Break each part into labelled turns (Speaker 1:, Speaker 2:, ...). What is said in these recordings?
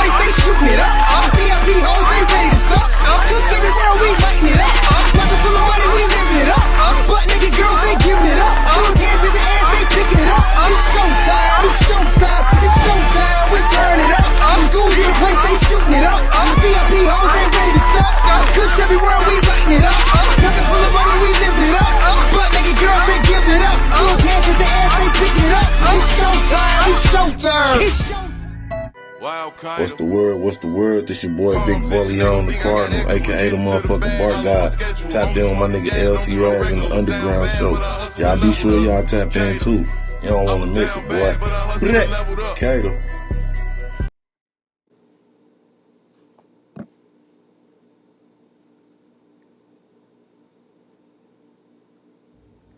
Speaker 1: place, they shooting it up. VIP hoes, they ready to suck. Cause everywhere we lighting it up. Pocket full of money, we living it up. Butt naked girls, they giving it up. Hands in the air, they picking it up. It's showtime, it's showtime, it's showtime. We turn it up. Schools in the place, they shooting it up. VIP hoes, they ready to suck. Cause everywhere we lighting it up. Pocket full of money, we living it up. Butt naked girls, they giving it up. Hands in the air, they picking it up. It's showtime, it's showtime, it's showtime.
Speaker 2: What's the word? What's the word? This your boy Big Bully on the Cardinal, aka the motherfucking Bar God. Tap in with my nigga LC Razz in the Underground Shoow. Y'all be sure y'all tap in too. You don't wanna miss it, boy. Kato.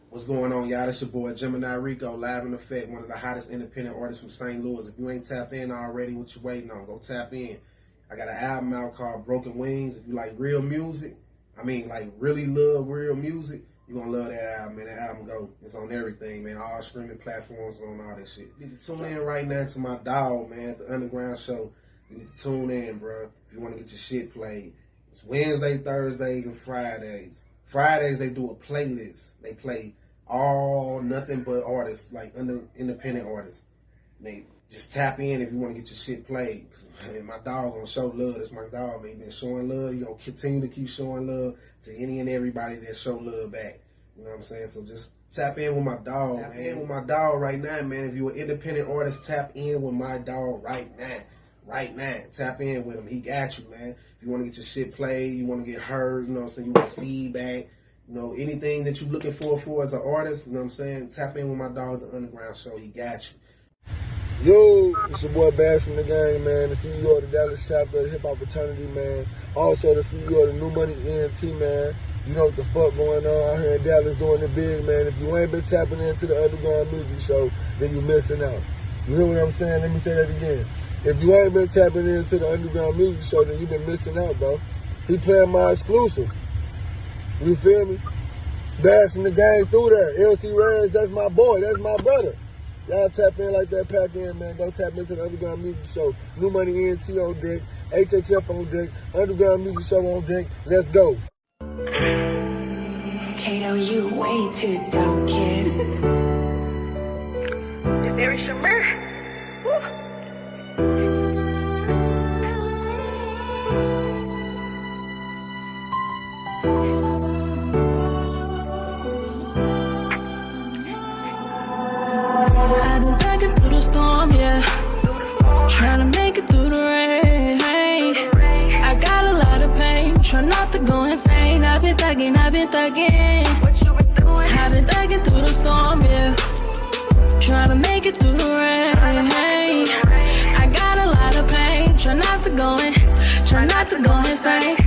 Speaker 3: What's going on, y'all? It's your boy Gemini Rico, live in effect, one of the hottest independent artists from St. Louis. If you ain't tapped in already, what you waiting on? Go tap in. I got an album out called Broken Wings. If you like real music, like really love real music, you gonna love that album, man. That album it's on everything, man. All streaming platforms, on all that shit. You need to tune in right now to my dog, man, at the Underground Shoow. You need to tune in, bro, if you want to get your shit played. It's Wednesday, Thursdays, and Fridays. Fridays, they do a playlist. They play all nothing but artists, like independent artists. They just tap in if you want to get your shit played. Cause man, my dog gonna show love. That's my dog, man. He been showing love. He gonna continue to keep showing love to any and everybody that show love back. You know what I'm saying? So just tap in with my dog, man. In with my dog right now, man. If you're an independent artist, tap in with my dog right now. Right now. Tap in with him. He got you, man. If you want to get your shit played, you want to get heard, you know what I'm saying? You want feedback. You know, anything that you're looking for as an artist, you know what I'm saying? Tap in with my dog, The Underground Shoow. He got you.
Speaker 4: Yo, it's your boy Bash from the gang, man. The CEO of the Dallas chapter of the Hip Hop Fraternity, man. Also the CEO of the New Money ENT, man. You know what the fuck going on out here in Dallas doing it big, man. If you ain't been tapping into the Underground Music Show, then you missing out. You hear what I'm saying? Let me say that again. If you ain't been tapping into the Underground Music Show, then you been missing out, bro. He playing my exclusives. You feel me? Bash from the gang through there. LC Razz, that's my boy. That's my brother. Y'all tap in like that, pack in, man. Go tap into the Underground Music Show. New Money ENT on deck. HHF on deck. Underground Music Show on deck. Let's go.
Speaker 5: Kato, you way too dope, kid.
Speaker 6: It's very shimmer. Woo.
Speaker 5: I've been thugging through the storm, yeah. Trying to make it through the rain. I got a lot of pain, try not to go insane. I've been thugging.
Speaker 6: What you been doing?
Speaker 5: I've been thugging through the storm, yeah. Trying to make it through the rain. I got a lot of pain, try not to go insane.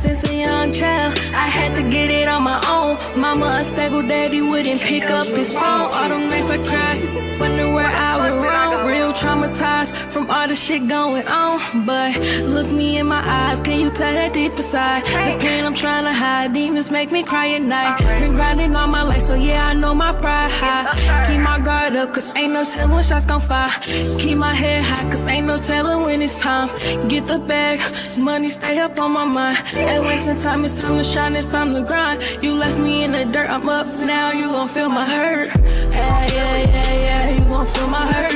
Speaker 5: Since a young child, I had to get it on my own. Mama unstable, daddy wouldn't pick up his phone. All them nights I cried, wondering where I went wrong. Real traumatized from all the shit going on. But look me in my eyes, can you tell that deep inside? The pain I'm trying to hide, demons make me cry at night. Been grinding all my life, so yeah, I know my pride high. Keep my guard up, cause ain't no telling when shots gon' fire. Keep my head high, cause ain't no telling when it's time. Get the bag, money stay up on my mind. Ain't wasting time, it's time to shine, it's time to grind. You left me in the dirt, I'm up now, you gon' feel my hurt. Yeah, you gon' feel my hurt.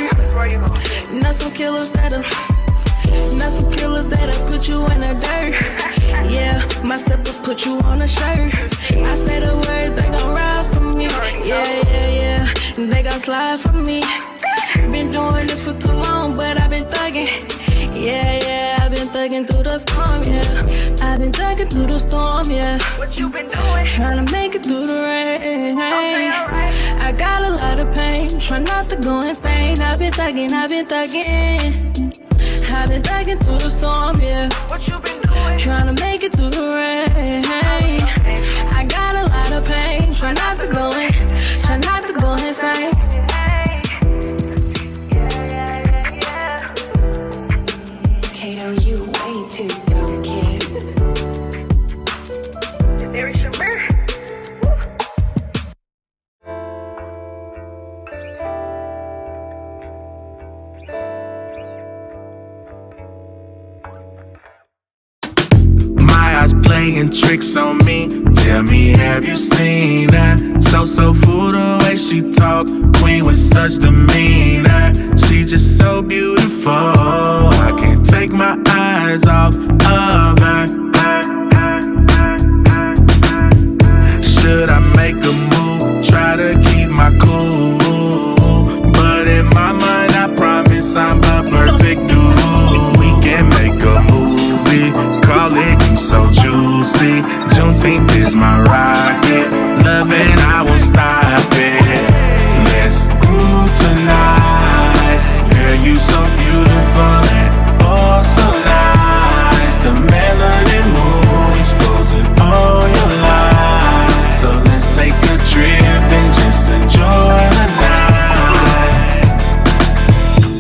Speaker 5: Not some killers that'll put you in the dirt. Yeah, my steppers put you on a shirt. I say the words, they gon' ride for me. Yeah, they gon' slide for me. Been doing this for too long, but I've been thugging. Yeah, I've been thugging through the storm, yeah. I've been thugging through the storm, yeah.
Speaker 6: What you been doing?
Speaker 5: Trying to make it through the rain. I got a lot of pain, try not to go insane. I've been thugging. I've been thugging through the storm, yeah.
Speaker 6: What you been doing?
Speaker 5: Trying to make it through the rain. I got a lot of pain, try not to go insane. Kato, you way too dope, kid.
Speaker 6: It's very shimmer.
Speaker 7: eyes playing tricks on me. Tell me, have you seen that? So fool the way she talk, queen with such demeanor. She just so beautiful, I can't take my eyes off of her. Should I make a move? Try to keep my cool, but in my mind I promise I'm a perfect dude. We can make a movie, call it You So Juicy. Juneteenth is my rocket, loving I won't stop it. Let's groove tonight, girl you so beautiful and oh so nice. The melanin moon exposing all your lies. So let's take a trip and just enjoy the night.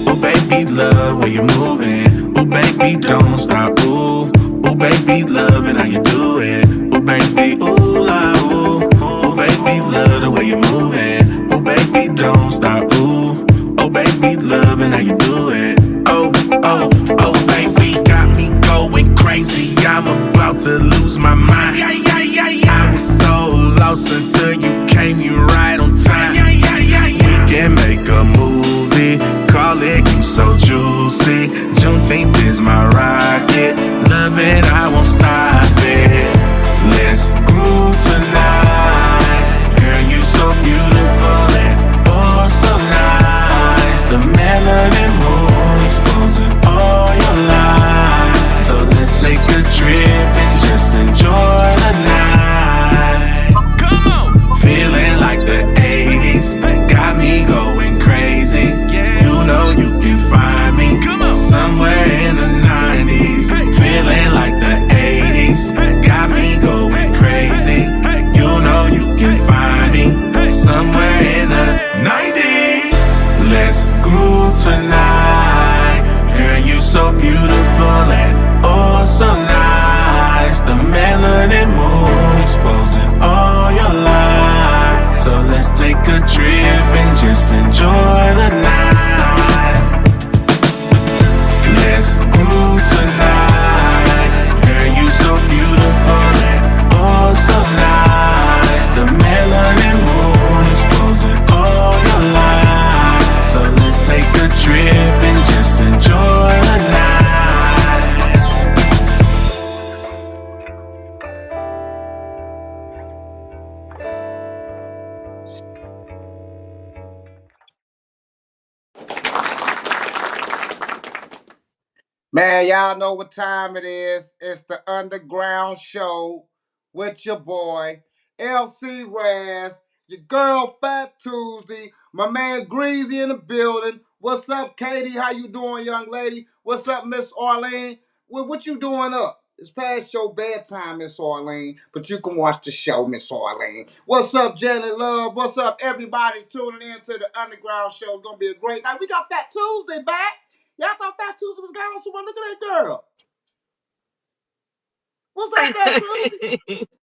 Speaker 7: Oh baby love, where you moving? Oh baby don't stop, ooh. Oh baby love and how you do it. Oh baby ooh la ooh. Oh baby love the way you moving. Oh baby don't stop, ooh. Oh baby love and how you do it. Oh baby got me going crazy. I'm about to lose my mind. I was so lost until you came, you right on time. We can make a movie, call it You So Juicy. Juneteenth is my rocket, loving I won't stop it. Let's groove tonight, girl you so beautiful and oh so nice. The melanin moon exposing all your lies. So let's take a trip and just enjoy the night. Come on, feeling like the 80s, got me going crazy. You know you can find me somewhere in the 90s. Feeling like the 80s, got me going crazy. You know you can find me somewhere in the 90s. Let's groove tonight, girl you so beautiful and oh so nice. The melanin moon exposing all your lies. So let's take a trip and just enjoy the night. Let's groove tonight, girl you so beautiful and oh so nice. The melanin moon exposing all your lies. So let's take a trip and just enjoy the night.
Speaker 3: Man, y'all know what time it is. It's the Underground Shoow with your boy, LC Razz, your girl Phat Tuesday, my man Greze in the building. What's up, Katie? How you doing, young lady? What's up, Miss Arlene? What you doing up? It's past your bedtime, Miss Arlene, but you can watch the show, Miss Arlene. What's up, Janet Love? What's up, everybody tuning in to the Underground Shoow? It's going to be a great night. We got Phat Tuesday back. Y'all thought Phat Tuesday was gone somewhere. Look at that girl. What's up, Phat Tuesday?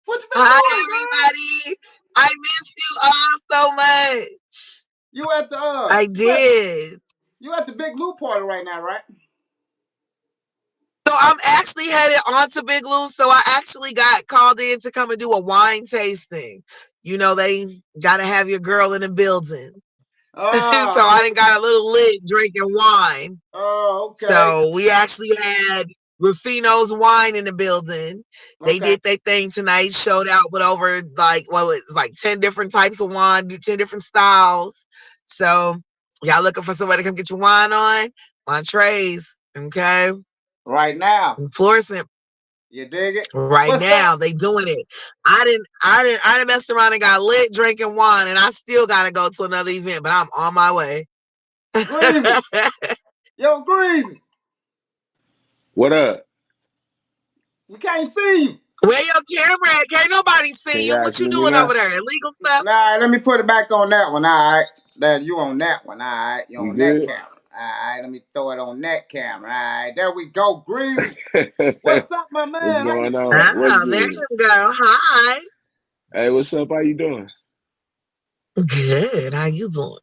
Speaker 3: What you been
Speaker 8: Hi,
Speaker 3: doing, girl?
Speaker 8: everybody. I miss you all so much.
Speaker 3: You at the
Speaker 8: I did.
Speaker 3: You at the Big Lou party right now, right?
Speaker 8: So I'm actually headed on to Big Lou. So I actually got called in to come and do a wine tasting. You know, they got to have your girl in the building. So I done got a little lit drinking wine.
Speaker 3: Oh, okay.
Speaker 8: So we actually had Rufino's wine in the building. They did their thing tonight, showed out with over like 10 different types of wine, 10 different styles. So y'all looking for somebody to come get your wine on? Montrez, okay?
Speaker 3: Right now.
Speaker 8: Florissant.
Speaker 3: You dig it?
Speaker 8: Right now, they doing it. I didn't mess around and got lit drinking wine, and I still gotta go to another event, but I'm on my way.
Speaker 3: Greze. Yo, Greze.
Speaker 9: What up?
Speaker 3: We can't see you.
Speaker 8: Where your camera at? Can't nobody see you. What you doing over there? Illegal stuff?
Speaker 3: Nah, let me put it back on that one. All right. That you on that one. All right. You on that
Speaker 9: good?
Speaker 3: camera. All right. Let me throw it on that camera. All right. There we go. Greze. What's up, my man?
Speaker 9: What's going on?
Speaker 8: Ah, there you go. Hi.
Speaker 9: Hey, what's up? How you doing?
Speaker 8: Good. How you doing?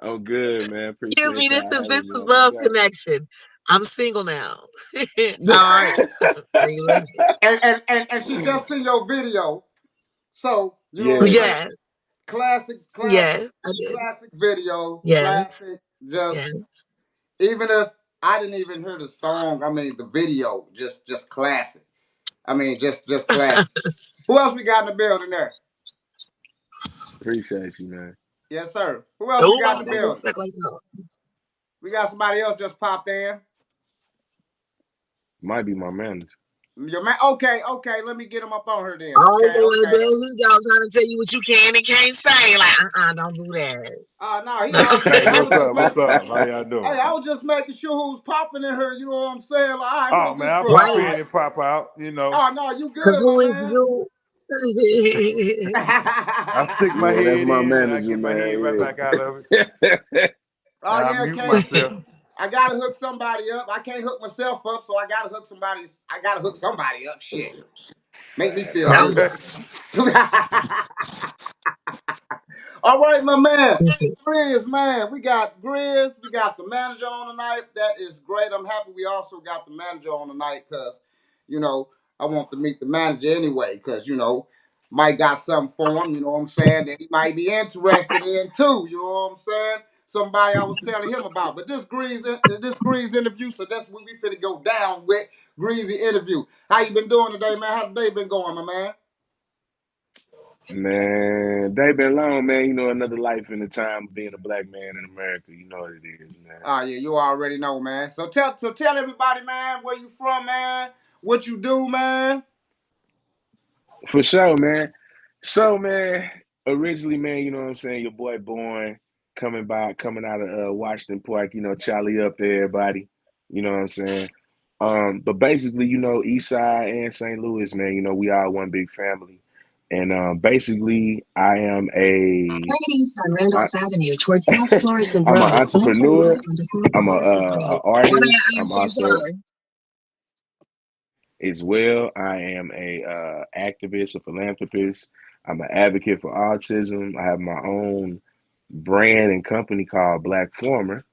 Speaker 9: I'm good, man. Appreciate
Speaker 8: Excuse me, this is
Speaker 9: having me on
Speaker 8: Love
Speaker 9: the show.
Speaker 8: Connection. I'm single now. All right.
Speaker 10: And she just seen your video. So, you know what I'm
Speaker 9: Yeah.
Speaker 10: saying?
Speaker 8: Yes,
Speaker 10: Classic
Speaker 8: yes, I did.
Speaker 10: video.
Speaker 8: Yes,
Speaker 10: Classic. Just
Speaker 8: yes.
Speaker 10: even if I didn't even hear the song, I mean the video, just classic. I mean, just classic. Who else we got in the building there?
Speaker 9: Appreciate you, man.
Speaker 10: Yes, sir. Who else we
Speaker 8: Oh,
Speaker 10: got in
Speaker 8: I
Speaker 10: the
Speaker 8: don't
Speaker 10: building?
Speaker 8: expect like that.
Speaker 10: We got somebody else just popped in.
Speaker 9: Might be my manager.
Speaker 10: Your man. Okay. Let me get him up on her then.
Speaker 8: Oh
Speaker 10: Okay,
Speaker 8: boy,
Speaker 10: okay.
Speaker 8: there he go trying to tell you what you can and can't say. Like, don't do
Speaker 10: No, he all
Speaker 11: Hey,
Speaker 10: good. I
Speaker 11: what's
Speaker 10: was just
Speaker 11: up? What's
Speaker 10: making.
Speaker 11: up? How y'all doing?
Speaker 10: Hey, I was just making sure who's popping in her. You know what I'm saying? Like, all right, who
Speaker 11: Oh
Speaker 10: is
Speaker 11: man,
Speaker 10: this
Speaker 11: I
Speaker 10: brother?
Speaker 11: pop
Speaker 10: All
Speaker 8: right.
Speaker 11: in
Speaker 10: right.
Speaker 11: and pop out. You know,
Speaker 10: Oh no, you
Speaker 8: Cause
Speaker 10: good, my
Speaker 8: who is
Speaker 10: man.
Speaker 8: you?
Speaker 11: I stick my
Speaker 9: Yeah, that's
Speaker 11: head
Speaker 9: my
Speaker 11: in and I
Speaker 9: manager,
Speaker 11: get my head right
Speaker 9: man.
Speaker 11: back out of it,
Speaker 9: Yeah.
Speaker 10: Oh
Speaker 11: and I
Speaker 10: yeah,
Speaker 11: mute
Speaker 10: can't.
Speaker 11: myself.
Speaker 10: I gotta hook somebody up. I can't hook myself up, so I gotta hook somebody. I gotta hook somebody up. Shit, make me feel
Speaker 8: No,
Speaker 10: good. All right, my man. Greze, man. We got Greze. We got the manager on tonight. That is great. I'm happy we also got the manager on tonight because, you know, I want to meet the manager anyway because, might got something for him, you know what I'm saying, that he might be interested in too, you know what I'm saying? Somebody I was telling him about. But this Greze interview, so that's what we finna go down with. Greze interview. How you been doing today, man? How the day been going, my man?
Speaker 9: Man, they been long, man. You know, another life in the time of being a black man in America. You know what it is, man.
Speaker 10: Oh yeah, you already know, man. So tell everybody, man, where you from, man, what you do, man.
Speaker 9: For sure, man. So, man, originally, man, you know what I'm saying, your boy born coming out of Washington Park, Charlie up there, everybody. You know what I'm saying? But basically, East Side and St. Louis, man, we all one big family. And basically,
Speaker 5: Heading on
Speaker 9: I,
Speaker 5: Randolph Avenue towards South Florissant
Speaker 9: I'm an
Speaker 5: Road, then turn
Speaker 9: entrepreneur.
Speaker 5: left onto South
Speaker 9: I'm
Speaker 5: Florissant
Speaker 9: a
Speaker 5: Road.
Speaker 8: what
Speaker 9: artist.
Speaker 8: I
Speaker 9: I'm
Speaker 8: ask you
Speaker 9: also
Speaker 8: for?
Speaker 9: as well. I am a activist, a philanthropist. I'm an advocate for autism. I have my own brand and company called Black Farmer,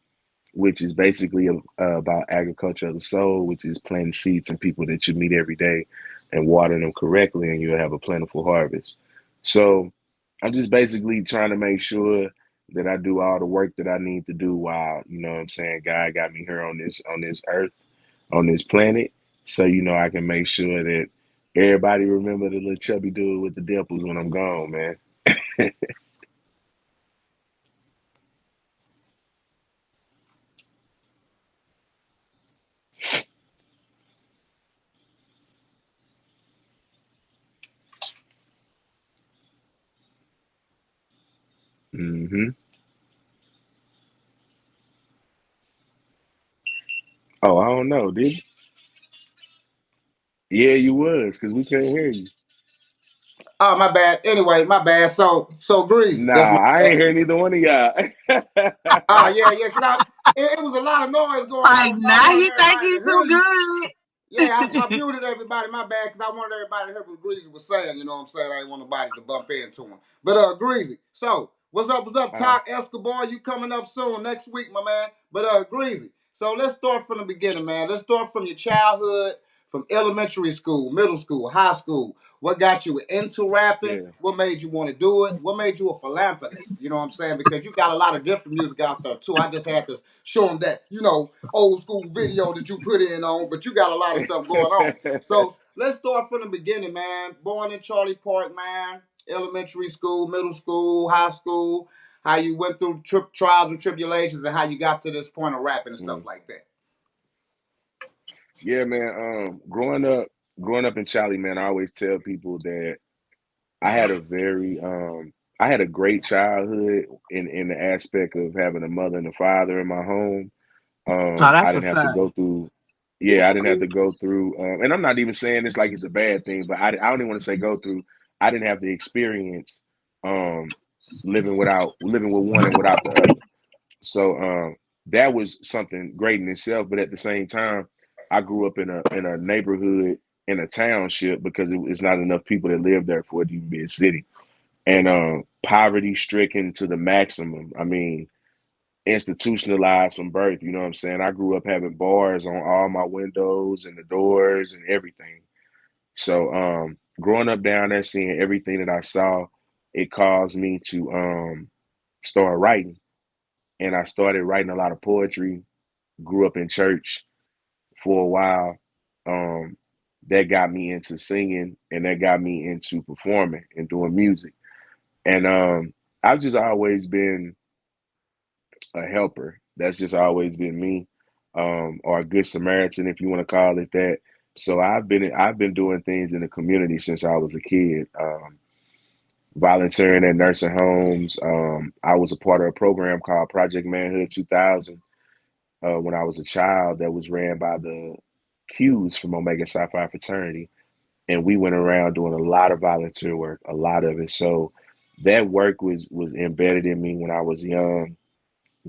Speaker 9: which is basically about agriculture of the soul, which is planting seeds in people that you meet every day and watering them correctly, and you'll have a plentiful harvest. So I'm just basically trying to make sure that I do all the work that I need to do while, what I'm saying, God got me here on this earth, on this planet. So, I can make sure that everybody remember the little chubby dude with the dimples when I'm gone, man. hmm Oh, I don't know, did you? Yeah, you was, because we couldn't hear you.
Speaker 10: Oh my bad. Anyway, my bad. So Greze,
Speaker 9: Nah,
Speaker 10: that's my
Speaker 9: I
Speaker 10: bad.
Speaker 9: ain't hear neither one of y'all.
Speaker 10: Yeah, cause it was a lot of noise going
Speaker 8: Like,
Speaker 10: on, so I
Speaker 8: now
Speaker 10: wanted
Speaker 8: you think
Speaker 10: everybody
Speaker 8: he's
Speaker 10: to
Speaker 8: too
Speaker 10: hear you.
Speaker 8: good.
Speaker 10: Yeah, I muted everybody. My bad, because I wanted everybody to hear what Greasy was saying. You know what I'm saying? I didn't want nobody to bump into him. But Greasy, so what's up? What's up,
Speaker 9: uh,
Speaker 10: Talk Escobar? You coming up soon next week, my man. But Greasy, so let's start from the beginning, man. Let's start from your childhood, from elementary school, middle school, high school. What got you into rapping?
Speaker 9: yeah.
Speaker 10: What made you want to do it? What made you a philanthropist? You know what I'm saying? Because you got a lot of different music out there too. I just had to show them that, old school video that you put in on, but you got a lot of stuff going on. So let's start from the beginning, man. Born in Charlie Park, man. Elementary school, middle school, high school. How you went through trials and tribulations, and how you got to this point of rapping and stuff
Speaker 9: Mm.
Speaker 10: like that.
Speaker 9: Yeah, man. Growing up in Cali, man, I always tell people that I had I had a great childhood in the aspect of having a mother and a father in my home.
Speaker 8: Oh,
Speaker 9: I
Speaker 8: that's
Speaker 9: didn't
Speaker 8: what's
Speaker 9: have to
Speaker 8: up.
Speaker 9: go through, yeah, I didn't have to go through, and I'm not even saying this like it's a bad thing, but I don't even want to say go through. I didn't have the experience um, living with one and without the other. So that was something great in itself. But at the same time, I grew up in a neighborhood in a township because it's not enough people that live there for it to even be a city, and poverty stricken to the maximum. I mean, institutionalized from birth. You know what I'm saying? I grew up having bars on all my windows and the doors and everything. So growing up down there, seeing everything that I saw, it caused me to start writing. And I started writing a lot of poetry, grew up in church for a while. Um, that got me into singing and that got me into performing and doing music. And I've just always been a helper. That's just always been me, or a good Samaritan, if you want to call it that. So I've been doing things in the community since I was a kid, volunteering at nursing homes. I was a part of a program called Project Manhood 2000 when I was a child that was ran by the Qs from Omega Psi Phi fraternity, and we went around doing a lot of volunteer work, a lot of it. So that work was embedded in me when I was young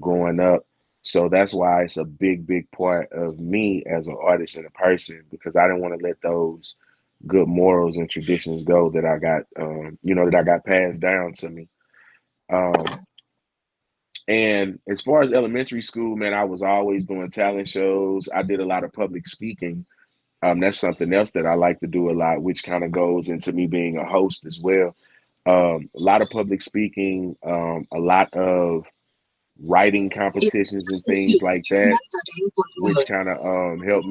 Speaker 9: growing up. So that's why it's a big part of me as an artist and a person because I didn't want to let those good morals and traditions go that I got, that I got passed down to me. Um, and as far as elementary school, man, I was always doing talent shows. I did a lot of public speaking. That's something else that I like to do a lot, which kind of goes into me being a host as well. A lot of public speaking, a lot of writing competitions and things like that, which kind of helped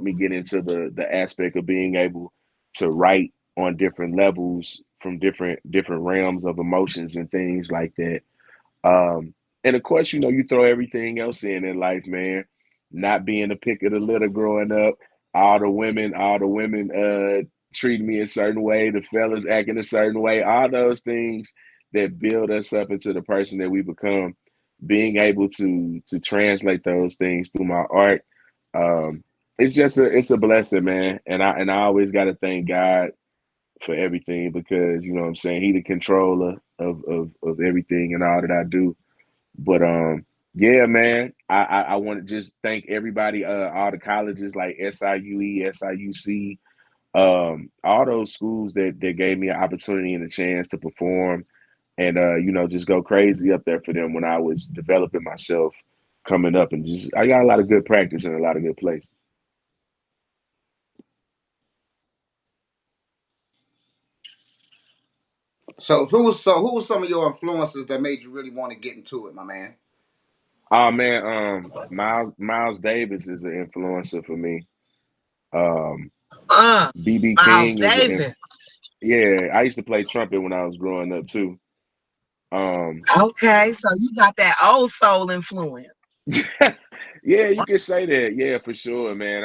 Speaker 9: me get into the aspect of being able to write on different levels from different realms of emotions and things like that. And of course, you throw everything else in life, man. Not being the pick of the litter growing up, all the women treating me a certain way, the fellas acting a certain way, all those things that build us up into the person that we become. Being able to translate those things through my art, um, it's a blessing, man. And I always got to thank God for everything because you know what I'm saying, He the controller of everything and all that I do. But yeah, man, I want to just thank everybody, all the colleges like SIUE, SIUC, all those schools that gave me an opportunity and a chance to perform and just go crazy up there for them when I was developing myself coming up and just I got a lot of good practice and a lot of good plays.
Speaker 10: So who was some of your influences that made you really want to get into it, my man?
Speaker 9: Oh man, Miles Davis is an influencer for me. Um,
Speaker 8: Uh,
Speaker 9: BB
Speaker 8: Miles
Speaker 9: King is
Speaker 8: Davis.
Speaker 9: yeah. I used to play trumpet when I was growing up too. Um,
Speaker 8: Okay, so you got that old soul influence.
Speaker 9: yeah, you could say that. Yeah, for sure, man.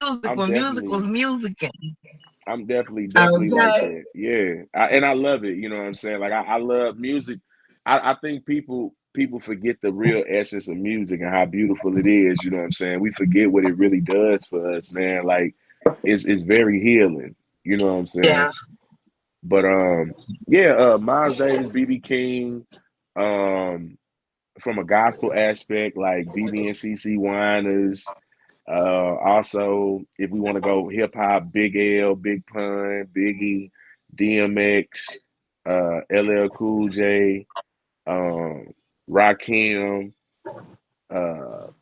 Speaker 8: Music
Speaker 9: I'm
Speaker 8: when music was
Speaker 9: definitely
Speaker 8: music.
Speaker 9: I'm definitely like
Speaker 8: Okay.
Speaker 9: that. Yeah, and I love it. You know what I'm saying? Like I love music. I think people forget the real essence of music and how beautiful it is. You know what I'm saying? We forget what it really does for us, man. Like it's very healing. You know what I'm saying?
Speaker 8: Yeah.
Speaker 9: But yeah, Miles Davis, BB King, um, from a gospel aspect, like BB and CC Winers. Also, if we want to go hip hop, Big L, Big Pun, Biggie, DMX, LL Cool J, um, Rakim.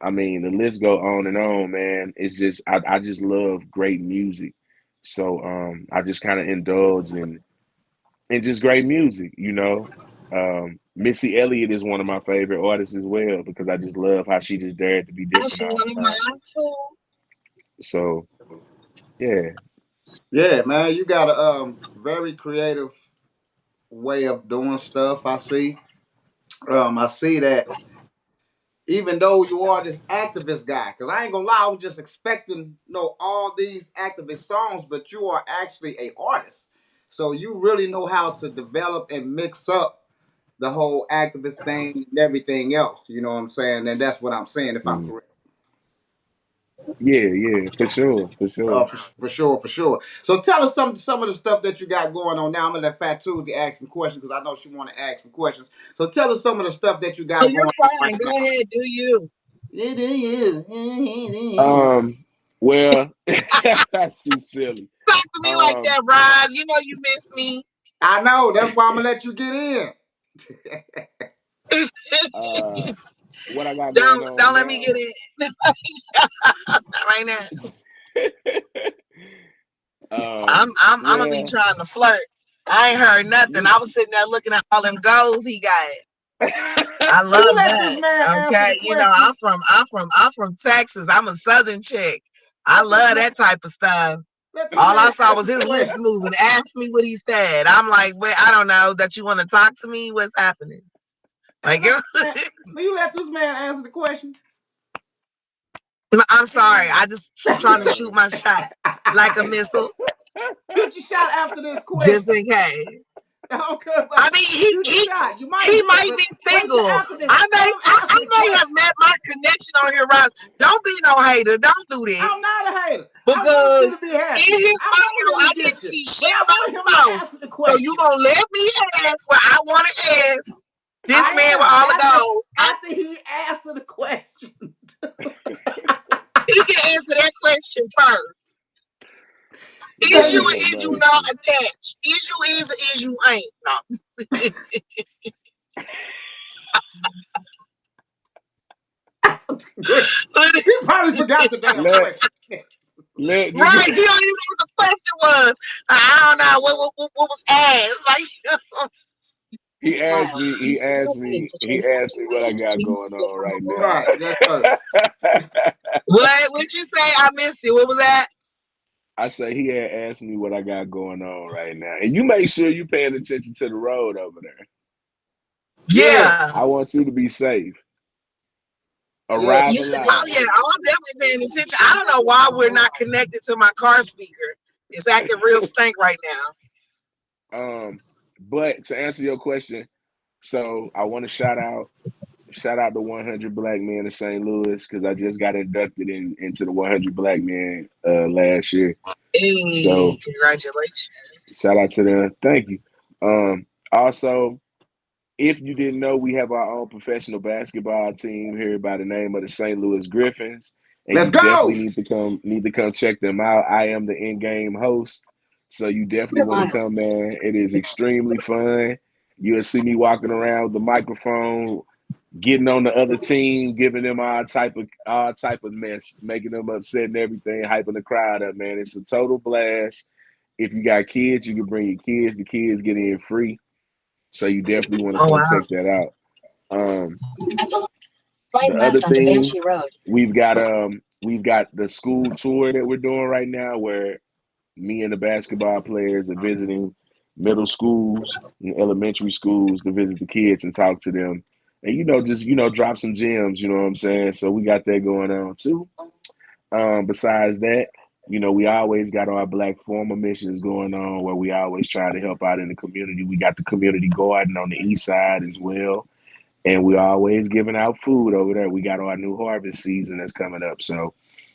Speaker 9: I mean, the list go on and on, man. It's just I just love great music, so I just kind of indulge in just great music. Missy Elliott is one of my favorite artists as well because I just love how she just dared to be
Speaker 8: That's
Speaker 9: different all
Speaker 8: one
Speaker 9: the
Speaker 8: of
Speaker 9: time.
Speaker 8: mine too.
Speaker 9: So yeah.
Speaker 10: Yeah, man, you got a very creative way of doing stuff. I see that even though you are this activist guy, because I ain't gonna lie, I was just expecting all these activist songs, but you are actually a artist, so you really know how to develop and mix up the whole activist thing and everything else. You know what I'm saying? And that's what I'm saying, if I'm
Speaker 9: Mm.
Speaker 10: correct.
Speaker 9: Yeah, for sure, for sure.
Speaker 10: For sure, for sure. So tell us some of the stuff that you got going on now. I'm gonna let Phat Tuesday ask me questions because I know she want to ask me questions. So tell us some of the stuff that you
Speaker 8: Oh,
Speaker 10: got
Speaker 8: you're
Speaker 10: going on right
Speaker 8: fine. Go
Speaker 10: now.
Speaker 8: ahead, do you.
Speaker 10: It is.
Speaker 9: Um, well, that's too silly.
Speaker 8: Talk to me like
Speaker 9: Um,
Speaker 8: that, Roz. You know you miss me.
Speaker 10: I know. That's why I'm gonna let you get in.
Speaker 9: What I got going on
Speaker 8: Don't let me
Speaker 9: now?
Speaker 8: get in. Right now. I'm gonna be
Speaker 9: Yeah.
Speaker 8: trying to flirt. I ain't heard nothing. I was sitting there looking at all them goals he got. I
Speaker 10: Will you
Speaker 8: love
Speaker 10: let this
Speaker 8: that.
Speaker 10: man answer
Speaker 8: Okay,
Speaker 10: the
Speaker 8: you know,
Speaker 10: question?
Speaker 8: I'm from Texas. I'm a Southern chick. I
Speaker 10: Let this
Speaker 8: love
Speaker 10: man
Speaker 8: that type of stuff.
Speaker 10: let this
Speaker 8: All I
Speaker 10: man
Speaker 8: saw was
Speaker 10: answer the
Speaker 8: his lips
Speaker 10: question.
Speaker 8: moving. Ask me what he said. I'm like, wait, I don't know. That you want to talk to me? What's happening? Like,
Speaker 10: Will you let this man answer the question?
Speaker 8: I'm sorry. I just trying to shoot my shot like a missile,
Speaker 10: Shoot your shot after this
Speaker 8: just
Speaker 10: question.
Speaker 8: in case.
Speaker 10: I don't care
Speaker 8: I
Speaker 10: about
Speaker 8: mean,
Speaker 10: shoot your shot. You might
Speaker 8: he
Speaker 10: get,
Speaker 8: might
Speaker 10: but
Speaker 8: be
Speaker 10: wait till
Speaker 8: single.
Speaker 10: after this. Let him
Speaker 8: I
Speaker 10: answer the
Speaker 8: may have
Speaker 10: question.
Speaker 8: met my connection on here, Ross. Don't be no hater. Don't do this.
Speaker 10: I'm not a hater. I want
Speaker 8: Because
Speaker 10: you to be happy.
Speaker 8: in his
Speaker 10: I
Speaker 8: bio,
Speaker 10: want him
Speaker 8: I
Speaker 10: to
Speaker 8: didn't
Speaker 10: get you,
Speaker 8: see
Speaker 10: but
Speaker 8: shit
Speaker 10: I
Speaker 8: about
Speaker 10: want
Speaker 8: his
Speaker 10: him to
Speaker 8: mouth.
Speaker 10: answer the
Speaker 8: So you
Speaker 10: question.
Speaker 8: gonna let me ask what I want to ask this man
Speaker 10: I
Speaker 8: with
Speaker 10: am
Speaker 8: all the goals?
Speaker 10: after he answered the question.
Speaker 8: He can answer that question first. Is you
Speaker 10: Thank
Speaker 8: or
Speaker 9: Lord have
Speaker 8: is you not
Speaker 9: mercy.
Speaker 8: attached? Is you is or is you ain't? No.
Speaker 10: He probably forgot the damn
Speaker 9: Let
Speaker 10: question.
Speaker 9: let
Speaker 8: Right, he don't even know what the question was. I don't know what was asked. Like,
Speaker 9: he asked me what I got going on right
Speaker 10: Right, yes, sir.
Speaker 9: now.
Speaker 8: what you say? I missed it. What was that?
Speaker 9: I say he had asked me what I got going on right now. And you make sure you paying attention to the road over there.
Speaker 10: Yeah,
Speaker 8: Yeah.
Speaker 9: I want you to be safe.
Speaker 10: yeah.
Speaker 9: Arrive
Speaker 8: Oh
Speaker 9: alive.
Speaker 8: yeah. Oh, I'm definitely paying attention. I don't know why we're not connected to my car speaker. It's acting real stink right
Speaker 9: But to answer your question, so I want to shout out the 100 Black Men of St. Louis because I just got inducted into the 100 Black Men last year.
Speaker 8: now. Hey,
Speaker 9: So
Speaker 8: congratulations.
Speaker 9: shout out to them. Thank you. Also, if you didn't know, we have our own professional basketball team here by the name of the St. Louis Griffins, and
Speaker 10: Let's
Speaker 9: you definitely
Speaker 10: go.
Speaker 9: need to come check them out. I am the in-game host, so you definitely want to come, man. It is extremely fun. You'll see me walking around with the microphone, getting on the other team, giving them all type of mess, making them upset and everything, hyping the crowd up, man. It's a total blast. If you got kids, you can bring your kids. The kids get in free. So you definitely want to
Speaker 8: Oh
Speaker 9: come
Speaker 8: wow.
Speaker 9: check that out. The other thing, we've got the school tour that we're doing right now where me and the basketball players are visiting middle schools and elementary schools to visit the kids and talk to them. And just drop some gems, you know what I'm saying? So we got that going on too. Besides that, we always got our Black Former missions going on where we always try to help out in the community. We got the community garden on the east side as well. And we're always giving out food over there. We got our new harvest season that's coming up. So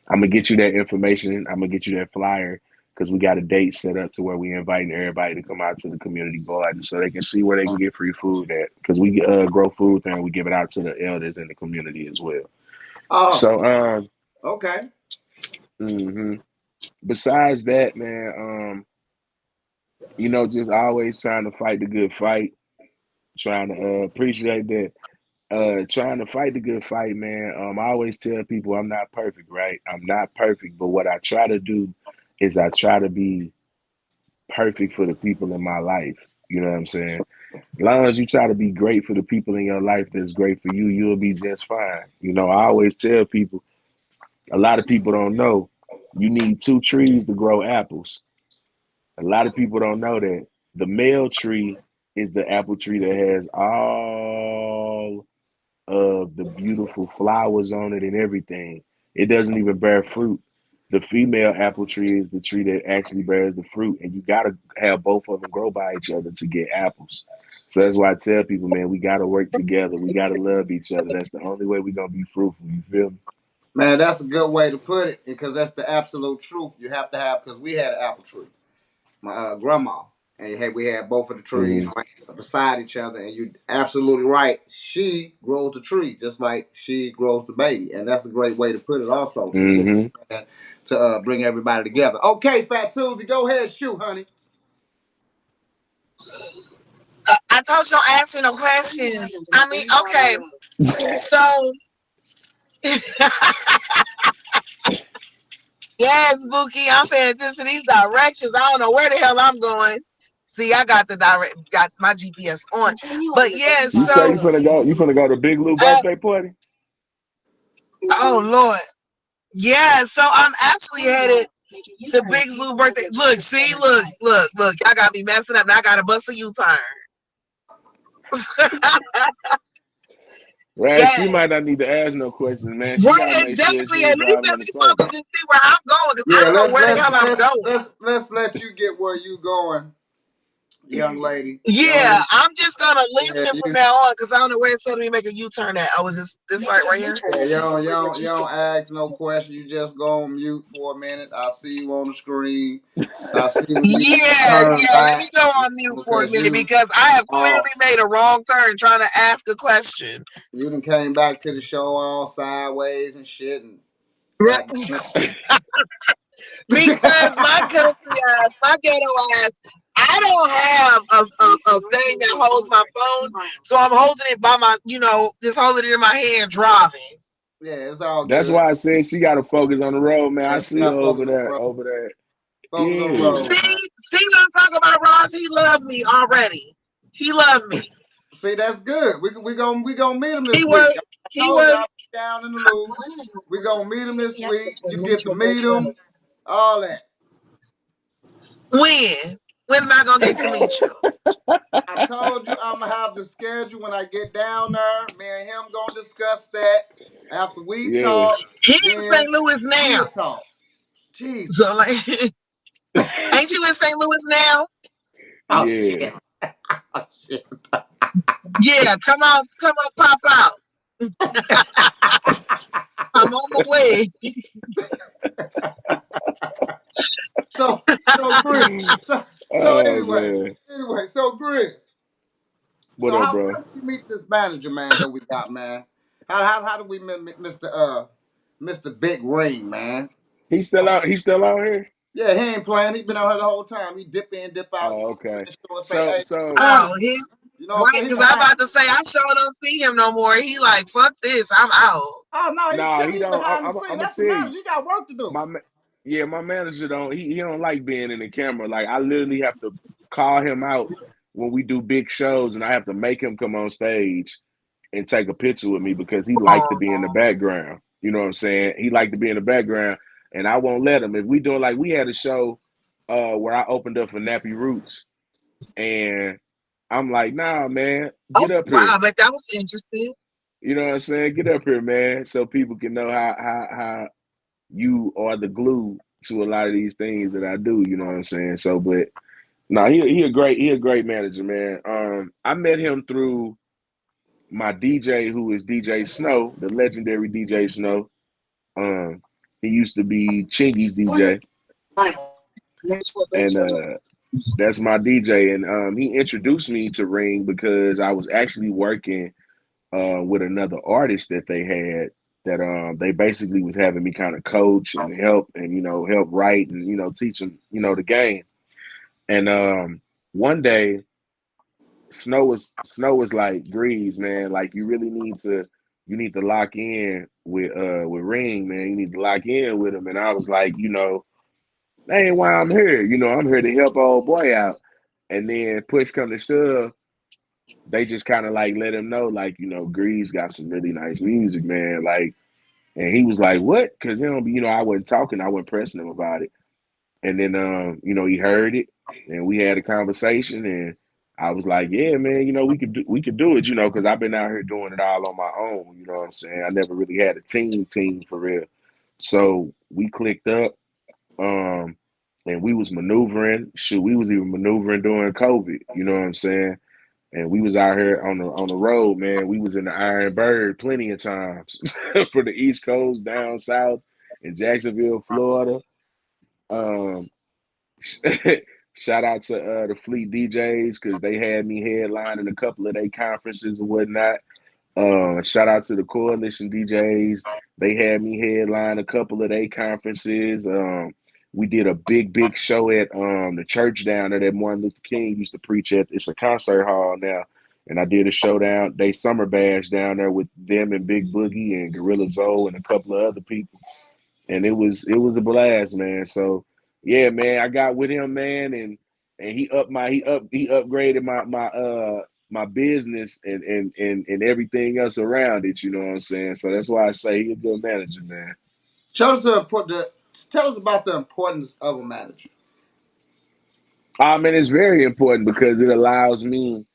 Speaker 9: I'm gonna get you that information. I'm gonna get you that flyer because we got a date set up to where we inviting everybody to come out to the community garden so they can see where they can get free food at. Because we grow food there and we give it out to the elders in the community as well.
Speaker 10: Oh,
Speaker 9: So
Speaker 10: okay.
Speaker 9: mhm. Besides that, man, just always trying to fight the good fight, trying to appreciate that. Trying to fight the good fight, man. I always tell people I'm not perfect, right? I'm not perfect, but what I try to do is I try to be perfect for the people in my life. You know what I'm saying? As long as you try to be great for the people in your life that's great for you, you'll be just fine. I always tell people, a lot of people don't know, you need two trees to grow apples. A lot of people don't know that the male tree is the apple tree that has all of the beautiful flowers on it and everything. It doesn't even bear fruit. The female apple tree is the tree that actually bears the fruit, and you gotta have both of them grow by each other to get apples. So that's why I tell people, man, we gotta work together. We gotta love each other. That's the only way we're gonna be fruitful. You feel me?
Speaker 10: Man, that's a good way to put it because that's the absolute truth. You have to have, because we had an apple tree, my grandma, and we had both of the trees
Speaker 9: Mm-hmm.
Speaker 10: right beside each other. And you're absolutely right. She grows the tree just like she grows the baby, and that's a great way to put it. Also,
Speaker 9: Mm-hmm.
Speaker 10: to bring everybody together. Okay, Phat Tuesday, go ahead, shoot, honey.
Speaker 8: I told you don't ask me no questions. I mean, okay. So yes, Bookie, I'm paying attention to these directions. I don't know where the hell I'm going. See, I got got my GPS on. But yeah,
Speaker 9: You say
Speaker 8: so
Speaker 9: you finna go to Big Lou
Speaker 8: uh,
Speaker 9: birthday party?
Speaker 8: oh Lord. Yeah, so I'm actually headed to Big Lou birthday. Look, see, look. Y'all got me messing up. Now I gotta bust a U-turn.
Speaker 9: Right, she
Speaker 8: Yeah.
Speaker 9: might not need to ask no questions, man. She gotta
Speaker 8: Right,
Speaker 9: make sure
Speaker 8: exactly.
Speaker 9: she
Speaker 8: At
Speaker 9: ain't
Speaker 8: least
Speaker 9: driving
Speaker 8: let
Speaker 9: in a
Speaker 8: me
Speaker 9: circle.
Speaker 8: focus and see where I'm going, because I
Speaker 10: Yeah,
Speaker 8: don't know where the hell I'm going.
Speaker 10: let's let you get where you going, young lady. Go
Speaker 8: Yeah,
Speaker 10: ahead.
Speaker 8: I'm just gonna leave
Speaker 10: Yeah,
Speaker 8: it from
Speaker 10: you,
Speaker 8: now on because I don't know where it's telling me to make a U-turn at. Oh, is this right here?
Speaker 10: yeah, you don't ask no question. You just go on mute for a minute. I see you on the screen. I see when you got to turn
Speaker 8: Yeah. Let me
Speaker 10: back
Speaker 8: go on mute for a
Speaker 10: because
Speaker 8: minute because I have
Speaker 10: uh,
Speaker 8: clearly made a wrong turn trying to ask a question.
Speaker 10: you done came back to the show all sideways and shit. And
Speaker 8: Right.
Speaker 10: God damn
Speaker 8: Because my country ass, my ghetto ass, I don't have a thing that holds my phone, so I'm holding it by my, just holding it in my hand driving.
Speaker 10: Yeah, it's all
Speaker 9: That's
Speaker 10: good.
Speaker 9: why I said she gotta focus on the road, man. I
Speaker 10: Yeah, she
Speaker 9: see her
Speaker 10: got to focus on the road.
Speaker 9: over there.
Speaker 10: Focus on the
Speaker 9: Yeah.
Speaker 10: road,
Speaker 8: See,
Speaker 10: man.
Speaker 8: see what I'm talking about, Ross? He loved me already. He loved me.
Speaker 10: See, that's good. We gonna meet him
Speaker 8: He
Speaker 10: this week.
Speaker 8: was,
Speaker 10: I
Speaker 8: he
Speaker 10: told
Speaker 8: was
Speaker 10: y'all down in the loop. We gonna meet him this week. You get to meet him. All that.
Speaker 8: when? When am I gonna get to meet you?
Speaker 10: I told you I'm gonna have the schedule when I get down there. Me and him gonna discuss that. After we
Speaker 9: Yeah.
Speaker 10: talk,
Speaker 8: He in
Speaker 10: then
Speaker 8: St. Louis now.
Speaker 10: we'll talk. Jesus.
Speaker 8: So like, ain't you in St. Louis now?
Speaker 10: Oh
Speaker 9: Yeah.
Speaker 10: shit. Oh shit.
Speaker 8: Yeah, come on, pop out. I'm on my way.
Speaker 10: So Grizz. So
Speaker 9: Oh
Speaker 10: anyway.
Speaker 9: man.
Speaker 10: So Grizz.
Speaker 9: What
Speaker 10: So
Speaker 9: up,
Speaker 10: how
Speaker 9: bro?
Speaker 10: did you meet this manager man that we got, man? How do we meet Mr. Big Ring, man?
Speaker 9: He still out here?
Speaker 10: Yeah, he ain't playing. He been out here the whole time. He dip in, dip out.
Speaker 9: Oh, okay.
Speaker 10: And show us say,
Speaker 9: So
Speaker 10: hey,
Speaker 9: so
Speaker 8: Oh,
Speaker 10: manager.
Speaker 8: he
Speaker 10: You know what I'm
Speaker 8: right,
Speaker 10: saying? He
Speaker 8: because I'm
Speaker 10: behind.
Speaker 8: about to say I sure don't see him no more. He like, fuck this, I'm out.
Speaker 10: Oh no, he
Speaker 9: nah,
Speaker 10: chilling.
Speaker 9: he
Speaker 10: He
Speaker 9: don't
Speaker 10: behind the
Speaker 9: I'm
Speaker 10: scene.
Speaker 9: gonna
Speaker 10: That's the
Speaker 9: tell
Speaker 10: manager.
Speaker 9: you.
Speaker 10: He got work to do.
Speaker 9: Yeah, my manager don't he don't like being in the camera. Like I literally have to call him out when we do big shows and I have to make him come on stage and take a picture with me because he liked to be in the
Speaker 8: Oh,
Speaker 9: background. You know what I'm saying? He liked to be in the background and I won't let him. If we doing like we had a show where I opened up for Nappy Roots and I'm like, nah, man,
Speaker 8: oh
Speaker 9: get up
Speaker 8: wow,
Speaker 9: here.
Speaker 8: but that was interesting.
Speaker 9: You know what I'm saying? Get up here, man, so people can know how you are the glue to a lot of these things that I do. You know what I'm saying? So, but no, he a great manager, man. I met him through my DJ, who is DJ Snow, the legendary DJ Snow. Um, he used to be Chingy's DJ, and that's my DJ. And he introduced me to Ring because I was actually working with another artist that they had that they basically was having me kind of coach and help and help write and teach them the game. And one day Snow was like, Greze, man, like you need to lock in with Ring, man. You need to lock in with him. And I was like, that ain't why I'm here. I'm here to help old boy out. And then push come to shove, they just kind of like let him know, like, Greaves got some really nice music, man. Like, and he was like, what? Because, I wasn't talking, I wasn't pressing him about it. And then, he heard it and we had a conversation and I was like, yeah, man, we could do it, because I've been out here doing it all on my own. You know what I'm saying? I never really had a team for real. So we clicked up, and we was maneuvering. Shoot, we was even maneuvering during COVID. You know what I'm saying? And we was out here on the road, man. We was in the Iron Bird plenty of times for the East Coast, down south in Jacksonville, Florida. Um, shout out to the Fleet DJs because they had me headlining a couple of their conferences and whatnot. Shout out to the Coalition DJs. They had me headline a couple of their conferences. We did a big show at the church down there that Martin Luther King used to preach at. It's a concert hall now. and I did a showdown. They summer bash down there with them and Big Boogie and Gorilla Zoe and a couple of other people, and it was a blast, man. So yeah, man, I got with him, man, and he upgraded my business and everything else around it. You know what I'm saying? So that's why I say he's a good manager, man.
Speaker 10: Tell us about the importance of a manager.
Speaker 9: I mean, it's very important because it allows me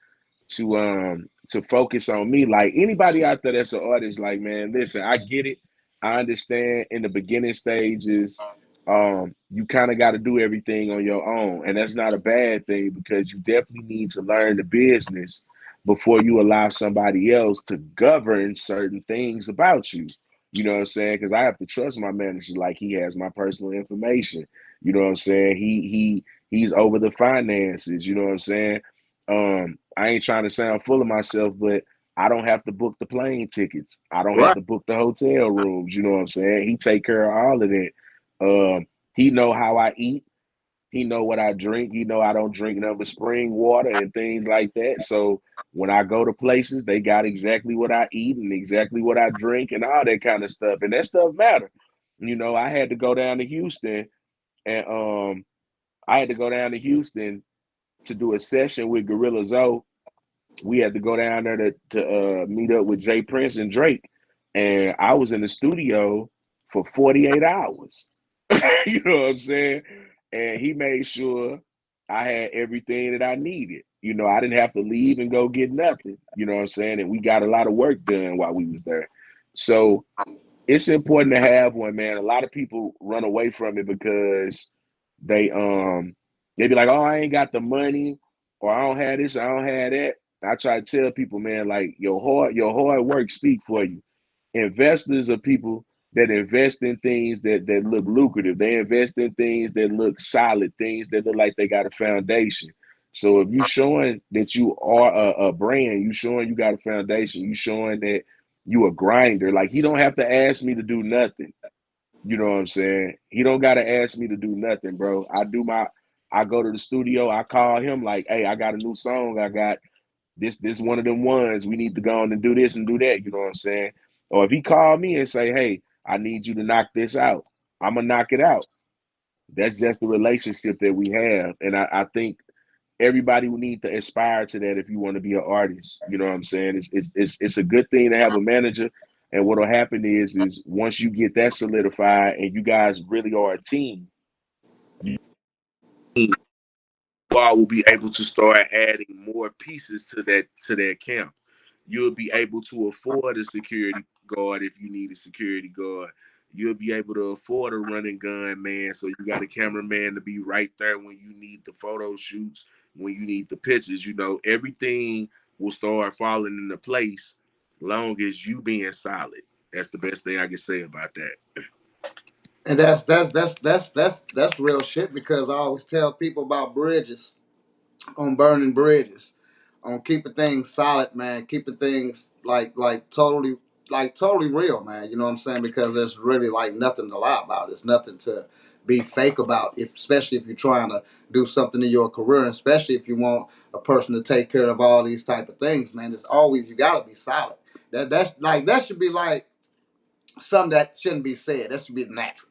Speaker 9: to focus on me. Like anybody out there that's an artist, like man, listen, I get it. I understand in the beginning stages, you kind of got to do everything on your own. And that's not a bad thing because you definitely need to learn the business before you allow somebody else to govern certain things about you. You know what I'm saying? Because I have to trust my manager like he has my personal information. You know what I'm saying? He's over the finances, you know what I'm saying? I ain't trying to sound full of myself, but I don't have to book the plane tickets. I don't have
Speaker 10: Right.
Speaker 9: to book the hotel rooms. You know what I'm saying? He take care of all of that. He know how I eat. He know what I drink. He know I don't drink nothing but spring water and things like that. So when I go to places, they got exactly what I eat and exactly what I drink and all that kind of stuff. And that stuff matter. You know, I had to go down to Houston and I had to go down to Houston to do a session with Gorilla Zoe. We had to go down there to meet up with Jay Prince and Drake, and I was in the studio for 48 hours. You know what I'm saying? And he made sure I had everything that I needed. You know, I didn't have to leave and go get nothing. You know what I'm saying? And we got a lot of work done while we was there. So it's important to have one, man. A lot of people run away from it because they they be like, oh, I ain't got the money, or I don't have this, I don't have that. I try to tell people, man, like your hard work speak for you. Investors are people that invest in things that look lucrative. They invest in things that look solid, things that look like they got a foundation. So if you showing that you are a brand, you showing you got a foundation, you showing that you a grinder. Like he don't have to ask me to do nothing. You know what I'm saying? He don't gotta ask me to do nothing, bro. I go to the studio, I call him like, hey, I got a new song. I got this one of them ones. We need to go on and do this and do that. You know what I'm saying? Or if he called me and say, hey, I need you to knock this out, I'm gonna knock it out. That's just the relationship that we have. And I think everybody will need to aspire to that if you want to be an artist. You know what I'm saying? It's a good thing to have a manager. And what'll happen is once you get that solidified and you guys really are a team, you all will be able to start adding more pieces to that camp. You'll be able to afford a security guard if you need a security guard. You'll be able to afford a running gun man, so you got a cameraman to be right there when you need the photo shoots, when you need the pictures. You know, everything will start falling into place long as you being solid. That's the best thing I can say about that.
Speaker 10: And that's real shit because I always tell people about bridges, on burning bridges, on keeping things solid, man, keeping things like totally real, man. You know what I'm saying? Because there's really like nothing to lie about. There's nothing to be fake about, if especially if you're trying to do something in your career, and especially if you want a person to take care of all these type of things, man. It's always you gotta be solid. That should be like something that shouldn't be said. That should be natural.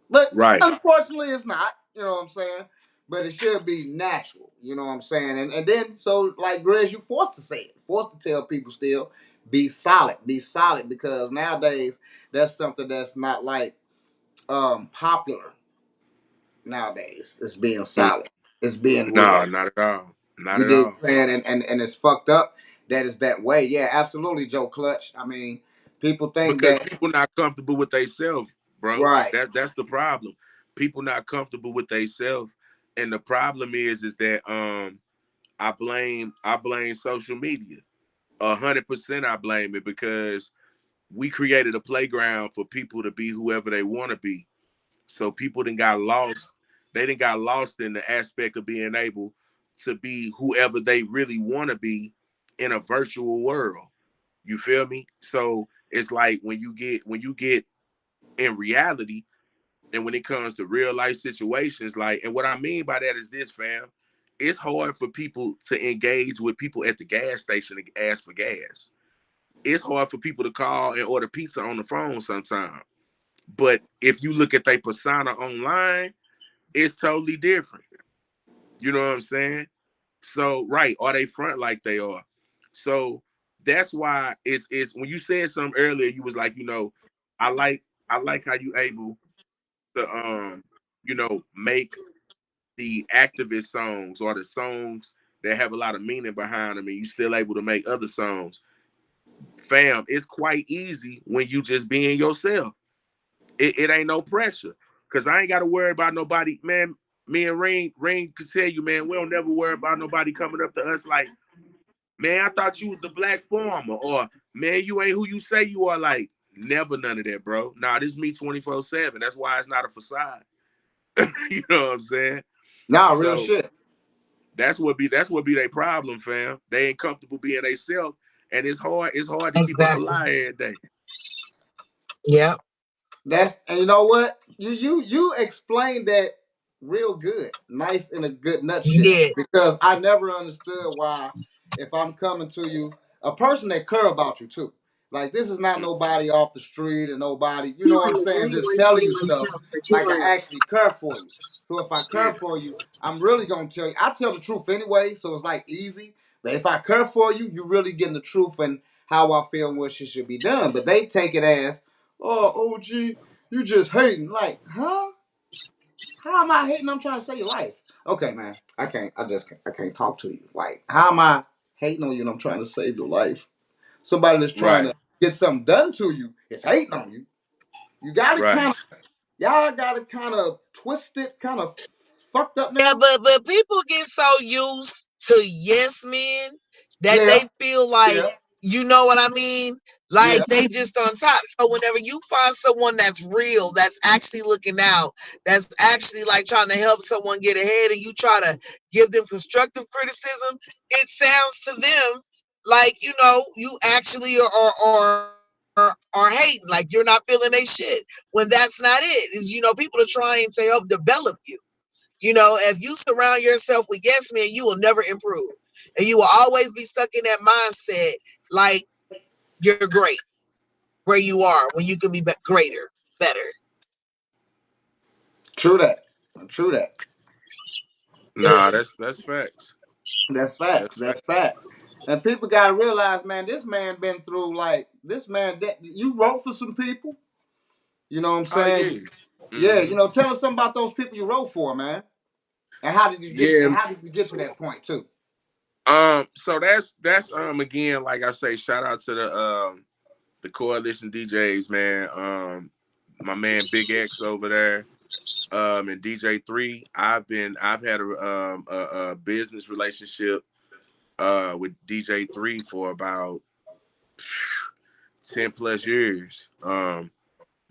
Speaker 10: But
Speaker 9: Right.
Speaker 10: unfortunately, it's not. You know what I'm saying? But it should be natural. You know what I'm saying? And then so like Grez, you're forced to say it, forced to tell people still be solid because nowadays that's something that's not like popular nowadays. It's being solid. It's being real.
Speaker 9: No, not at all. Not
Speaker 10: You
Speaker 9: at
Speaker 10: dig
Speaker 9: all.
Speaker 10: what I'm saying? And it's fucked up that is that way. Yeah, absolutely, Joe Clutch. I mean, people think
Speaker 9: Because
Speaker 10: that
Speaker 9: people not comfortable with themselves, bro.
Speaker 10: right.
Speaker 9: That's the problem. People not comfortable with themselves, and the problem is that I blame social media. 100% I blame it because we created a playground for people to be whoever they want to be. So people then got lost. They didn't got lost in the aspect of being able to be whoever they really want to be in a virtual world. You feel me? So it's like when you get in reality and when it comes to real life situations, like, and what I mean by that is this, fam. it's hard for people to engage with people at the gas station and ask for gas. It's hard for people to call and order pizza on the phone sometimes. But if you look at their persona online, it's totally different. You know what I'm saying? So right, are they front like they are? So that's why it's when you said something earlier, you was like, I like I like how you able to make the activist songs or the songs that have a lot of meaning behind them, and you still able to make other songs. Fam, it's quite easy when you just being yourself. It ain't no pressure. Cause I ain't gotta worry about nobody, man. Me and Rain could tell you, man, we don't never worry about nobody coming up to us like, man, I thought you was the black farmer, or man, you ain't who you say you are. Like, never none of that, bro. Nah, this me 24/7. That's why it's not a facade. You know what I'm saying?
Speaker 10: Nah, real
Speaker 9: So
Speaker 10: shit.
Speaker 9: that's what be their problem, fam. They ain't comfortable being they self, and it's hard to keep up a
Speaker 8: Exactly.
Speaker 9: lie every day.
Speaker 8: Yeah.
Speaker 10: And you know what? You explained that real good, nice in a good nutshell.
Speaker 8: Yeah.
Speaker 10: Because I never understood why, if I'm coming to you, a person that care about you too. Like this is not nobody off the street and nobody, you know what I'm saying, just telling you stuff. Like I actually care for you. So if I care
Speaker 9: Yeah,
Speaker 10: for you, I'm really gonna tell you. I tell the truth anyway, so it's like easy. But if I care for you, you really getting the truth and how I feel and what shit should be done. But they take it as, oh, OG, you just hating. Like, huh? How am I hating? I'm trying to save your life. Okay, man. I can't talk to you. Like, how am I hating on you and I'm trying to save your life? Somebody that's trying
Speaker 9: right,
Speaker 10: to get something done to you is hating on you. You gotta
Speaker 9: right,
Speaker 10: y'all gotta kind of twist it, kind of fucked up
Speaker 8: Yeah,
Speaker 10: now.
Speaker 8: but people get so used to yes men that
Speaker 10: Yeah,
Speaker 8: they feel like,
Speaker 10: yeah,
Speaker 8: you know what I mean?
Speaker 10: yeah.
Speaker 8: Like they just on top. So whenever you find someone that's real, that's actually looking out, that's actually like trying to help someone get ahead, and you try to give them constructive criticism, it sounds to them like you actually are hating, like you're not feeling they shit. When that's not it. Is people are trying to help develop you. If you surround yourself with yes men, you will never improve. And you will always be stuck in that mindset like you're great where you are when you can be greater, better.
Speaker 10: True that. True that.
Speaker 9: nah, that's facts.
Speaker 10: That's
Speaker 9: That's
Speaker 10: facts. That's
Speaker 9: facts.
Speaker 10: facts. And people gotta realize, man, this man been through like this man that you wrote for some people. You know what I'm
Speaker 9: Oh
Speaker 10: saying?
Speaker 9: yeah.
Speaker 10: Yeah,
Speaker 9: Hmm.
Speaker 10: tell us something about those people you wrote for, man. And how did you get
Speaker 9: Yeah.
Speaker 10: and how did you get to that point too?
Speaker 9: So that's again, like I say, shout out to the coalition DJs, man. My man Big X over there. And DJ3, I've had a business relationship with DJ3 for about 10 plus years. And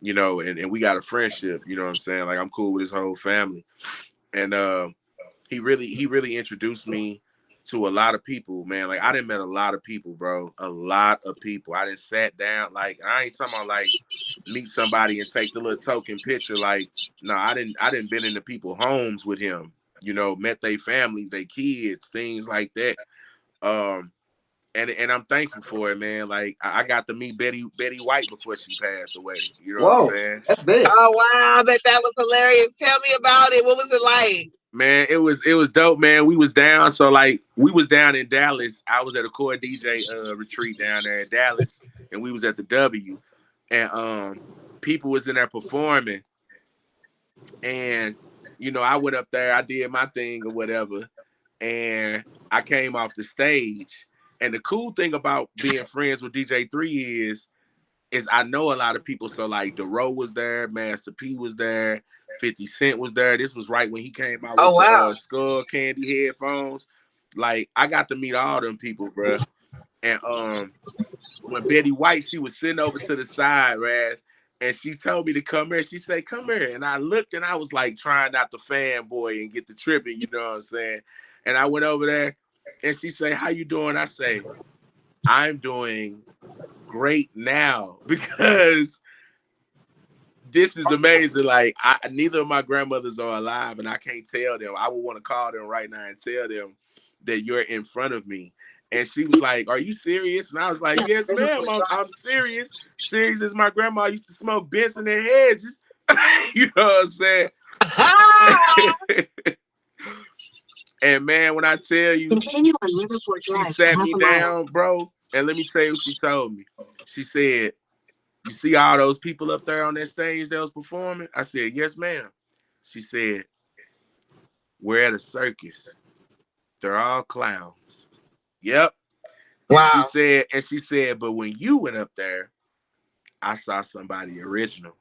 Speaker 9: we got a friendship, you know what I'm saying? Like I'm cool with his whole family. And he really introduced me to a lot of people, man. Like I done met a lot of people, bro. A lot of people. I done sat down, like I ain't talking about like meet somebody and take the little token picture. Like, no, I didn't been into people homes with him, met their families, their kids, things like that. Um and I'm thankful for it, man. Like I got to meet Betty White before she passed away. You know what I'm
Speaker 10: Whoa,
Speaker 9: saying?
Speaker 10: that's big.
Speaker 8: Oh wow, I bet that was hilarious. Tell me about it. What was it like?
Speaker 9: Man, it was dope, man. We was down, so like we was down in Dallas. I was at a core DJ retreat down there in Dallas, and we was at the W, and people was in there performing, and I went up there, I did my thing or whatever, and I came off the stage. And the cool thing about being friends with DJ3 is I know a lot of people. So like Dero was there, Master P was there, 50 Cent was there. This was right when he came out
Speaker 8: Oh
Speaker 9: with the
Speaker 8: wow.
Speaker 9: Skull Candy headphones. Like I got to meet all them people, bro. And when Betty White, she was sitting over to the side, Raz, and she told me to come here. She said, "Come here," and I looked, and I was like trying not to fanboy and get the tripping, you know what I'm saying? And I went over there, and she said, "How you doing?" I say, "I'm doing great now," because this is amazing. Like, neither of my grandmothers are alive, and I can't tell them. I would want to call them right now and tell them that you're in front of me. And she was like, "Are you serious?" And I was like, "Yes, ma'am. I'm serious. Serious as my grandma used to smoke Benson and Hedges." You know what I'm saying? And man, when I tell you,
Speaker 12: Continue on Riverport
Speaker 9: she
Speaker 12: Drive for
Speaker 9: sat
Speaker 12: half
Speaker 9: me
Speaker 12: a mile.
Speaker 9: down, bro. And let me tell you what she told me. She said, "You see all those people up there on that stage that was performing?" I said, "Yes, ma'am." She said, "We're at a circus. They're all clowns." Yep.
Speaker 8: Wow.
Speaker 9: And she said, "But when you went up there, I saw somebody original.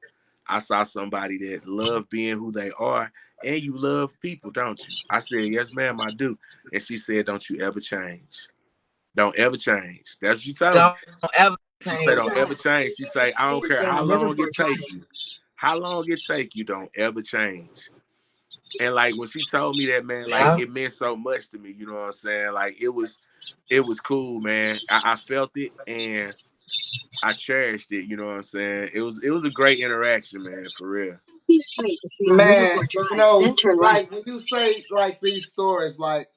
Speaker 9: I saw somebody that loved being who they are, and you love people, don't you?" I said, "Yes, ma'am, I do." And she said, "Don't you ever change. Don't ever change." That's what she told me.
Speaker 8: Don't ever
Speaker 9: She said,
Speaker 8: change.
Speaker 9: "Don't ever change." She say, "I don't care
Speaker 12: Stay
Speaker 9: how
Speaker 12: on
Speaker 9: long it
Speaker 12: Riverport Drive.
Speaker 9: take you. How long it take you, don't ever change." And like when she told me that, man, like
Speaker 8: Yeah.
Speaker 9: it meant so much to me. You know what I'm saying? Like it was cool, man. I felt it and I cherished it. You know what I'm saying? It was a great interaction, man, for real.
Speaker 12: Please straight to stay on
Speaker 10: Man,
Speaker 12: Riverport
Speaker 10: you
Speaker 12: Drive,
Speaker 10: know,
Speaker 12: then turn right.
Speaker 10: like when you say like these stories, like,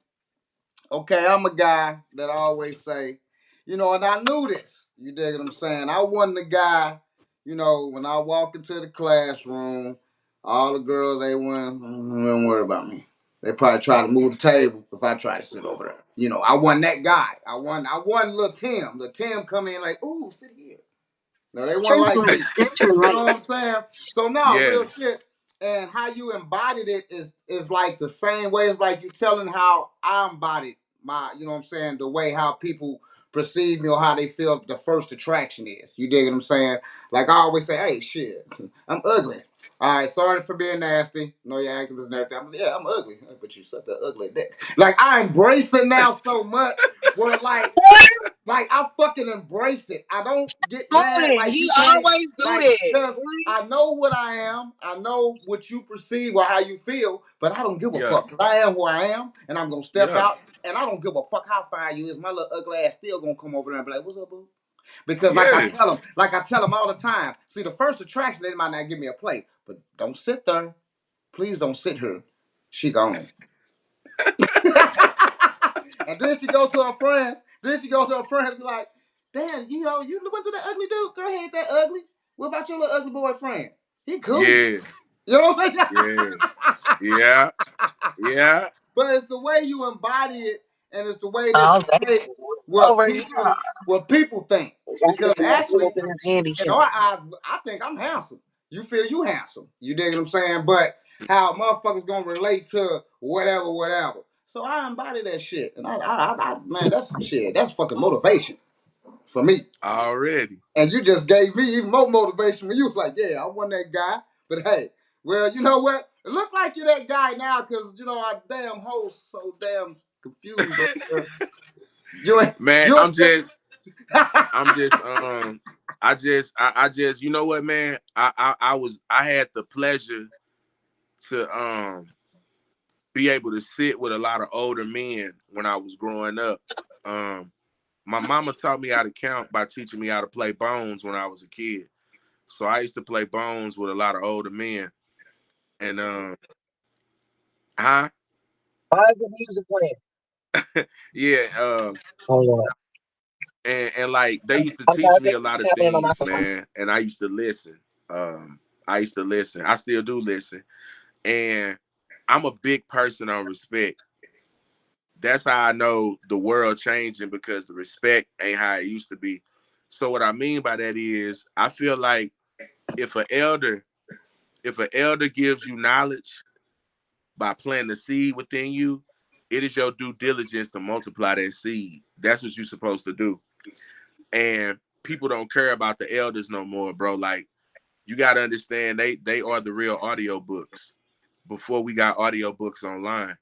Speaker 10: okay, I'm a guy that always say, and I knew this. You dig what I'm saying? I wasn't the guy, when I walk into the classroom, all the girls, don't worry about me. They probably try to move the table if I try to sit over there. I wasn't that guy. I wasn't little Tim. Little Tim come in like, ooh, sit here. No, they weren't
Speaker 12: Turn
Speaker 10: like
Speaker 12: left,
Speaker 10: me.
Speaker 12: then turn
Speaker 10: You know
Speaker 12: right.
Speaker 10: what I'm saying? So no,
Speaker 9: Yeah,
Speaker 10: real shit. And how you embodied it is like the same way as like you telling how I embodied my, you know what I'm saying, the way how people perceive me or how they feel the first attraction is. You dig what I'm saying? Like I always say, hey, shit, I'm ugly. All right, sorry for being nasty. No, your acting and everything. Yeah, I'm ugly, but you suck that ugly dick. Like I embrace it now so much. Where like I fucking embrace it. I don't get mad like
Speaker 8: He
Speaker 10: you can't
Speaker 8: always do
Speaker 10: like
Speaker 8: that.
Speaker 10: because I know what I am. I know what you perceive or how you feel, but I don't give a
Speaker 9: yeah,
Speaker 10: fuck. 'Cause I am who I am, and I'm gonna step
Speaker 9: yeah,
Speaker 10: out, and I don't give a fuck how fine you is. My little ugly ass still gonna come over there and be like, "What's up, boo?" Because
Speaker 9: yeah,
Speaker 10: like I tell them all the time. See, the first attraction they might not give me a plate, but don't sit there. Please don't sit here. She gone. And then she go to her friends. Then she go to her friends and be like, "Damn, you went to that ugly dude. Girl, he ain't that ugly. What about your little ugly boyfriend? He cool."
Speaker 9: yeah,
Speaker 10: You know what I'm
Speaker 9: yeah,
Speaker 10: saying?
Speaker 9: yeah, yeah,
Speaker 10: But it's the way you embody it, and it's the way that
Speaker 8: Oh,
Speaker 10: you
Speaker 8: that's
Speaker 10: say what
Speaker 8: over here.
Speaker 10: people think. Because actually,
Speaker 8: In his handy shop.
Speaker 10: I think I'm handsome. You feel you handsome. You dig what I'm saying? But how motherfuckers gonna relate to whatever. So I embody that shit, and man, that's some shit. That's fucking motivation for me.
Speaker 9: already.
Speaker 10: And you just gave me even more motivation when you was like, "Yeah, I wasn't that guy." But hey, well, you know what? It look like you're that guy now, cause our damn host so damn confused over there. You ain't
Speaker 9: Man,
Speaker 10: you
Speaker 9: I'm
Speaker 10: ain't
Speaker 9: just, I'm just, I just, you know what, man? I had the pleasure to be able to sit with a lot of older men when I was growing up. Um, my mama taught me how to count by teaching me how to play bones when I was a kid. So I used to play bones with a lot of older men. And huh?
Speaker 8: Why is the music playing?
Speaker 9: Yeah,
Speaker 8: Hold on.
Speaker 9: and like they used to
Speaker 8: I'm sorry,
Speaker 9: teach
Speaker 8: I
Speaker 9: me
Speaker 8: think
Speaker 9: a lot
Speaker 8: it's
Speaker 9: of
Speaker 8: happening on my
Speaker 9: things,
Speaker 8: phone.
Speaker 9: man. And I used to listen. I used to listen. I still do listen. And I'm a big person on respect. That's how I know the world changing because the respect ain't how it used to be. So what I mean by that is I feel like if an elder, if an elder gives you knowledge by planting the seed within you, it is your due diligence to multiply that seed. That's what you're supposed to do. And people don't care about the elders no more, bro. Like you gotta understand they are the real audio books before we got audio books online.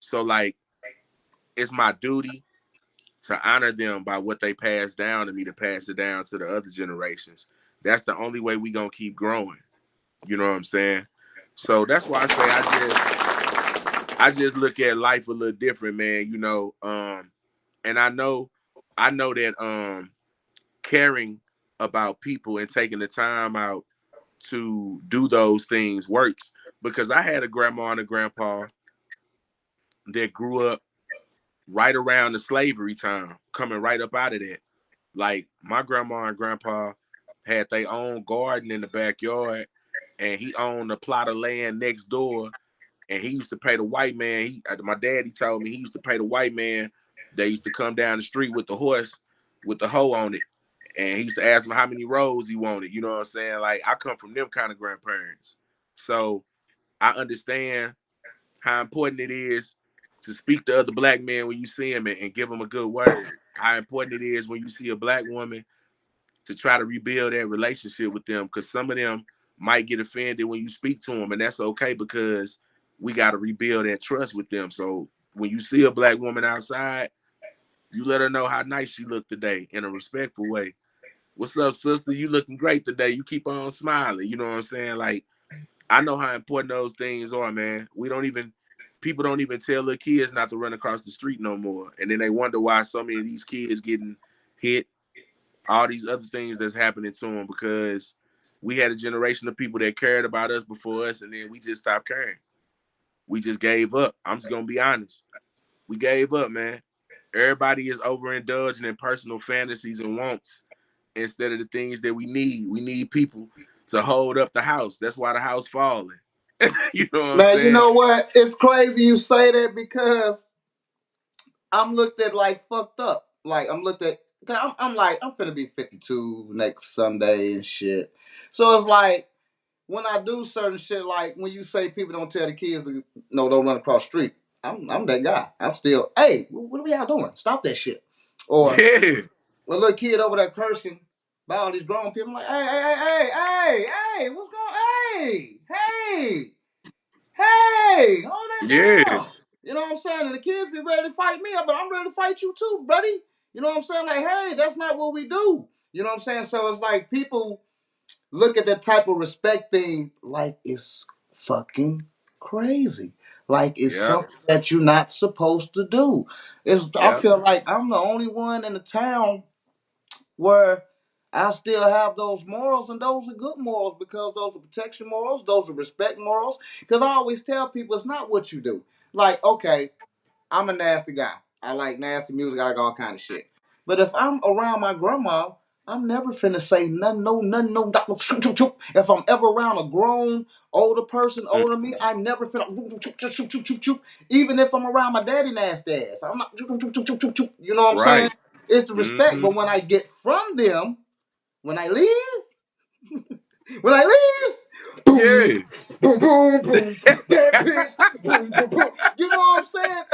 Speaker 9: So like it's my duty to honor them by what they passed down to me to pass it down to the other generations. That's the only way we gonna keep growing. You know what I'm saying? So that's why I say I just look at life a little different, man. And I know that caring about people and taking the time out to do those things works. Because I had a grandma and a grandpa that grew up right around the slavery time, coming right up out of that. Like my grandma and grandpa had their own garden in the backyard, and he owned a plot of land next door, and he used to pay the white man. My daddy told me he used to pay the white man. They used to come down the street with the horse, with the hoe on it, and he used to ask him how many rows he wanted. You know what I'm saying? Like I come from them kind of grandparents, so I understand how important it is to speak to other black men when you see them and give them a good word. How important it is when you see a black woman to try to rebuild that relationship with them, because some of them might get offended when you speak to them, and that's okay because we got to rebuild that trust with them. So when you see a black woman outside, you let her know how nice she looked today in a respectful way. What's up, sister? You looking great today. You keep on smiling. You know what I'm saying? Like, I know how important those things are, man. People don't even tell little kids not to run across the street no more. And then they wonder why so many of these kids getting hit, all these other things that's happening to them, because we had a generation of people that cared about us before us, and then we just stopped caring. We just gave up. I'm just gonna be honest. We gave up, man. Everybody is overindulging in personal fantasies and wants instead of the things that we need. We need people to hold up the house. That's why the house falling. You know what I'm
Speaker 10: Man, you
Speaker 9: saying?
Speaker 10: know what? It's crazy you say that because I'm looked at like fucked up. Like I'm looked at. I'm like I'm finna be 52 next Sunday and shit. So it's like when I do certain shit, like when you say people don't tell the kids to no don't run across the street. I'm that guy. I'm still hey, what are y'all doing? Stop that shit. Or
Speaker 9: Yeah,
Speaker 10: a little kid over there cursing by all these grown people. I'm like hey, what's going? Hey, hold that
Speaker 9: yeah,
Speaker 10: down. You know what I'm saying? And the kids be ready to fight me, but I'm ready to fight you too, buddy. You know what I'm saying? Like, hey, that's not what we do. You know what I'm saying? So it's like people look at that type of respect thing like it's fucking crazy. Like it's
Speaker 9: yeah,
Speaker 10: something that you're not supposed to do. I
Speaker 9: yeah.
Speaker 10: feel like I'm the only one in the town where I still have those morals, and those are good morals because those are protection morals, those are respect morals. Because I always tell people it's not what you do. Like, okay, I'm a nasty guy. I like nasty music. I like all kind of shit. But if I'm around my grandma, I'm never finna say nothing, no. If I'm ever around a grown, older person,
Speaker 9: Mm,
Speaker 10: older than me, I'm never finna. Even if I'm around my daddy nasty ass, I'm not. You know what I'm saying?
Speaker 9: right.
Speaker 10: It's the respect.
Speaker 9: Mm-hmm.
Speaker 10: But when I get from them, when I leave, when I leave, boom,
Speaker 9: Yeah.
Speaker 10: boom, that bitch, boom. You know what I'm saying?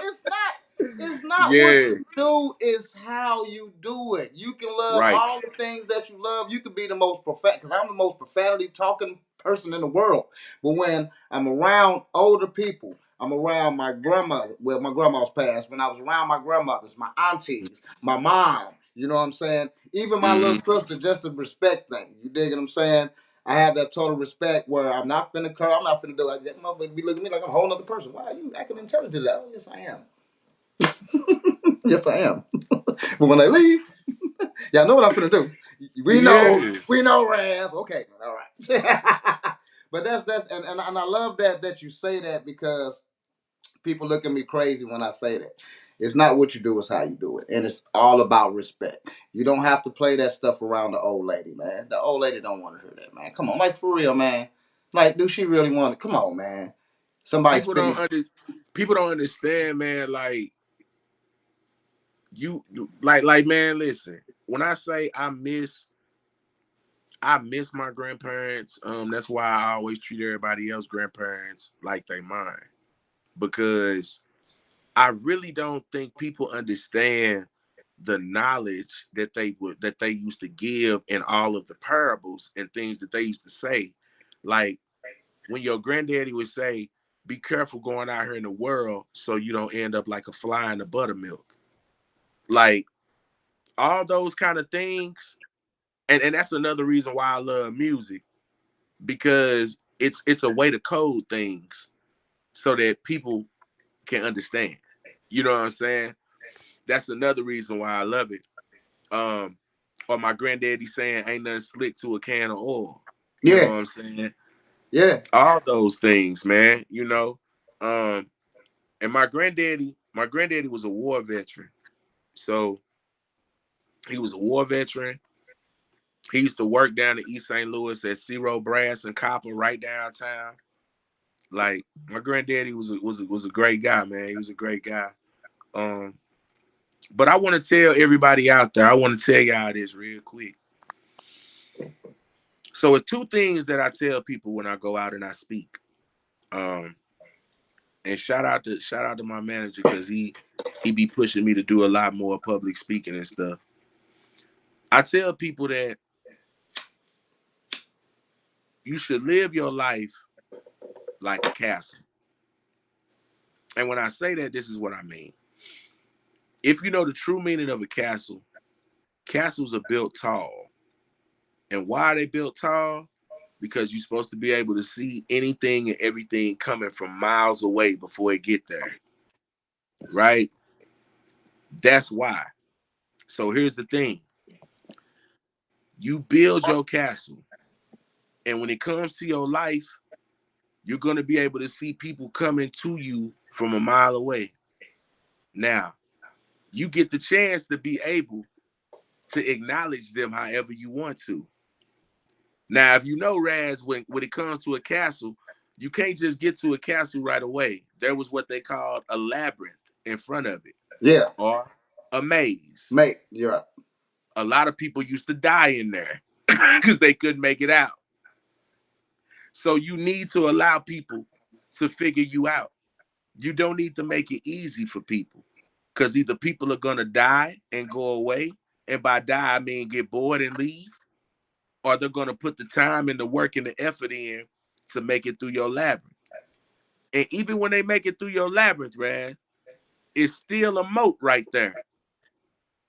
Speaker 10: It's not what
Speaker 9: Yeah.
Speaker 10: you do, it's how you do it. You can love
Speaker 9: Right.
Speaker 10: all the things that you love. You can be the most because I'm the most profanity talking person in the world. But when I'm around older people, I'm around my grandmother. Well, my grandma's passed. When I was around my grandmothers, my aunties, my mom, you know what I'm saying? Even my little
Speaker 9: Mm-hmm.
Speaker 10: sister, just a respect thing. You dig what I'm saying? I have that total respect where I'm not finna curl. I'm not finna do like that. Motherfucker be looking at me like I'm a whole other person. Why are you acting intelligent today? Oh, yes, I am. Yes, I am. But when I leave, y'all know what I'm finna do.
Speaker 9: Yeah.
Speaker 10: We know, Raz. Okay, all right. But and I love that you say that because people look at me crazy when I say that. It's not what you do, it's how you do it. And it's all about respect. You don't have to play that stuff around the old lady, man. The old lady don't want to hear that, man. Come on, like for real, man. Like, do she really want it? Come on, man. Somebody
Speaker 9: People don't
Speaker 10: spitting.
Speaker 9: under, people don't understand, man. Like you, like man. Listen, when I say I miss my grandparents. That's why I always treat everybody else grandparents like they mine, because I really don't think people understand the knowledge that they used to give in all of the parables and things that they used to say. Like when your granddaddy would say, "Be careful going out here in the world so you don't end up like a fly in the buttermilk." Like all those kind of things, and that's another reason why I love music, because it's a way to code things so that people can understand. You know what I'm saying? That's another reason why I love it. Or my granddaddy saying, "Ain't nothing slick to a can of oil." You know
Speaker 10: Yeah,
Speaker 9: what I'm saying?
Speaker 10: yeah.
Speaker 9: All those things, man. You know, um, and my granddaddy was a war veteran, so he was a war veteran. He used to work down in East St. Louis at Zero Brass and Copper, right downtown. Like my granddaddy was a great guy, man. He was a great guy. Um, but I want to tell everybody out there. I want to tell y'all this real quick. So it's two things that I tell people when I go out and I speak. Um, and shout out to my manager because he be pushing me to do a lot more public speaking and stuff. I tell people that you should live your life like a castle. And when I say that, this is what I mean. If you know the true meaning of a castle, castles are built tall. And why are they built tall? Because you're supposed to be able to see anything and everything coming from miles away before it get there. Right? That's why. So here's the thing. You build your castle. And when it comes to your life, you're going to be able to see people coming to you from a mile away. Now, you get the chance to be able to acknowledge them however you want to. Now, if you know, Raz, when it comes to a castle, you can't just get to a castle right away. There was what they called a labyrinth in front of it,
Speaker 10: Yeah,
Speaker 9: or a maze.
Speaker 10: mate, you're right.
Speaker 9: A lot of people used to die in there because they couldn't make it out. So you need to allow people to figure you out. You don't need to make it easy for people because either people are going to die and go away. And by die, I mean get bored and leave, or they're going to put the time and the work and the effort in to make it through your labyrinth. And even when they make it through your labyrinth, Rad, it's still a moat right there.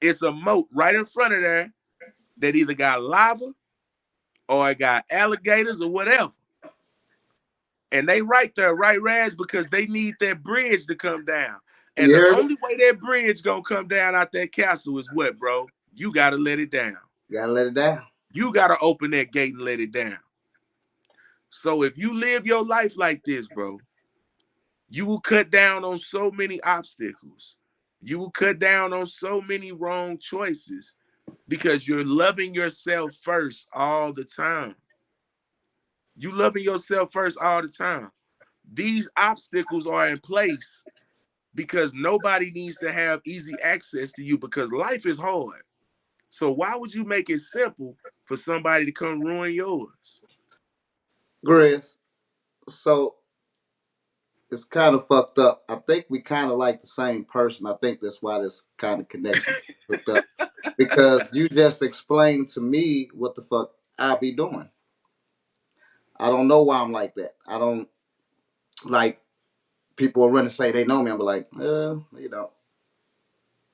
Speaker 9: It's a moat right in front of there that either got lava or it got alligators or whatever. And they right there, right, Rad, because they need that bridge to come down. And
Speaker 10: You
Speaker 9: the
Speaker 10: heard it?
Speaker 9: only way that bridge gonna come down out that castle is what, bro? You gotta let it down.
Speaker 10: Gotta let it down.
Speaker 9: You gotta open that gate and let it down. So if you live your life like this, bro, you will cut down on so many obstacles. You will cut down on so many wrong choices because you're loving yourself first all the time. You loving yourself first all the time. These obstacles are in place because nobody needs to have easy access to you because life is hard. So why would you make it simple for somebody to come ruin yours?
Speaker 10: Grez. So it's kind of fucked up. I think we kind of like the same person. I think that's why this kind of connection hooked up. Because you just explained to me what the fuck I be doing. I don't know why I'm like that. I don't like people are running say they know me. I'm like, you know,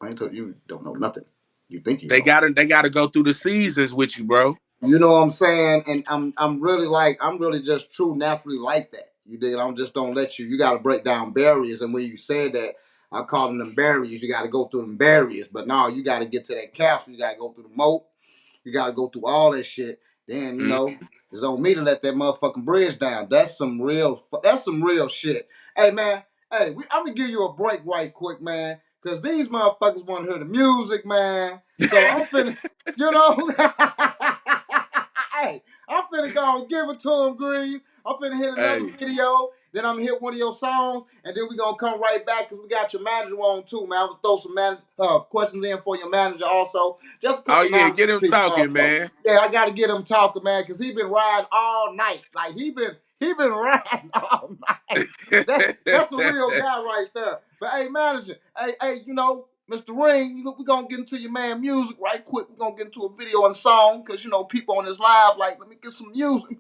Speaker 10: I ain't told you don't know nothing. You think you
Speaker 9: They
Speaker 10: know.
Speaker 9: gotta go through the seasons with you, bro.
Speaker 10: You know what I'm saying? And I'm really like I'm really just true naturally like that. You dig it? I'm just don't let you. You got to break down barriers. And when you said that, I call them barriers. You got to go through them barriers. But now you got to get to that castle. You got to go through the moat. You got to go through all that shit. Then you know it's on me to let that motherfucking bridge down. That's some real. That's some real shit. Hey man. Hey, I'm gonna give you a break right quick, man. Cause these motherfuckers want to hear the music, man. So I'm finna, you know. Hey, I'm finna go and give it to him, Greze. I'm finna hit another video. Then I'm gonna hit one of your songs, and then we gonna come right back because we got your manager on too, man. I'm gonna throw some questions in for your manager also. Just a couple
Speaker 9: Get him talking, man.
Speaker 10: Yeah, I gotta get him talking, man, because he been riding all night. Like he been riding all night. That's a real guy right there. But hey, manager, hey, you know, Mr. Ring, we're going to get into your man music right quick. We're going to get into a video and song because, you know, people on this live like, let me get some music.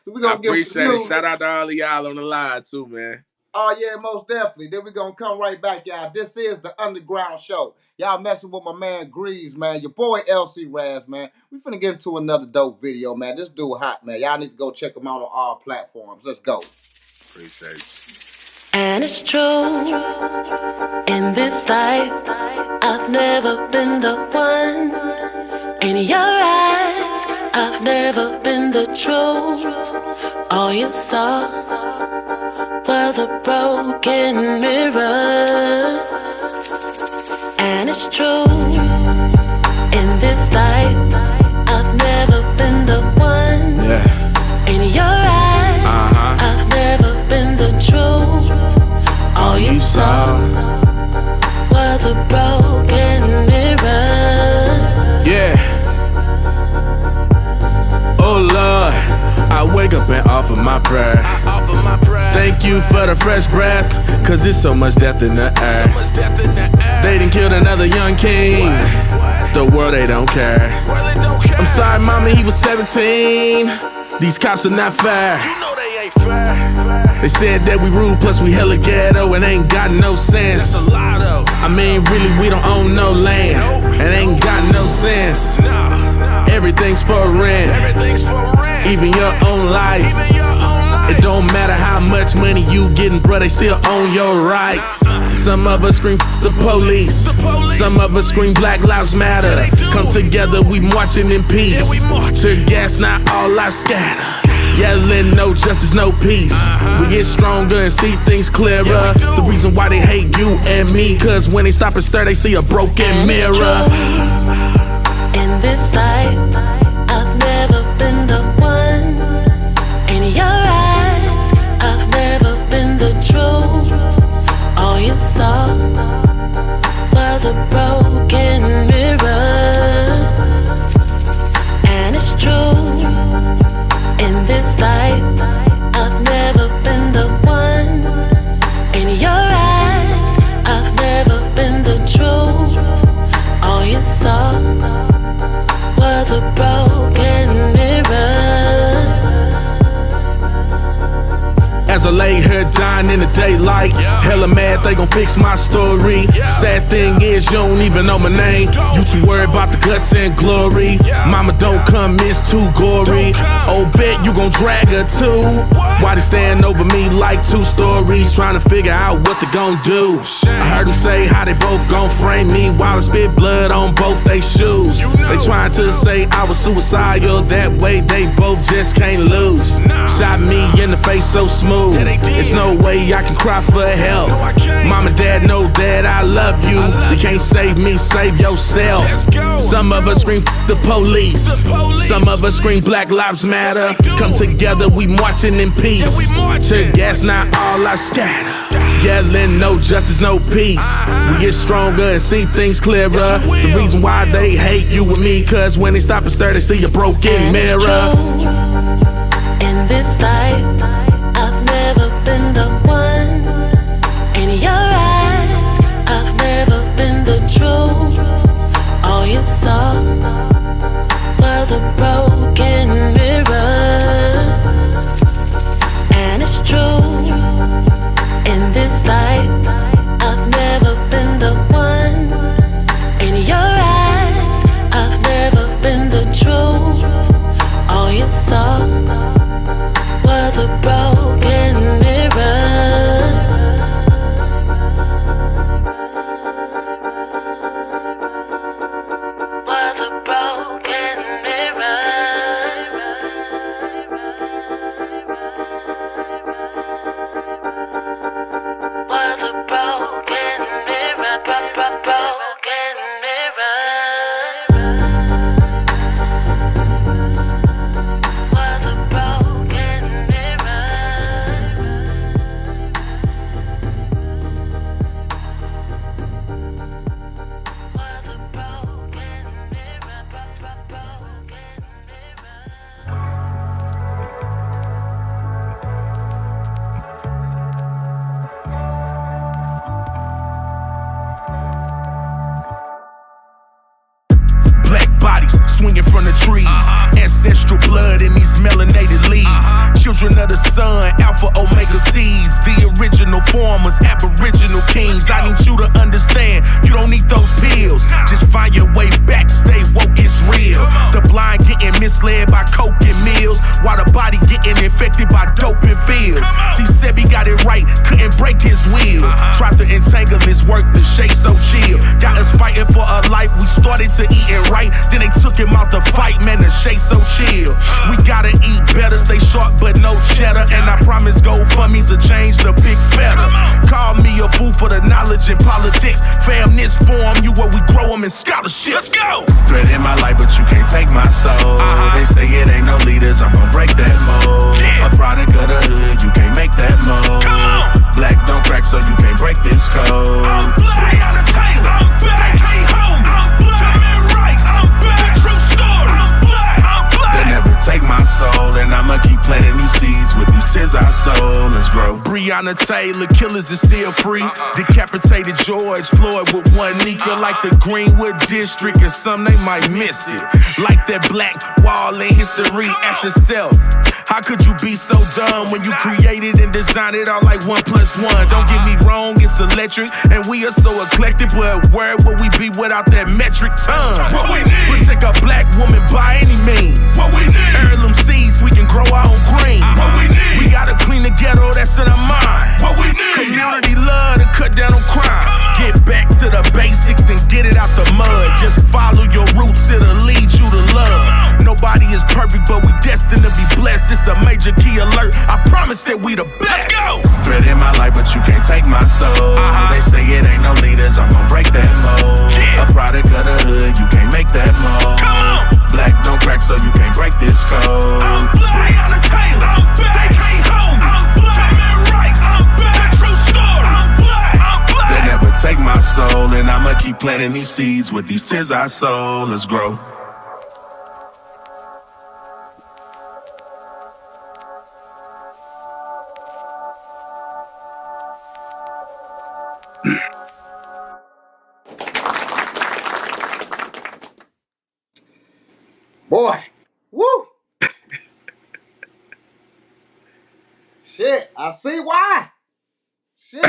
Speaker 10: So we're going to get some music.
Speaker 9: Shout out to all of y'all on the live too, man.
Speaker 10: Oh, yeah, most definitely. Then we're going to come right back, y'all. This is the Underground Show. Y'all messing with my man Greze, man. Your boy LC Razz, man. We finna get into another dope video, man. This dude hot, man. Y'all need to go check him out on all platforms. Let's go.
Speaker 9: Appreciate you.
Speaker 5: And it's true, in this life, I've never been the one. In your eyes, I've never been the truth. All you saw was a broken mirror. And it's true, in this life I've never been the one. In your eyes I've never been the truth. All you saw was a broken mirror.
Speaker 7: Yeah. Oh Lord, I wake up and offer my prayer. Thank you for the fresh breath, cause there's so much death in the air. They done killed another young king. The world, they don't care. I'm sorry, mama, he was 17. These cops are not fair. They said that we rude, plus we hella ghetto and ain't got no sense. I mean, really, we don't own no land and ain't got no sense. Everything's for rent, even your own life. It don't matter how much money you getting, bruh, they still own your rights. Some of us scream the police, some of us scream Black Lives Matter. Come together, we marching in peace. Tear gas, not all lives scatter. Yelling no justice, no peace. We get stronger and see things clearer. The reason why they hate you and me, cause when they stop and stare, they see a broken mirror.
Speaker 5: In this life, I've never been the one. In your eyes, I've never been the truth. All you saw was a broken mirror. And it's true, in this life, I've never been the one. In your eyes, I've never been the truth. All you saw was a broken mirror.
Speaker 7: As I lay here dying in the daylight, hella mad they gon' fix my story. Sad thing is you don't even know my name. You too worried about the guts and glory. Mama don't come, it's too gory. Oh, bet you gon' drag her too. Why they stand over me like two stories, trying to figure out what they gon' do. I heard them say how they both gon' frame me while I spit blood on both they shoes. They trying to say I was suicidal, that way they both just can't lose. Shot me in the face so smooth, it's no way I can cry for help. Mom and dad know that I love you. You can't save me, save yourself. Some of us scream the police, some of us scream Black Lives Matter. Come together, we marching in peace. Tear gas, not all I scatter. Yelling no justice, no peace. We get stronger and see things clearer. The reason why they hate you and me, cause when they stop and stare, they see a broken mirror.
Speaker 5: In this life, I've never been the one. In your eyes, I've never been the truth. All you saw was a broken mirror. And it's true, in this life, I've never been the one. In your eyes, I've never been the truth. All you saw was a broken mirror. Was a broken mirror. Was a broken mirror. Broken mirror. Was a broken
Speaker 7: swinging from the trees. Ancestral blood in these melanated leaves. Children of the sun, alpha omega seeds. The original formers, aboriginal kings. I need you to understand, you don't need those pills. Just find your way back, stay woke, it's real. The blind getting misled by coke and meal. pills while the body getting infected by dope and feels. See, Sebi got it right, couldn't break his will. Tried to entangle his work, the shade so chill. Got us fighting for a life, we started to eating right. Then they took him out the fight, man, the shade so chill. We gotta eat better, stay sharp but no cheddar. And I promise GoFundMe's to change the big fella. Call me a fool for the knowledge in politics. Fam, this form you where we grow them in scholarships. Let's go! Thread in my life, but you can't take my soul. They say it ain't no leaders, I'm gon' break that mold. A product of the hood, you can't make that mold. Black don't crack, so you can't break this code. I'm black. Breonna Taylor. I'm back. They can't hold me. I'm black. Damon Rice. I'm back. The true story. I'm black. I'm black. They never take my soul, and I'ma keep planting these seeds with these tears I sow. Let's grow. Breonna Taylor, killers is still free. Decapitated George Floyd with one knee. Feel like the Greenwood District, and some they might miss it. Like that black wall in history. Ask yourself, how could you be so dumb when you created and designed it all like 1 + 1? Don't get me wrong, it's electric, and we are so eclectic. But where would we be without that metric ton? What we need? We'll take a black woman by any means. What we need? Heirloom seeds, we can grow our own green. What we need? We gotta clean the ghetto, that's in our mind. What we need? Community love to cut down on crime. Get back to the basics and get it out the mud. Just follow your roots, it'll lead you to love. Nobody is perfect, but we destined to be blessed. It's a major key alert. I promise that we the best. Let's go! Thread in my life, but you can't take my soul. They say it ain't no leaders, I'm gon' break that mold. A product of the hood, you can't make that mold. Black don't crack, so you can't break this code. I'm black. Breonna Taylor. I'm back. They can't hold me. I'm black. Damon Rice. I'm back. The true story. I'm black. I'm black. They never take my soul, and I'ma keep planting these seeds with these tears I sow. Let's grow.
Speaker 10: Boy, woo! Shit, I see why. Shit,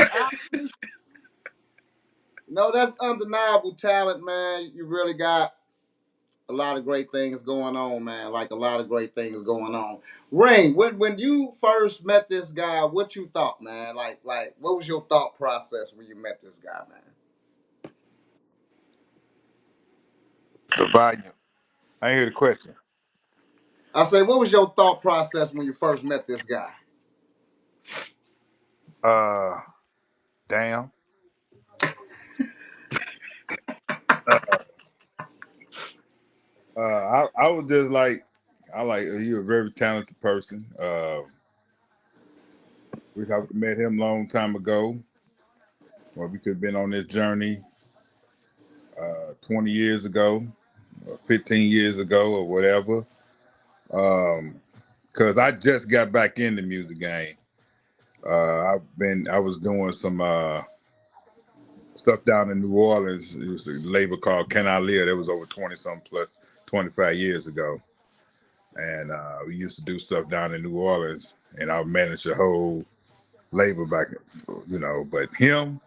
Speaker 10: that's undeniable talent, man. You really got a lot of great things going on, man. Like a lot of great things going on. Ring, when you first met this guy, what you thought, man? Like what was your thought process when you met this guy, man?
Speaker 11: The volume. I ain't hear the question.
Speaker 10: I say, what was your thought process when you first met this guy?
Speaker 11: Damn. I was just like, you're a very talented person. Wish I would have met him a long time ago, or we could have been on this journey 20 years ago, or 15 years ago, or whatever. Because I just got back in the music game. I was doing some stuff down in New Orleans. It was a label called Can I Live? That was over 25 years ago. And we used to do stuff down in New Orleans, and I managed the whole label back, but him,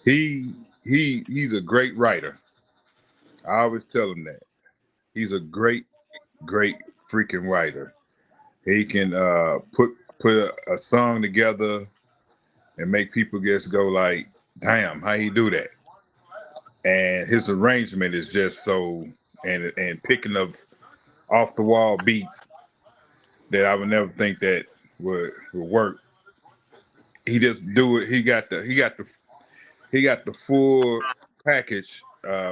Speaker 11: he's a great writer. I always tell him that. He's a great freaking writer. He can put a song together and make people just go like, damn, how he do that? And his arrangement is just so, and picking up off the wall beats that I would never think that would work. He just do it. He got the full package.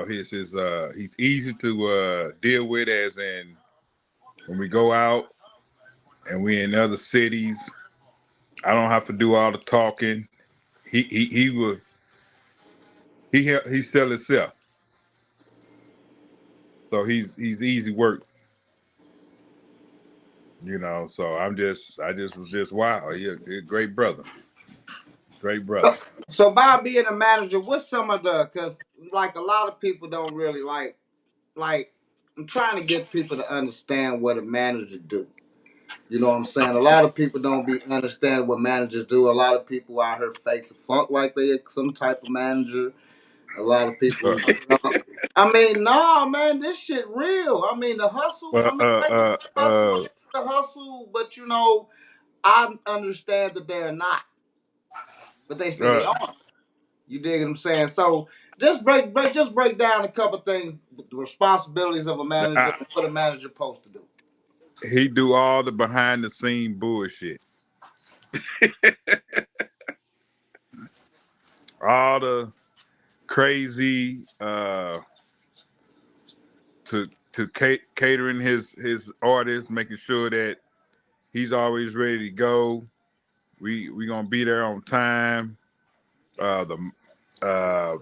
Speaker 11: He's easy to deal with, as in when we go out and we in other cities, I don't have to do all the talking. He sell himself. So he's easy work. So I just was just wow. He's a great brother. Great brother.
Speaker 10: So by being a manager, what's some of because like a lot of people don't really like I'm trying to get people to understand what a manager do. You know what I'm saying? A lot of people don't understand what managers do. A lot of people out here fake the funk like they some type of manager. A lot of people, I mean, nah, man, this shit real. I mean, the hustle. I mean, like the hustle. The a hustle, but you know, I understand that they're not. But they say they are. You dig what I'm saying? So just break down a couple things, the responsibilities of a manager, and what a manager supposed to do.
Speaker 11: He do all the behind the scene bullshit. All the crazy to catering his artists, making sure that he's always ready to go. We gonna be there on time.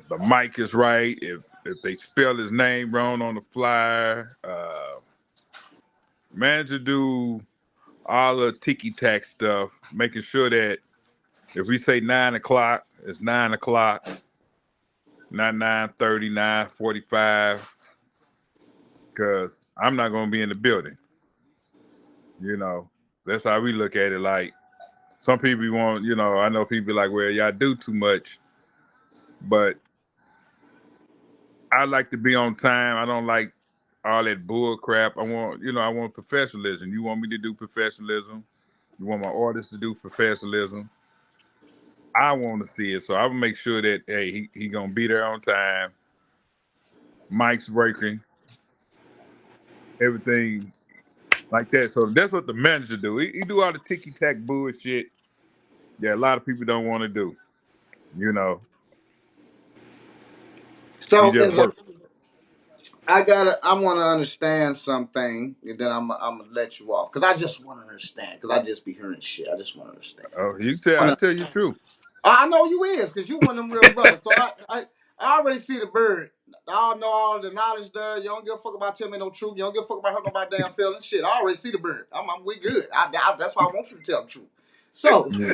Speaker 11: The mic is right. If they spell his name wrong on the flyer, manager do all the ticky tack stuff, making sure that if we say 9 o'clock, it's 9 o'clock, not 9:30, 9:45, because I'm not gonna be in the building. You know, that's how we look at it. Like some people want, you know, I know people like, well, y'all do too much, but I like to be on time. I don't like all that bull crap. I want professionalism. You want me to do professionalism. You want my artists to do professionalism. I want to see it, so I will make sure that hey, he gonna be there on time. Mike's working, everything like that. So that's what the manager do. He do all the ticky tack bullshit that a lot of people don't want to do. You know, he
Speaker 10: So
Speaker 11: just work.
Speaker 10: I want to understand something, and then I'm gonna let you off because I just want to understand because I just be hearing shit. I just want to understand.
Speaker 11: Oh, I tell you the truth.
Speaker 10: I know you is because you one of them real brothers. So I already see the bird. I know all the knowledge there. You don't give a fuck about telling me no truth. You don't give a fuck about hurting nobody damn feelings. Shit, I already see the bird. We good. That's why I want you to tell the truth. So,
Speaker 11: Yeah.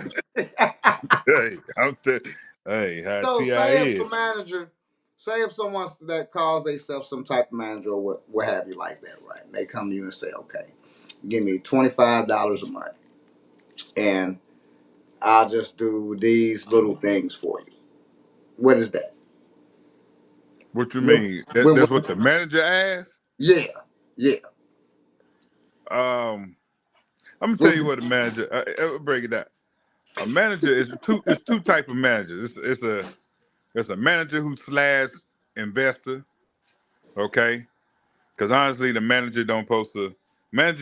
Speaker 11: Hey, how
Speaker 10: so
Speaker 11: Ti
Speaker 10: say if a
Speaker 11: is.
Speaker 10: manager, say if someone that calls themselves some type of manager or what have you like that, right? And they come to you and say, okay, give me $25 a month, and I'll just do these little things for you. What is that?
Speaker 11: What you
Speaker 10: What,
Speaker 11: mean?
Speaker 10: what,
Speaker 11: That's what the manager asked?
Speaker 10: yeah, yeah.
Speaker 11: I'm gonna tell you what a manager. I'll break it down. A manager is two type of managers. It's a manager who slash investor. Okay, because honestly, the manager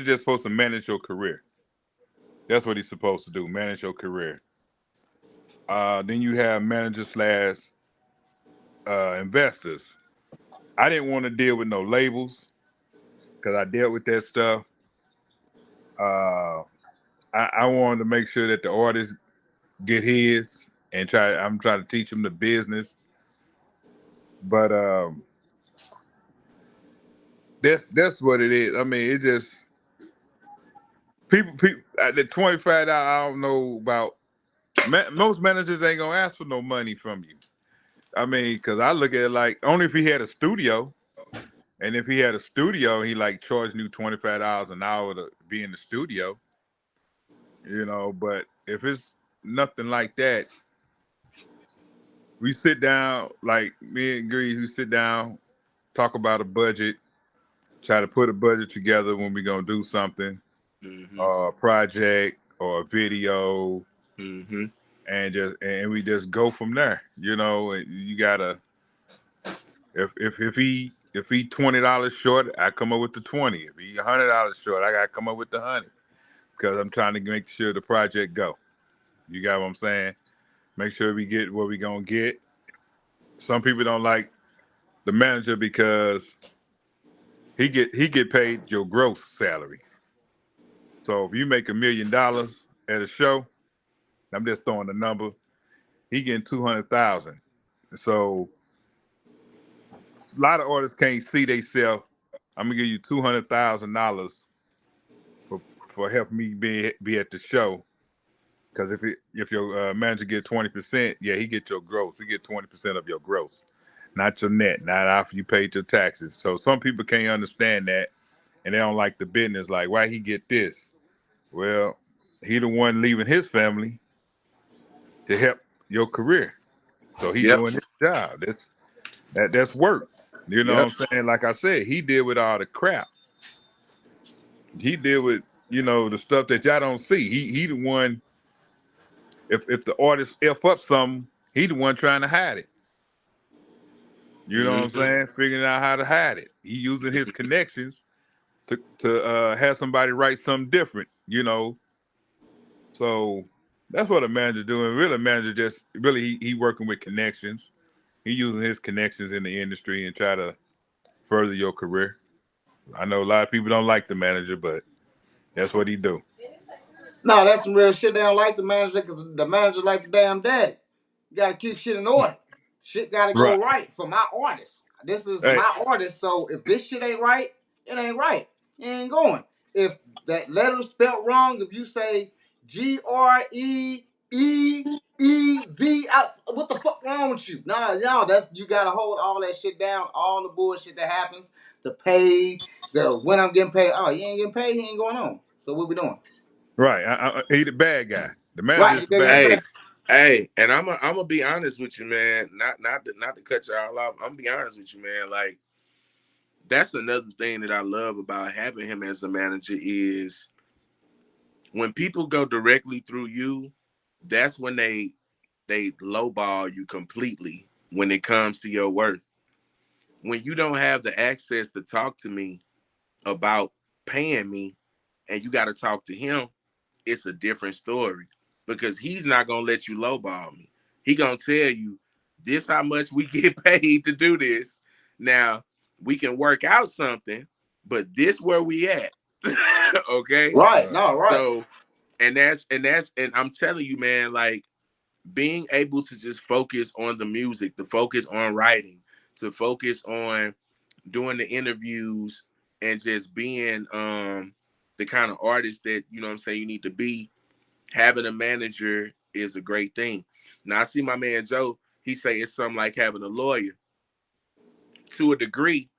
Speaker 11: just supposed to manage your career. That's what he's supposed to do, manage your career. Then you have manager slash investors. I didn't want to deal with no labels because I dealt with that stuff. Uh, I wanted to make sure that the artist get his and I'm trying to teach him the business. But that's what it is. I mean, it just people at the $25. I don't know about most managers ain't gonna ask for no money from you. I mean, because I look at it like only if he had a studio, and if he had a studio, he like charging you $25 an hour to be in the studio. You know, but if it's nothing like that, we sit down like me and Greze. We sit down, talk about a budget, try to put a budget together when we're gonna do something, a project or a video, and we just go from there. You know, you gotta if he $20 short, I come up with the 20. If he $100 short, I gotta come up with the 100 because I'm trying to make sure the project go. You got what I'm saying? Make sure we get what we gonna get. Some people don't like the manager because he get paid your gross salary. So if you make $1 million at a show, I'm just throwing a number. He getting 200,000. So a lot of artists can't see themselves. I'm gonna give you $200,000 for helping me be at the show. Because if your manager get 20%, yeah, he get your gross. He get 20% of your gross, not your net, not after you paid your taxes. So some people can't understand that, and they don't like the business. Like, why he get this? Well, he the one leaving his family to help your career. So he
Speaker 9: Yep.
Speaker 11: doing his job. That's work. You know
Speaker 9: Yep.
Speaker 11: what I'm saying? Like I said, he deal with all the crap. He deal with you know, the stuff that y'all don't see. He the one. If the artist f up something, he the one trying to hide it. You know what I'm
Speaker 9: Mm-hmm.
Speaker 11: saying? Figuring out how to hide it. He using his connections to have somebody write something different. You know, so that's what a manager doing. Really, a manager just really he working with connections. He using his connections in the industry and try to further your career. I know a lot of people don't like the manager, but that's what he do.
Speaker 10: No, that's some real shit. They don't like the manager because the manager like the damn daddy. You got to keep shit in order. Shit got to go
Speaker 11: Right.
Speaker 10: right for my artist. This is
Speaker 11: Hey,
Speaker 10: my artist, so if this shit ain't right, it ain't right. It ain't going. If that letter spelled wrong, if you say GREEEZ, what the fuck wrong with you? No, that's you got to hold all that shit down. All the bullshit that happens, the pay, the when I'm getting paid. Oh, you ain't getting paid. He ain't going on. So what we doing?
Speaker 11: right. He the bad guy. The manager is
Speaker 10: Right
Speaker 11: the
Speaker 10: there you
Speaker 11: bad
Speaker 10: go.
Speaker 11: guy.
Speaker 9: Hey, and I'm gonna be honest with you, man. Not to cut y'all off. I'm gonna be honest with you, man. Like that's another thing that I love about having him as a manager is when people go directly through you, that's when they lowball you completely when it comes to your worth. When you don't have the access to talk to me about paying me and you got to talk to him, it's a different story because he's not gonna let you lowball me. He gonna tell you this how much we get paid to do this. Now we can work out something, but this where we at. Okay,
Speaker 10: Right,
Speaker 11: Right.
Speaker 10: no, right.
Speaker 9: so and I'm telling you, man, like being able to just focus on the music, to focus on writing, to focus on doing the interviews and just being the kind of artist that you know what I'm saying you need to be, having a manager is a great thing. Now I see my man Joe, he say it's something like having a lawyer to a degree,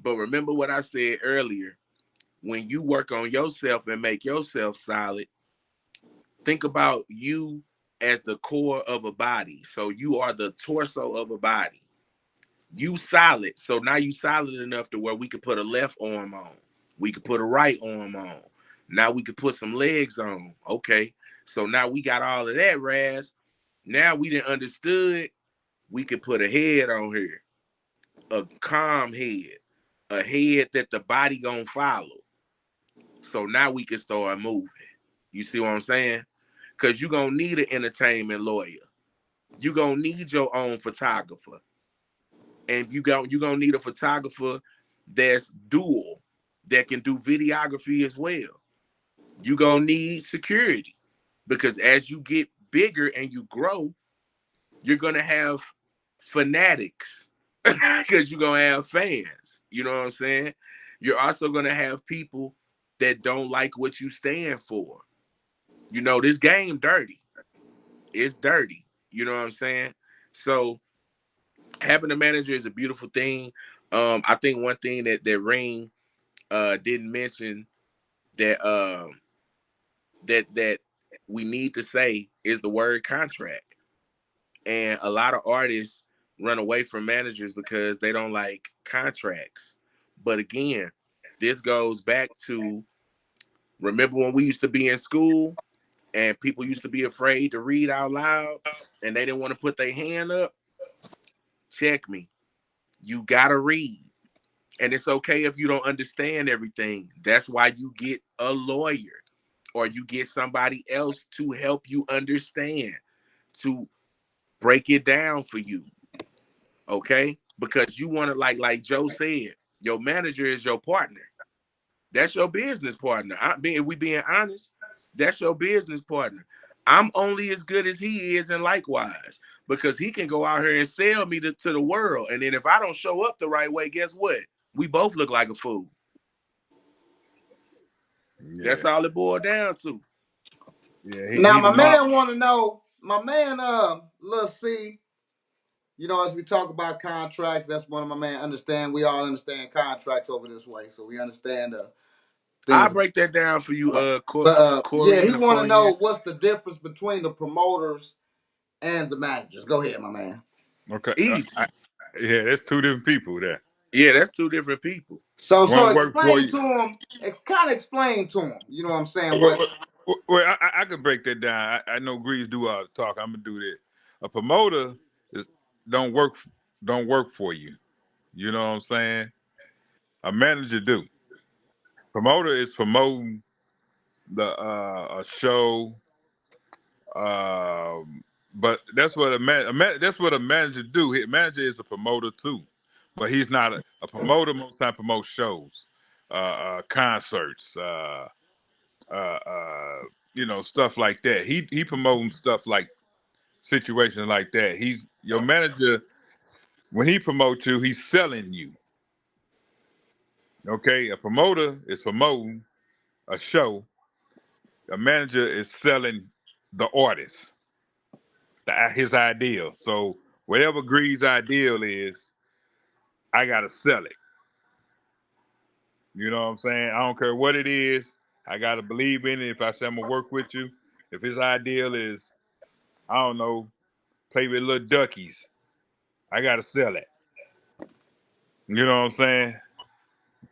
Speaker 9: but remember what I said earlier, when you work on yourself and make yourself solid, think about you as the core of a body. So you are the torso of a body. You solid. So now you solid enough to where we could put a left arm on. We could put a right arm on. Now we could put some legs on. Okay. So now we got all of that, Raz. Now we done understood we could put a head on here. A calm head. A head that the body gonna follow. So now we can start moving. You see what I'm saying? Because you're going to need an entertainment lawyer. You're going to need your own photographer. And you're going to need a photographer that's dual, that can do videography as well. You're going to need security because as you get bigger and you grow, you're going to have fanatics because you're going to have fans. You know what I'm saying? You're also going to have people that don't like what you stand for. You know, this game dirty. It's dirty. You know what I'm saying? So having a manager is a beautiful thing. I think one thing that Ring didn't mention that that we need to say is the word contract. And a lot of artists run away from managers because they don't like contracts. But again, this goes back to remember when we used to be in school and people used to be afraid to read out loud and they didn't want to put their hand up? Check me. You gotta read. And it's okay if you don't understand everything. That's why you get a lawyer or you get somebody else to help you understand, to break it down for you. Okay? Because you want to like Joe said, your manager is your partner. That's your business partner. If we being honest, that's your business partner. I'm only as good as he is, and likewise, because he can go out here and sell me to the world. And then if I don't show up the right way, guess what? We both look like a fool.
Speaker 11: Yeah.
Speaker 9: That's all it boiled down to.
Speaker 11: Yeah.
Speaker 10: Now
Speaker 11: He the
Speaker 10: my
Speaker 11: man.
Speaker 10: man want to know, my man, Lil C. You know, as we talk about contracts, that's one of my man understand. We all understand contracts over this way, so we understand
Speaker 9: I'll
Speaker 10: things.
Speaker 9: break that down for you,
Speaker 10: But
Speaker 9: Corey
Speaker 10: yeah,
Speaker 9: and
Speaker 10: he want to
Speaker 9: Napoleon.
Speaker 10: know what's the difference between the promoters and the managers. Go ahead, my man.
Speaker 11: Okay.
Speaker 9: Easy.
Speaker 11: Yeah, that's two different people there.
Speaker 9: Yeah, that's two different people.
Speaker 10: So
Speaker 11: Won't work for
Speaker 10: explain
Speaker 11: you.
Speaker 10: to him, kind of explain to him. You know what I'm saying?
Speaker 11: Well,
Speaker 10: What?
Speaker 11: I could break that down. I know Greze do all the talk. I'm gonna do that. A promoter is don't work don't work for you. You know what I'm saying? A manager do. Promoter is promoting the a show. But that's what that's what a manager do. A manager is a promoter too, but he's not a promoter. Most time promotes shows, concerts, stuff like that. He promoting stuff like situations like that. He's your manager. When he promotes you, he's selling you. Okay, a promoter is promoting a show. A manager is selling the artist, his ideal. So whatever Greed's ideal is, I gotta sell it. You know what I'm saying? I don't care what it is. I gotta believe in it. If I say I'm gonna work with you, if his ideal is, I don't know, play with little duckies, I gotta sell it. You know what I'm saying?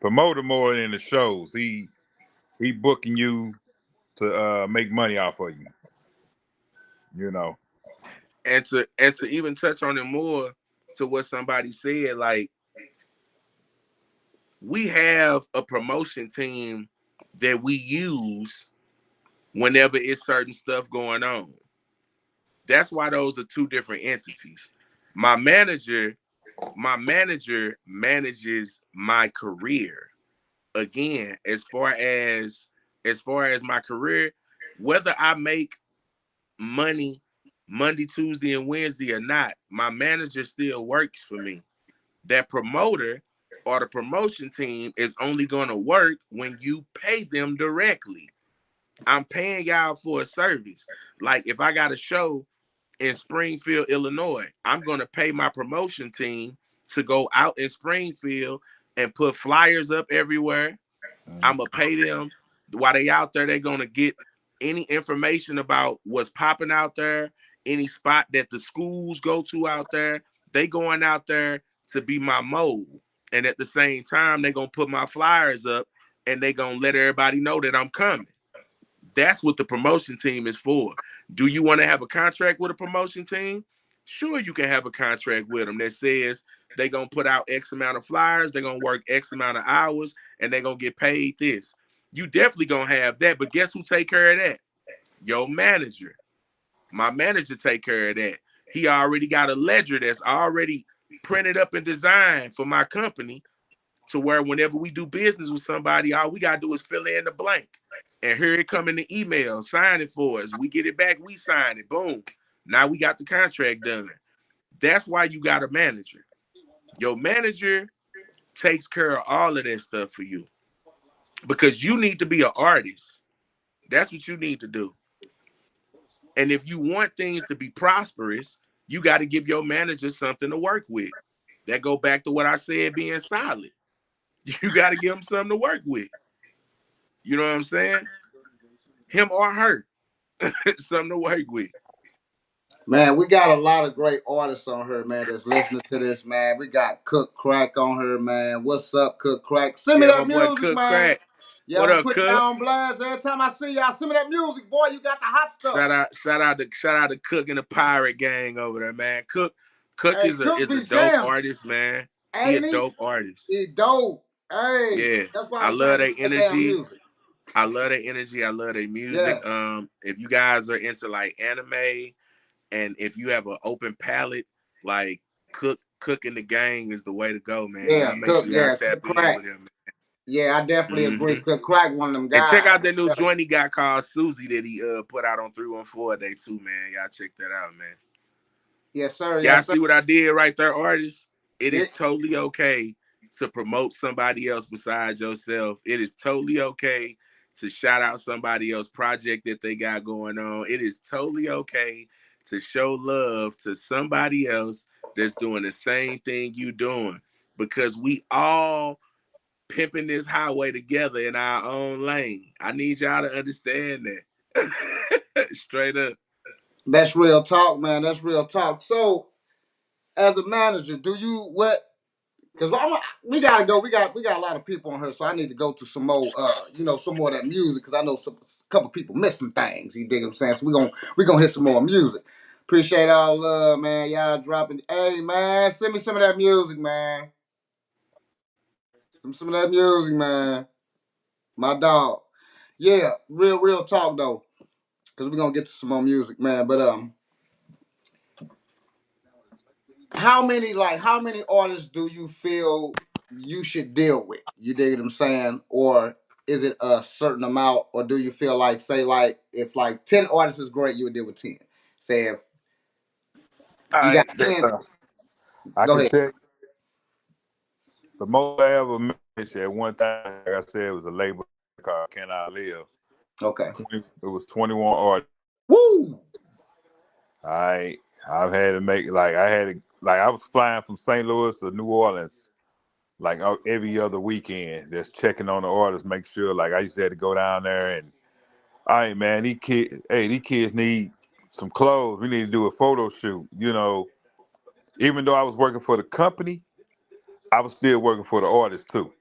Speaker 11: Promoter more than the shows. He booking you to make money off of you. You know.
Speaker 13: And to even touch on it more to what somebody said, like we have a promotion team that we use whenever it's certain stuff going on. That's why those are two different entities. My manager, my manager manages my career. Again, as far as my career, whether I make money Monday, Tuesday, and Wednesday or not, my manager still works for me. That promoter or the promotion team is only going to work when you pay them directly. I'm paying y'all for a service. Like if I got a show in Springfield, Illinois, I'm going to pay my promotion team to go out in Springfield and put flyers up everywhere. I'm going to pay them while they out there. They're going to get any information about what's popping out there, any spot that the schools go to out there. They going out there to be my mole. And at the same time, they're going to put my flyers up and they're going to let everybody know that I'm coming. That's what the promotion team is for. Do you want to have a contract with a promotion team? Sure, you can have a contract with them that says they're going to put out X amount of flyers, they're going to work X amount of hours, and they're going to get paid this. You definitely going to have that, but guess who take care of that? Your manager. My manager take care of that. He already got a ledger that's already printed up and designed for my company to where whenever we do business with somebody, all we got to do is fill in the blank. And here it come in the email, sign it for us. We get it back, we sign it. Boom. Now we got the contract done. That's why you got a manager. Your manager takes care of all of that stuff for you because you need to be an artist. That's what you need to do. And if you want things to be prosperous, you got to give your manager something to work with. That go back to what I said being solid. You got to give him something to work with. You know what I'm saying? Him or her. Something to work with.
Speaker 10: Man, we got a lot of great artists on here, man, that's listening to this, man. We got Cook Crack on here, man. What's up, Cook Crack? Send me
Speaker 13: Yeah, my
Speaker 10: that
Speaker 13: boy
Speaker 10: music,
Speaker 13: Cook
Speaker 10: man.
Speaker 13: Crack.
Speaker 10: Yeah, I'm
Speaker 13: What
Speaker 10: gonna
Speaker 13: up,
Speaker 10: put
Speaker 13: Cook?
Speaker 10: y'all on blast every time I see y'all. Send me that music, boy. You got the hot stuff.
Speaker 13: Shout out to Cook and the Pirate Gang over there, man. Cook
Speaker 10: Hey,
Speaker 13: is a
Speaker 10: Cook
Speaker 13: is a
Speaker 10: be
Speaker 13: dope
Speaker 10: jamming,
Speaker 13: artist, man. He a
Speaker 10: ain't he?
Speaker 13: dope artist.
Speaker 10: He dope. Hey,
Speaker 13: Yeah.
Speaker 10: that's why
Speaker 13: I
Speaker 10: I'm trying
Speaker 13: love
Speaker 10: to
Speaker 13: their
Speaker 10: get that damn
Speaker 13: energy.
Speaker 10: music.
Speaker 13: I love their energy. I love their music.
Speaker 10: Yes.
Speaker 13: If you guys are into like anime and if you have an open palette, like Cook and the Gang is the way to go, man.
Speaker 10: Yeah,
Speaker 13: Y'all make
Speaker 10: Cook,
Speaker 13: sure y'all
Speaker 10: yeah,
Speaker 13: tap
Speaker 10: Cook
Speaker 13: in
Speaker 10: Crack.
Speaker 13: with him.
Speaker 10: Yeah, I definitely agree.
Speaker 13: Mm-hmm.
Speaker 10: Cook Crack, one of them
Speaker 13: And check
Speaker 10: guys.
Speaker 13: out the new joint he got called Susie that he put out on 314 Day too, man. Y'all check that out, man.
Speaker 10: Yes, sir.
Speaker 13: Y'all
Speaker 10: Yes, sir.
Speaker 13: see what I did right there, artists? It is
Speaker 10: It,
Speaker 13: totally okay to promote somebody else besides yourself. It is totally okay to shout out somebody else's project that they got going on. It is totally okay to show love to somebody else that's doing the same thing you doing because we all pimping this highway together in our own lane. I need y'all to understand that. Straight up.
Speaker 10: that's real talk, man. That's real talk. So, as a manager, do you what Cause we gotta go. We got a lot of people on here, so I need to go to some more, some more of that music. Cause I know a couple people missing things. You dig what I'm saying? So we gonna hit some more music. Appreciate all the love, man. Y'all dropping. Hey, man, send me some of that music, man. Some of that music, man. My dog. Yeah, real talk though. Cause we gonna get to some more music, man. But how many artists do you feel you should deal with? You dig what I'm saying? Or is it a certain amount, or do you feel like, say, like if like 10 artists is great, you would deal with 10? Say if
Speaker 11: All
Speaker 10: you got
Speaker 11: right,
Speaker 10: 10,
Speaker 11: I
Speaker 10: go
Speaker 11: can
Speaker 10: ahead.
Speaker 11: tell you the most I ever managed at one time, like I said, was a label called Can I Live.
Speaker 10: Okay.
Speaker 11: It was 21 artists.
Speaker 10: Woo!
Speaker 11: All right. I've had to make I was flying from St. Louis to New Orleans like every other weekend, just checking on the artists, make sure like I used to have to go down there and all right, man, these kids need some clothes. We need to do a photo shoot. Even though I was working for the company, I was still working for the artist too.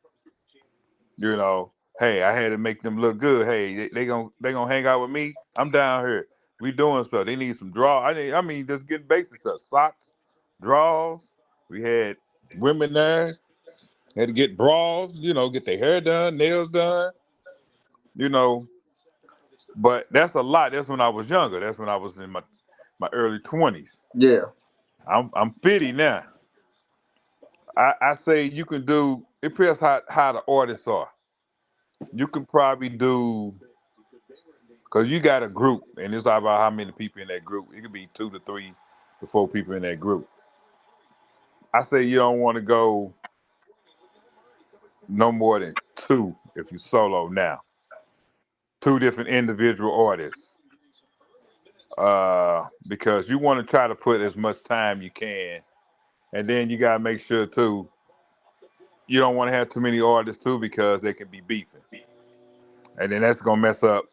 Speaker 11: You know, hey, I had to make them look good. Hey, they gonna hang out with me. I'm down here. We doing stuff. They need some draw. I mean, just getting basic stuff. Socks, draws. We had women there. Had to get bras. Get their hair done, nails done. You know, but that's a lot. That's when I was younger. That's when I was in my early 20s.
Speaker 10: Yeah.
Speaker 11: I'm 50 now. I say you can do. It depends how the artists are. You can probably do. Because you got a group, and it's all about how many people in that group. It could be 2 to 3 to 4 people in that group. I say you don't want to go no more than 2 if you solo now. 2 different individual artists. Because you want to try to put as much time you can. And then you got to make sure, too, you don't want to have too many artists, too, because they can be beefing. And then that's going to mess up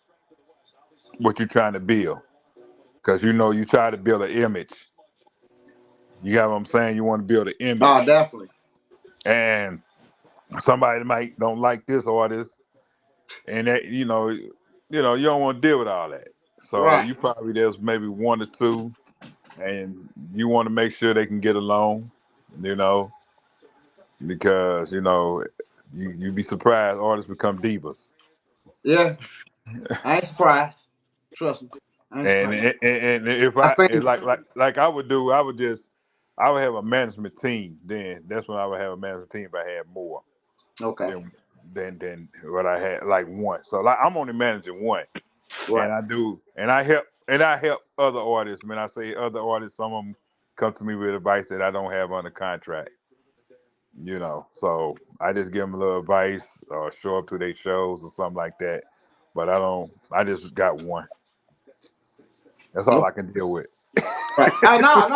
Speaker 11: what you're trying to build. Because you try to build an image. You got what I'm saying? You want to build an image.
Speaker 10: Oh, definitely.
Speaker 11: And somebody might don't like this artist, and that you don't want to deal with all that. So
Speaker 10: Right.
Speaker 11: you probably there's maybe 1 or 2, and you want to make sure they can get along, you know, because you be surprised artists become divas,
Speaker 10: Yeah. I ain't surprised. Trust me. I ain't
Speaker 11: and
Speaker 10: surprised.
Speaker 11: if
Speaker 10: I
Speaker 11: I
Speaker 10: think.
Speaker 11: like I would do, I would have a management team. Then that's when I would have a management team if I had more.
Speaker 10: Okay.
Speaker 11: Than what I had like 1. So like I'm only managing 1,
Speaker 10: Right.
Speaker 11: and I help other artists. When I say other artists, some of them come to me with advice that I don't have under contract. So I just give them a little advice or show up to their shows or something like that. But I don't. I just got 1. That's all I can deal with.
Speaker 10: Right. Hey, no,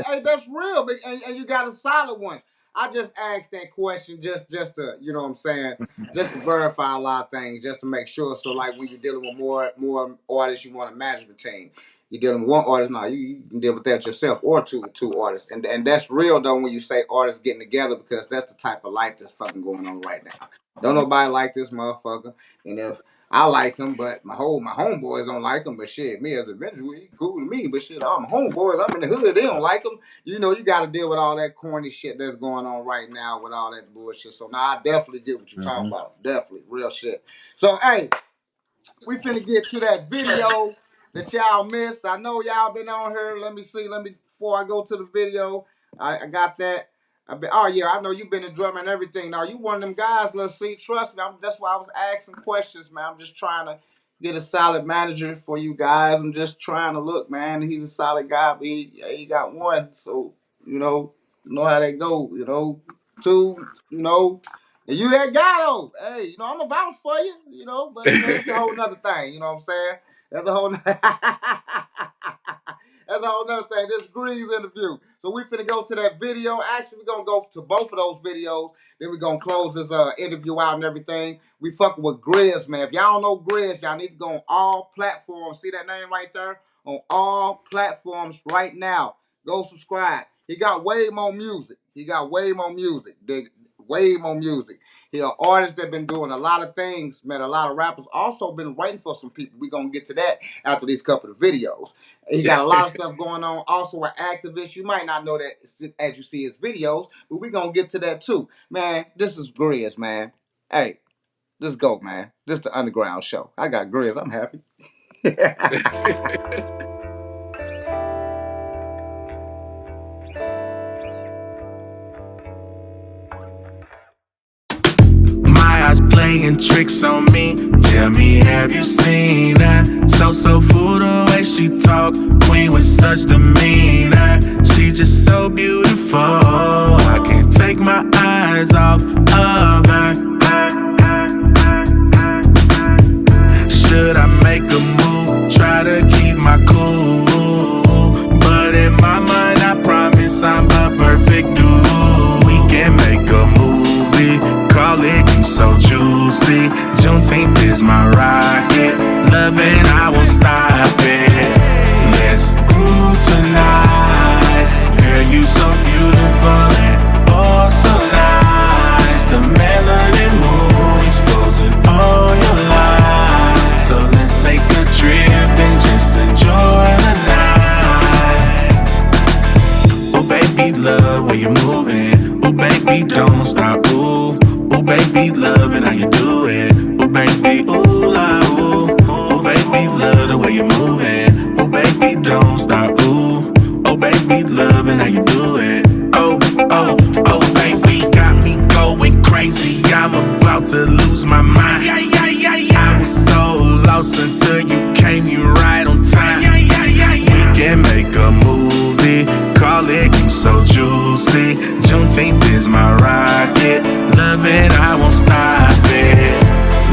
Speaker 10: hey, that's real, and you got a solid one. I just asked that question just to, you know what I'm saying, just to verify a lot of things, just to make sure. So, like when you're dealing with more artists, you want a management team. You're dealing with 1 artist, now you can deal with that yourself, or two artists, and that's real though when you say artists getting together, because that's the type of life that's fucking going on right now. Don't nobody like this motherfucker, and if I like him, but my homeboys don't like him. But shit, me as a individual, he cool to me. But shit, all my homeboys, I'm in the hood, they don't like him. You got to deal with all that corny shit that's going on right now with all that bullshit. So now I definitely get what you're talking about. Definitely, real shit. So hey, we finna get to that video that y'all missed. I know y'all been on here. Let me see. Before I go to the video, I got that. Oh yeah, I know you've been in drumming and everything. Now you one of them guys. Let's see. Trust me. That's why I was asking questions, man. I'm just trying to get a solid manager for you guys. I'm just trying to look, man. He's a solid guy, but he got 1. So you know how they go. 2. And you that guy though. Hey, I'm a vouch for you, but that's a whole nother thing, you know what I'm saying? That's a whole that's a whole nother thing. This Greze interview. So we finna go to that video. Actually, we're gonna go to both of those videos. Then we're gonna close this interview out and everything. We fucking with Greze, man. If y'all don't know Greze, y'all need to go on all platforms. See that name right there? On all platforms right now. Go subscribe. He got way more music. He got way more music. Way more music. He an artist that been doing a lot of things, met a lot of rappers. Also been writing for some people. We're going to get to that after these couple of videos. He got a lot of stuff going on. Also an activist. You might not know that as you see his videos, but we're going to get to that too. Man, this is Greze, man. Hey, let's go, man. This is the Underground Show. I got Greze. I'm happy.
Speaker 7: My eyes playing tricks on me. Tell me, have you seen her? So fool the way she talk. Queen with such demeanor. She just so beautiful. I can't take my eyes off of her. Should I make a move? Try to keep my cool. But in my mind, I promise I'm a perfect dude. We can make a movie. Call it You So Juicy. Juneteenth is my rocket. Loving, I won't stop it. Let's groove tonight. Girl, you so beautiful and oh so nice. The melanin moon exposing all your lies. So let's take a trip and just enjoy the night. Oh baby, love where you moving. Oh baby, don't stop. Ooh. Oh baby, loving how you do it. Oh baby, ooh la ooh. Oh baby, love the way you moving. Oh baby, don't stop. Ooh. Oh baby, loving how you do it. Oh, oh, oh baby, got me going crazy. I'm about to lose my mind. I was so lost until you came, you right on time. We can make a movie. Call it You So Juicy. Juneteenth is my rocket. Loving, I won't stop it.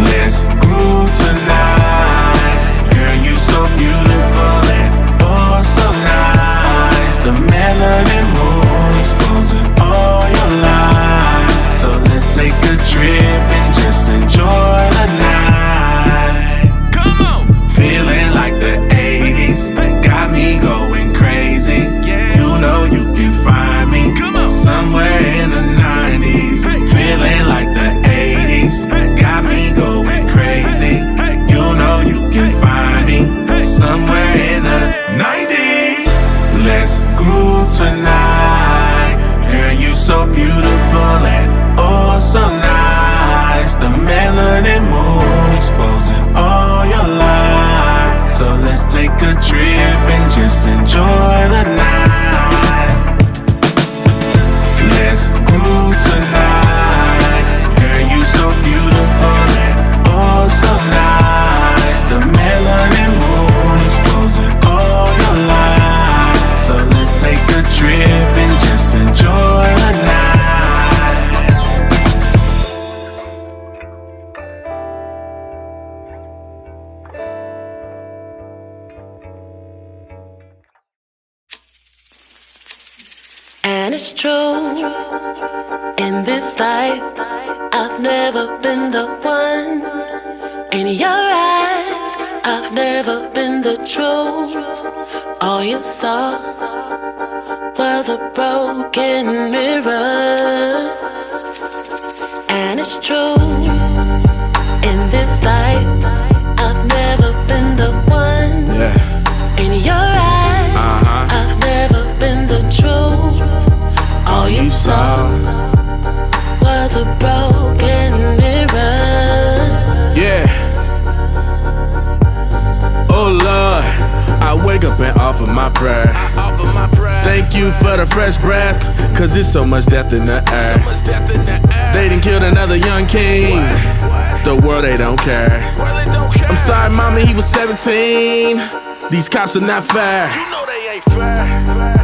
Speaker 7: Let's groove tonight. Girl, you so beautiful and oh so nice. The melanin moon exposing all your lies. So let's take a trip and just enjoy the night. Come on! Feeling like the 80s. Got me going crazy. You know you can find me somewhere in the 90s. Feeling like the 80s. Got me going crazy. You know you can find me somewhere in the 90s. Let's groove tonight. Girl, you so beautiful and oh so nice. The melanin moon exposing all your lies. So let's take a trip and just enjoy the night. Let's groove tonight. Girl, you so beautiful and oh so nice. The melanin moon exposing all your lies. So let's take a trip and just enjoy the night.
Speaker 5: And it's true, in this life, I've never been the one. In your eyes, I've never been the truth. All you saw was a broken mirror. And it's true, in this life, I've never been the one. In your eyes, I've never been the truth. All you saw was a broken mirror.
Speaker 7: Yeah. Oh Lord, I wake up and offer my prayer. Thank you for the fresh breath, cause there's so much death in the air. They done killed another young king. The world, they don't care. I'm sorry, mama, he was 17. These cops are not fair.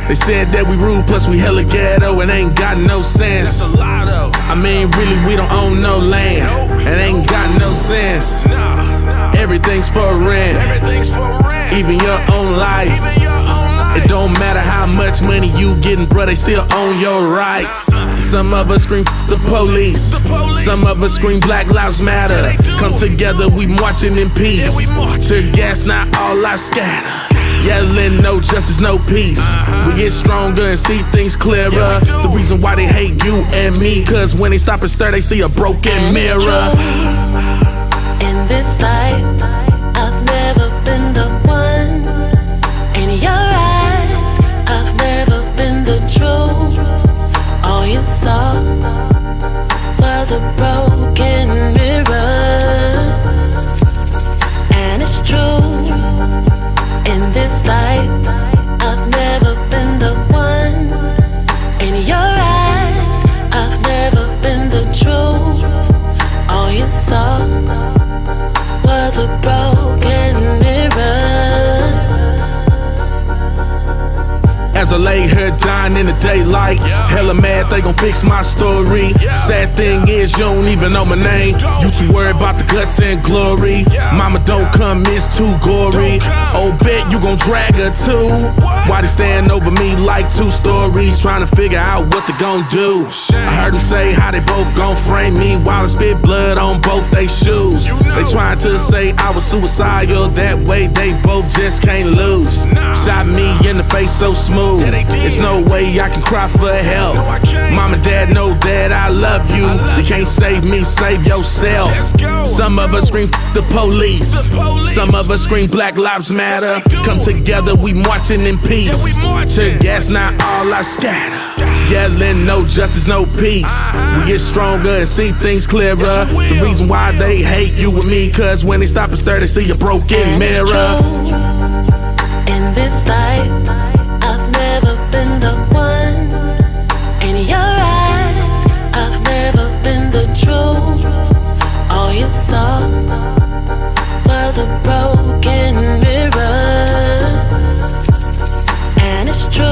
Speaker 7: They said that we rude, plus we hella ghetto and ain't got no sense. I mean, really, we don't own no land and ain't got no sense. Everything's for rent, even your own life. It don't matter how much money you getting, bruh, they still own your rights. Some of us scream the police, some of us scream Black Lives Matter. Come together, we marching in peace. Tear gas, not all lives scatter. Yelling, no justice, no peace. We get stronger and see things clearer. The reason why they hate you and me, cause when they stop and stare, they see a broken mirror.
Speaker 5: In this life, I've never been the one. In your eyes, I've never been the truth. All you saw was a broken mirror. And it's true. In this life, I've never been the one. In your eyes, I've never been the truth. All you saw was a broken mirror.
Speaker 7: As I lay here dying in the daylight, hella mad they gon' fix my story. Sad thing is you don't even know my name. You too worried about the guts and glory. Mama don't come, it's too gory. Oh, bet you gon' drag her too. Why they stand over me like two stories, trying to figure out what they gon' do. I heard them say how they both gon' frame me while I spit blood on both they shoes. They trying to say I was suicidal, that way they both just can't lose. Shot me in the face so smooth, there's no way I can cry for help. Mom and dad know that I love you. You can't save me, save yourself. Some of us scream f the police, some of us scream Black Lives Matter. Come together, we marching in peace. To gas, not all I scatter. Yelling, no justice, no peace. We get stronger and see things clearer. The reason why they hate you and me, cause when they stop and stare, they see a broken mirror.
Speaker 5: In this life, I've never been the one. In your eyes, I've never been the truth. All you saw was a broken mirror. And it's true.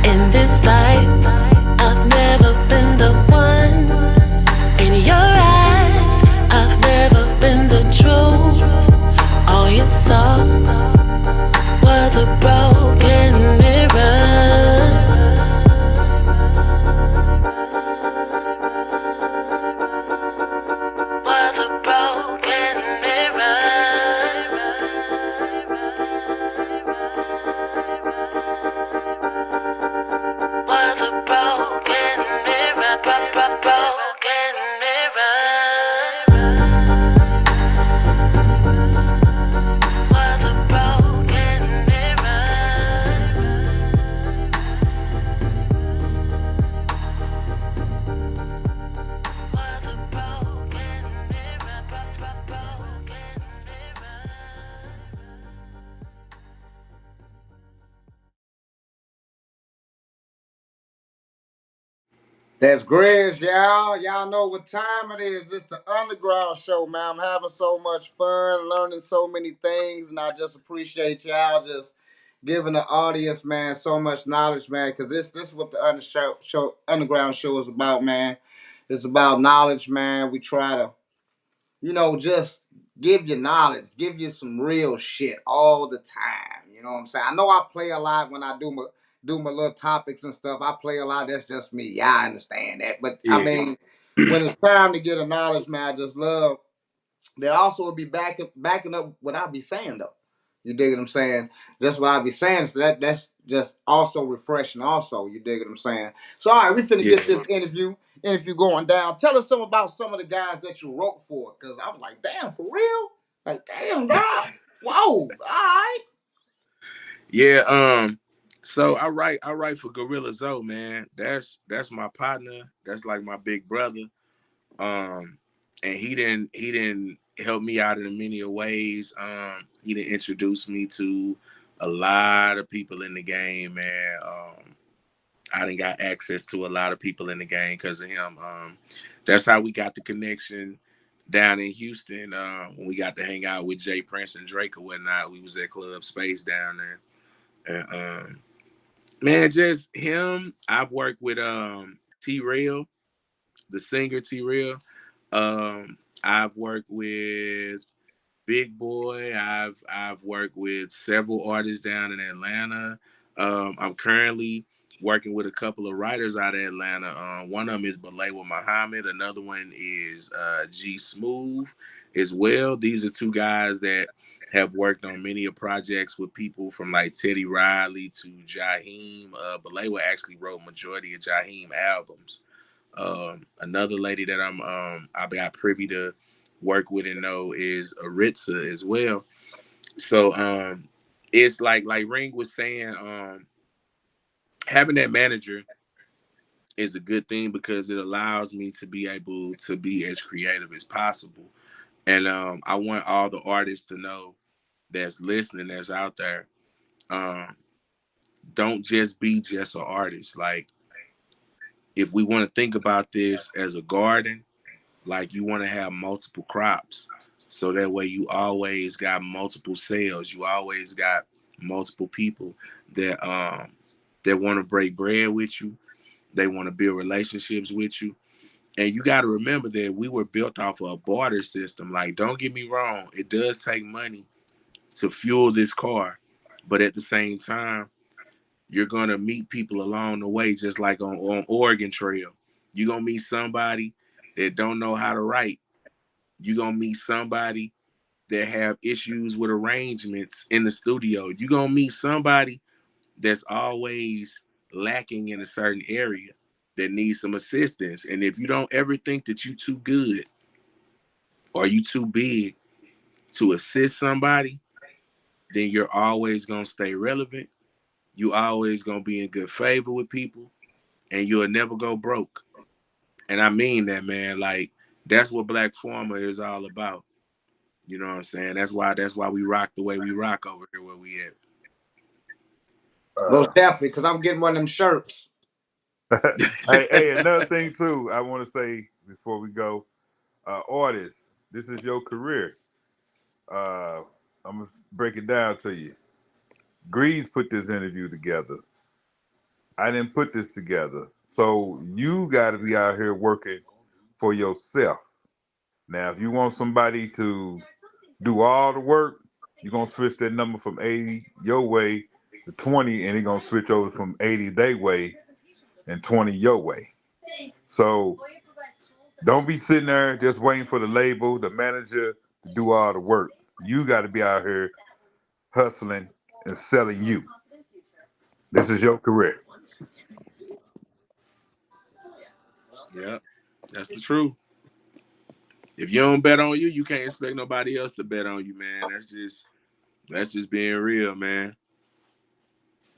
Speaker 5: In this life, I've never been the one. In your eyes, I've never been the truth. All you saw was a broken mirror. Was a broken mirror. Was a broken mirror. Broken mirror. Was a broken mirror. Was a broken mirror. Broken mirror.
Speaker 10: That's Greze, y'all. Y'all know what time it is. It's the Underground Show, man. I'm having so much fun, learning so many things, and I just appreciate y'all just giving the audience, man, so much knowledge, man, because this is what the Underground Show is about, man. It's about knowledge, man. We try to, just give you knowledge, give you some real shit all the time. You know what I'm saying? I know I play a lot when I do my little topics and stuff. I play a lot. That's just me. Yeah, I understand that. But I
Speaker 13: Yeah.
Speaker 10: mean, when it's time to get a knowledge, man, I just love that. Also will be backing up what I be saying though. You dig what I'm saying? That's what I be saying. So that's just also refreshing. Also, you dig what I'm saying? So all right, we finna get this interview going down. Tell us some about some of the guys that you wrote for, cause I was like, damn, for real? Like, damn, dog. Whoa, all right.
Speaker 13: Yeah, so I write for Gorilla Zoe, man. That's my partner. That's like my big brother. And he didn't help me out in many ways. He didn't introduce me to a lot of people in the game, man. I didn't got access to a lot of people in the game because of him. That's how we got the connection down in Houston. When we got to hang out with Jay Prince and Drake or whatnot, we was at Club Space down there. And man, just him. I've worked with T Rail, the singer T Rail. I've worked with Big Boy. I've worked with several artists down in Atlanta. I'm currently working with a couple of writers out of Atlanta. One of them is Balewa Muhammad. Another one is G Smooth, as well. These are two guys that have worked on many of projects with people from like Teddy Riley to Jaheim. Balewa actually wrote majority of Jaheim albums. Another lady that I got privy to work with and know is Aritza as well. So it's like Ring was saying, having that manager is a good thing because it allows me to be able to be as creative as possible. And I want all the artists to know that's listening, that's out there. Um, don't just be just an artist. Like, if we want to think about this as a garden, like you want to have multiple crops. So that way you always got multiple sales. You always got multiple people that want to break bread with you. They want to build relationships with you. And you got to remember that we were built off of a barter system. Like, don't get me wrong, it does take money to fuel this car. But at the same time, you're going to meet people along the way, just like on Oregon Trail. You're going to meet somebody that don't know how to write. You're going to meet somebody that have issues with arrangements in the studio. You're going to meet somebody that's always lacking in a certain area that needs some assistance. And if you don't ever think that you too good or you too big to assist somebody, then you're always going to stay relevant. You always going to be in good favor with people and you'll never go broke. And I mean that, man. Like, that's what Black Former is all about. You know what I'm saying? That's why we rock the way we rock over here where we at.
Speaker 10: Most definitely, because I'm getting one of them shirts.
Speaker 11: Hey, another thing too, I want to say before we go, artists, this is your career. I'm gonna break it down to you. Greze put this interview together. I didn't put this together, so you got to be out here working for yourself. Now, if you want somebody to do all the work, you're gonna switch that number from 80 your way to 20, and they're gonna switch over from 80 their way and 20 your way. So don't be sitting there just waiting for the label, the manager to do all the work. You got to be out here hustling and selling you. This is your career.
Speaker 13: Yeah, that's the truth. If you don't bet on you, you can't expect nobody else to bet on you, man. That's just being real, man.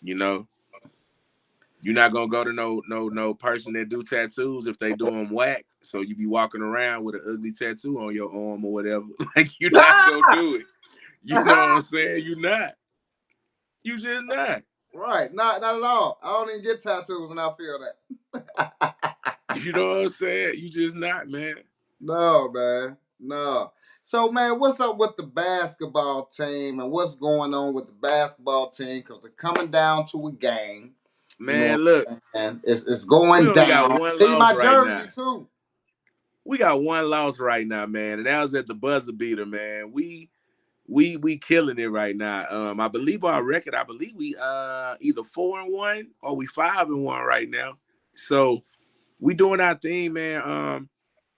Speaker 13: You know, you're not gonna go to no person that do tattoos if they do them whack. So you be walking around with an ugly tattoo on your arm or whatever. Like, you're not gonna do it. You know what I'm saying? You're not. You just not.
Speaker 10: Right, not at all. I don't even get tattoos and I feel that.
Speaker 13: You know what I'm saying? You just not, man.
Speaker 10: No, man. No. So, man, what's up with the basketball team and what's going on with the basketball team? Because they're coming down to a game. You know
Speaker 13: Man,
Speaker 10: what
Speaker 13: look,
Speaker 10: I'm saying? It's
Speaker 13: we
Speaker 10: going
Speaker 13: only got
Speaker 10: down.
Speaker 13: one
Speaker 10: See
Speaker 13: loss
Speaker 10: my
Speaker 13: right now.
Speaker 10: jersey, too.
Speaker 13: We got one loss right now, man, and that was at the buzzer beater, man. We killing it right now. I believe our record. I believe we either 4-1 or we 5-1 right now. So we doing our thing, man.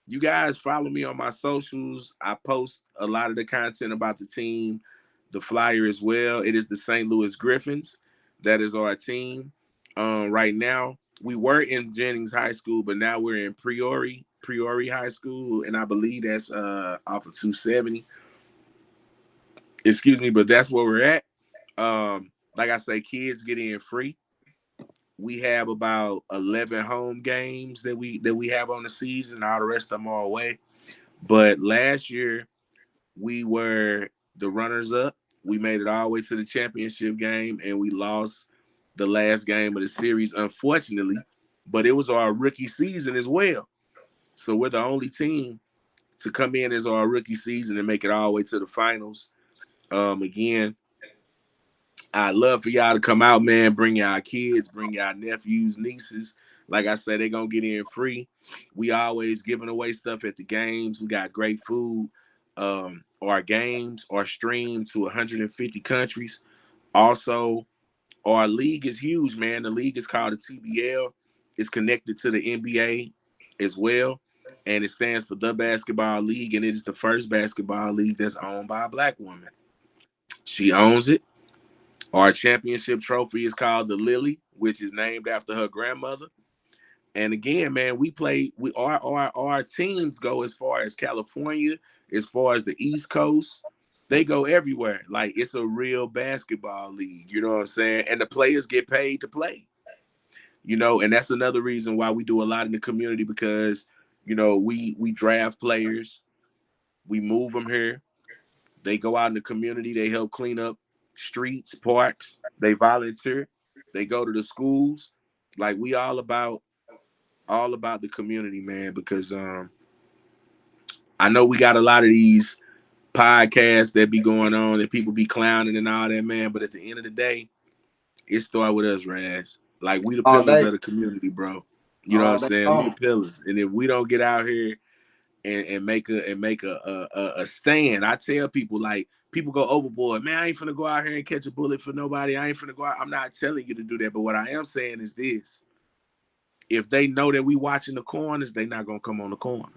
Speaker 13: You guys follow me on my socials. I post a lot of the content about the team, the flyer as well. It is the St. Louis Griffins. That is our team. Right now, we were in Jennings High School, but now we're in Priori High School, and I believe that's off of 270. Excuse me, but that's where we're at. Like I say, kids get in free. We have about 11 home games that we have on the season. All the rest of them are away. But last year we were the runners up. We made it all the way to the championship game, and we lost the last game of the series, unfortunately. But it was our rookie season as well. So we're the only team to come in as our rookie season and make it all the way to the finals. Again, I'd love for y'all to come out, man. Bring y'all kids, bring y'all nephews, nieces. Like I said, they're going to get in free. We always giving away stuff at the games. We got great food. Our games are streamed to 150 countries. Also, our league is huge, man. The league is called the TBL. It's connected to the NBA as well. and it stands for the Basketball League, and it is the first basketball league that's owned by a black woman. She owns it. Our championship trophy is called the Lily, which is named after her grandmother. And again, man, we play. Our teams go as far as California, as far as the East Coast. They go everywhere. Like it's a real basketball league. You know what I'm saying? And the players get paid to play. And that's another reason why we do a lot in the community because we draft players, we move them here. They go out in the community. They help clean up streets, parks. They volunteer. They go to the schools. Like we all about the community, man. Because I know we got a lot of these podcasts that be going on that people be clowning and all that, man. But at the end of the day, it start with us, Raz. Like we the
Speaker 10: All
Speaker 13: pillars
Speaker 10: day,
Speaker 13: of the community, bro. You know what
Speaker 10: all
Speaker 13: I'm
Speaker 10: day
Speaker 13: saying? We the
Speaker 10: long.
Speaker 13: pillars, and if we don't get out here and make a stand. I tell people like people go overboard. Man, I ain't finna go out here and catch a bullet for nobody. I ain't finna go out. I'm not telling you to do that, but what I am saying is this: if they know that we watching the corners, they not gonna come on the corner.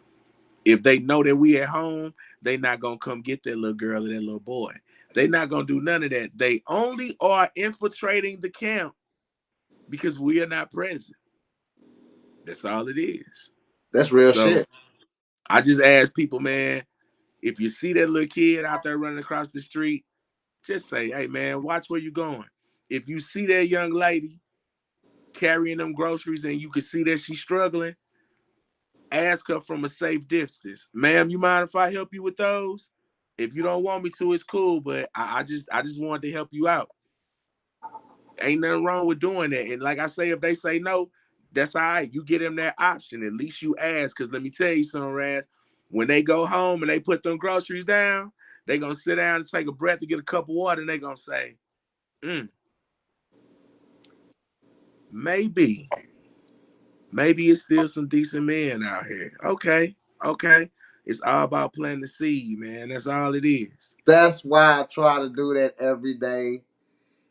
Speaker 13: If they know that we at home, they not gonna come get that little girl or that little boy. They not gonna do none of that. They only are infiltrating the camp because we are not present. That's all it is.
Speaker 10: That's real
Speaker 13: So
Speaker 10: shit.
Speaker 13: I just ask people, man, if you see that little kid out there running across the street, just say, hey, man, watch where you're going. If you see that young lady carrying them groceries and you can see that she's struggling, ask her from a safe distance, ma'am, you mind if I help you with those? If you don't want me to, it's cool, but I just wanted to help you out. Ain't nothing wrong with doing that. And like I say, if they say no, that's all right. You get them that option. At least you ask. Because let me tell you something, Rad. When they go home and they put them groceries down, they going to sit down and take a breath and get a cup of water. And they going to say, maybe it's still some decent men out here. Okay. It's all about planting the seed, man. That's all it is.
Speaker 10: That's why I try to do that every day.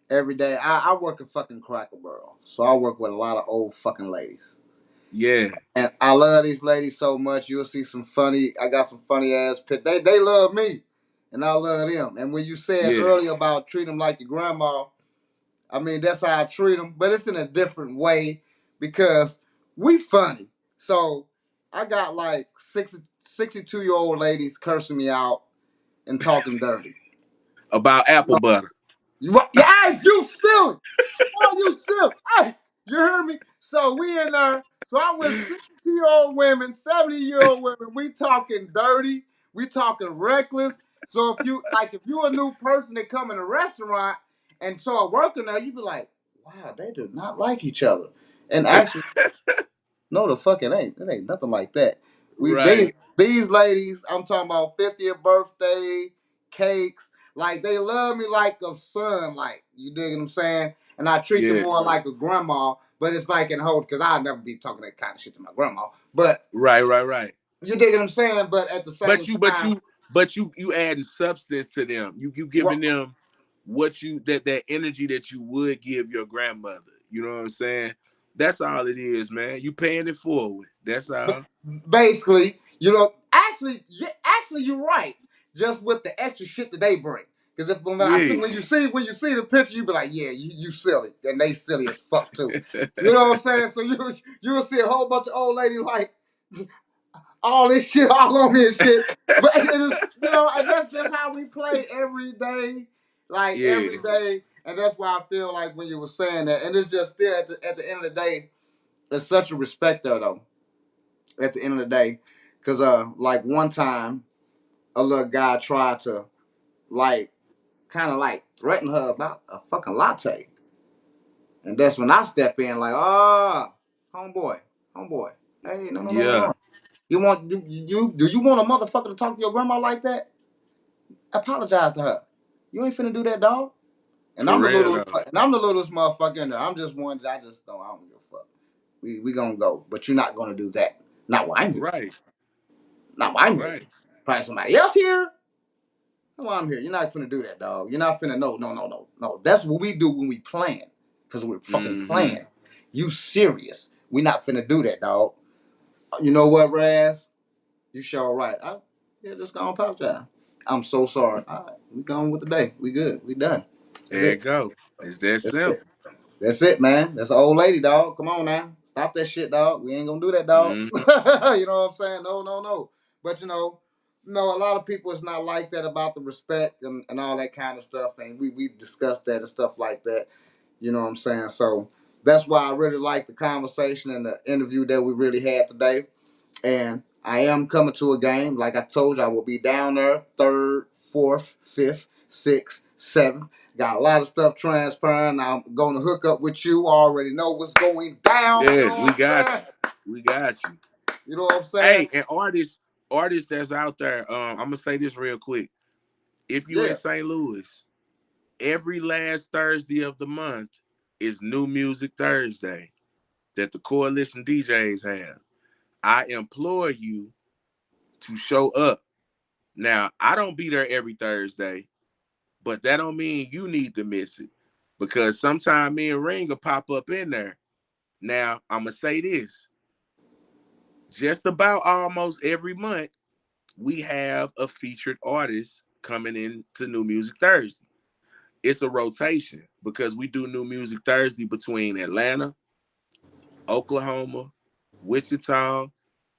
Speaker 10: Every day. I work at fucking Cracker Barrel, so I work with a lot of old fucking ladies.
Speaker 13: Yeah.
Speaker 10: And I love these ladies so much. You'll see some funny. I got some funny ass pics. They love me, and I love them. And when you said
Speaker 13: Yeah.
Speaker 10: earlier about treat them like your grandma, I mean that's how I treat them, but it's in a different way because we funny. So I got like 62-year-old ladies cursing me out and talking dirty.
Speaker 13: About apple butter.
Speaker 10: Yeah, you silly. Oh, you silly. Hey, you hear me? So we in there. So I'm with 60-year-old women, 70-year-old women. We talking dirty. We talking reckless. So if you a new person that come in a restaurant and start working there, you be like, wow, they do not like each other. And actually, no, the fuck it ain't. It ain't nothing like that.
Speaker 13: Right.
Speaker 10: These ladies, I'm talking about 50th birthday cakes. Like they love me like a son. Like you dig what I'm saying? And I treat them
Speaker 13: Yeah.
Speaker 10: more like a grandma. But it's like in hold because I'll never be talking that kind of shit to my grandma. But
Speaker 13: Right.
Speaker 10: you dig what I'm saying? But at the same
Speaker 13: But you, but
Speaker 10: time,
Speaker 13: you, but you adding substance to them. You giving them what you that energy that you would give your grandmother. You know what I'm saying? That's all it is, man. You paying it forward. That's all.
Speaker 10: basically, actually, you're right. Just with the extra shit that they bring. Because
Speaker 13: Yeah.
Speaker 10: when you see the picture, you be like, yeah, you silly, and they silly as fuck too. You know what I'm saying? So you'll see a whole bunch of old ladies like all this shit all on me and shit. But it is, and that's just how we play every day, like
Speaker 13: Yeah.
Speaker 10: every day. And that's why I feel like when you were saying that, and it's just still at the end of the day, there's such a respect there though. At the end of the day, because like one time, a little guy tried to like kind of like threaten her about a fucking latte, and that's when I step in like, homeboy, hey,
Speaker 13: Yeah.
Speaker 10: no. You want do you want a motherfucker to talk to your grandma like that? Apologize to her. You ain't finna do that, dog. And
Speaker 13: For real though.
Speaker 10: I'm the littlest motherfucker in there. I'm just one. I don't give a fuck. We gonna go, but you're not gonna do that. Not while I'm here.
Speaker 13: Right.
Speaker 10: Not while I'm here.
Speaker 13: Right.
Speaker 10: Probably somebody else here. Not while I'm here. You're not finna do that, dog. You're not finna. No. That's what we do when we plan, cause we're fucking
Speaker 13: Mm-hmm.
Speaker 10: playing. You serious? We not finna do that, dog. You know what, Raz? You sure right. Yeah, just gonna apologize. I'm so sorry. All right, we going with the day. We good. We done. That's
Speaker 13: There you
Speaker 10: it.
Speaker 13: go. It's that
Speaker 10: That's it.
Speaker 13: simple.
Speaker 10: That's it, man. That's an old lady, dog. Come on now. Stop that shit, dog. We ain't gonna do that, dog.
Speaker 13: Mm,
Speaker 10: You know what I'm saying? No, no, no. But no, a lot of people is not like that about the respect and all that kind of stuff. And we discussed that and stuff like that. You know what I'm saying? So that's why I really like the conversation and the interview that we really had today. And I am coming to a game. Like I told you, I will be down there third, fourth, fifth, sixth, seventh. Got a lot of stuff transpiring. I'm going to hook up with you. I already know what's going down. You know
Speaker 13: yes, we
Speaker 10: what I'm
Speaker 13: got
Speaker 10: saying?
Speaker 13: you. We got you.
Speaker 10: You know what I'm saying?
Speaker 13: Hey, and artists that's out there, I'm gonna say this real quick. If you in
Speaker 10: Yeah.
Speaker 13: St. Louis, every last Thursday of the month is New Music Thursday that the Coalition DJs have. I implore you to show up. Now, I don't be there every Thursday, but that don't mean you need to miss it. Because sometime me and Ring will pop up in there. Now, I'm gonna say this. Just about almost every month, we have a featured artist coming in to New Music Thursday. It's a rotation because we do New Music Thursday between Atlanta, Oklahoma, Wichita,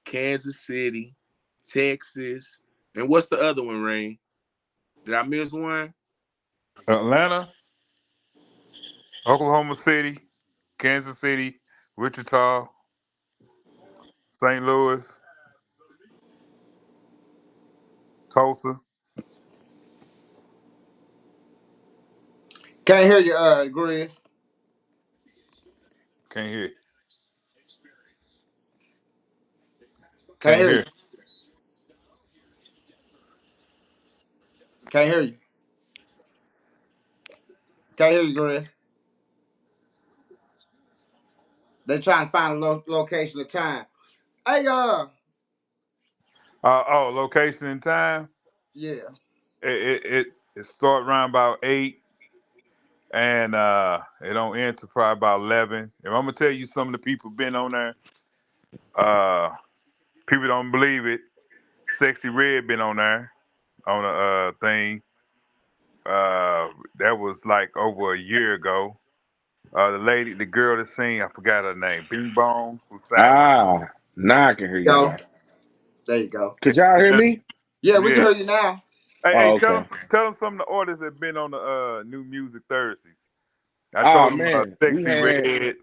Speaker 13: Kansas City, Texas, and what's the other one, Rain? Did I miss one?
Speaker 11: Atlanta, Oklahoma City, Kansas City, Wichita, St. Louis, Tulsa.
Speaker 10: Can't hear you, Grizz.
Speaker 11: Can't hear.
Speaker 10: Can't
Speaker 11: Can't
Speaker 10: hear you.
Speaker 11: hear.
Speaker 10: Can't hear you. Can't hear you, Grizz. They trying to find a location of time. Hey,
Speaker 11: Location and time.
Speaker 10: yeah.
Speaker 11: It start around about 8, and it don't end to probably about 11. If I'm gonna tell you some of the people been on there, uh, people don't believe it. Sexy Red been on there on a thing. That was like over a year ago. The girl that sing, I forgot her name. Bing Bong, who sang with her.
Speaker 13: Ah, now I can hear
Speaker 10: Go.
Speaker 13: y'all.
Speaker 10: There you go.
Speaker 13: Could y'all hear
Speaker 11: Yeah,
Speaker 13: me?
Speaker 10: Yeah, we can
Speaker 11: yeah.
Speaker 10: hear you now.
Speaker 11: Hey,
Speaker 13: Oh,
Speaker 11: tell
Speaker 13: okay.
Speaker 11: them, some of the artists that been on the New Music Thursdays. I
Speaker 13: Oh
Speaker 11: told them
Speaker 13: man, we
Speaker 11: Sexy
Speaker 13: had
Speaker 11: Red,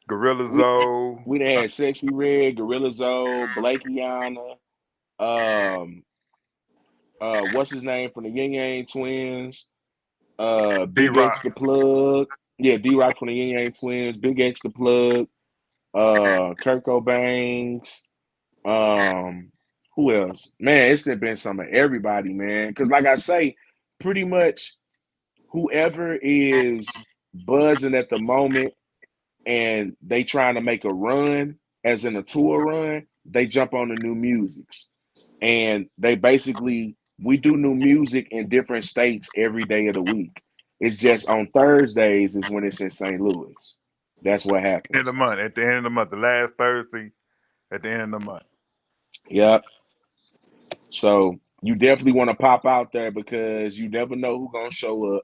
Speaker 11: Gorilla
Speaker 13: we
Speaker 11: Zoe,
Speaker 13: we done had Sexy Red, Gorilla Zoe, Blakeyana, um, what's his name from the Yin Yang Twins,
Speaker 11: D
Speaker 13: Big X
Speaker 11: Rock.
Speaker 13: the Plug, yeah, D Rock from the Yin Yang Twins, Big X the Plug, Kurt Cobain's, um, who else? Man, it's been some of everybody, man. Because like I say, pretty much whoever is buzzing at the moment and they trying to make a run, as in a tour run, they jump on the new musics. And they basically, we do new music in different states every day of the week. It's just on Thursdays is when it's in St. Louis. That's what
Speaker 11: End of the
Speaker 13: happens.
Speaker 11: month. At the end of the month, the last Thursday at the end of the month.
Speaker 13: Yep. So you definitely want to pop out there because you never know who's gonna show up.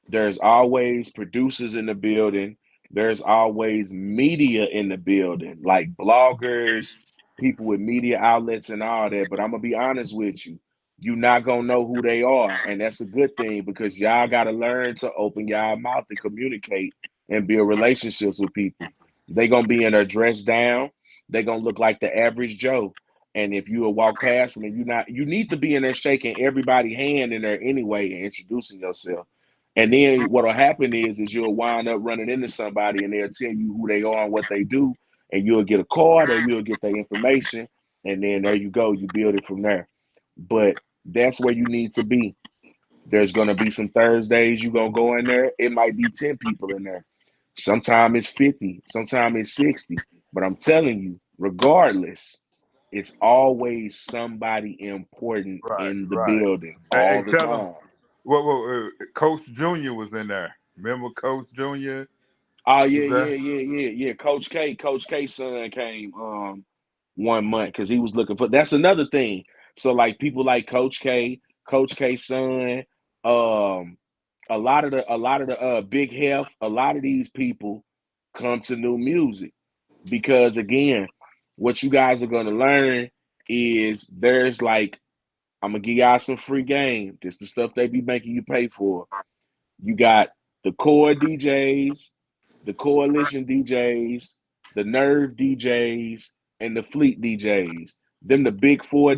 Speaker 13: There's always producers in the building. There's always media in the building, like bloggers, people with media outlets and all that. But I'm gonna be honest with you. You're not gonna know who they are. And that's a good thing because y'all gotta learn to open y'all mouth and communicate and build relationships with people. They gonna be in there dressed down. They gonna look like the average Joe. And if you will walk past them and you need to be in there shaking everybody's hand in there anyway and introducing yourself. And then what'll happen is you'll wind up running into somebody and they'll tell you who they are and what they do, and you'll get a card or you'll get their information, and then there you go, you build it from there. But that's where you need to be. There's gonna be some Thursdays you're gonna go in there. It might be 10 people in there. Sometimes it's 50, sometimes it's 60. But I'm telling you, regardless, it's always somebody important
Speaker 11: Right,
Speaker 13: in the
Speaker 11: right.
Speaker 13: building
Speaker 11: Hey,
Speaker 13: all the
Speaker 11: tell them
Speaker 13: time.
Speaker 11: what Coach Junior was in there. Remember Coach Junior?
Speaker 9: Oh
Speaker 11: Was that?
Speaker 9: yeah. Coach K's son came 1 month because he was looking for. That's another thing. So like people like Coach K's son, um, a lot of the big health, a lot of these people come to new music because again, what you guys are gonna learn is there's like I'm gonna give y'all some free game. This the stuff they be making you pay for. You got the core DJs, the coalition DJs, the nerve DJs, and the fleet DJs. Them the big four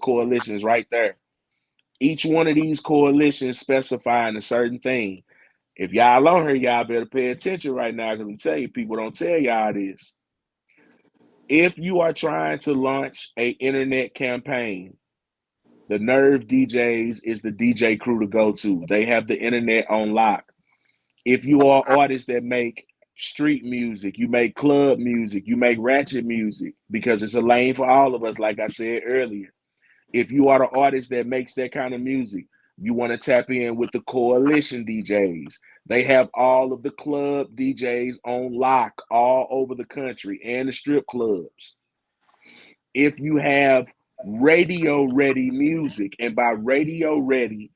Speaker 9: coalitions right there. Each one of these coalitions specifying a certain thing. If y'all on here, y'all better pay attention right now because I'm telling you, people don't tell y'all this. If you are trying to launch a internet campaign, the Nerve DJs is the DJ crew to go to. They have the internet on lock. If you are artists that make street music, you make club music, you make ratchet music, because it's a lane for all of us, like I said earlier. If you are the artist that makes that kind of music, you want to tap in with the coalition DJs. They have all of the club DJs on lock all over the country and the strip clubs. If you have radio ready music, and by radio ready,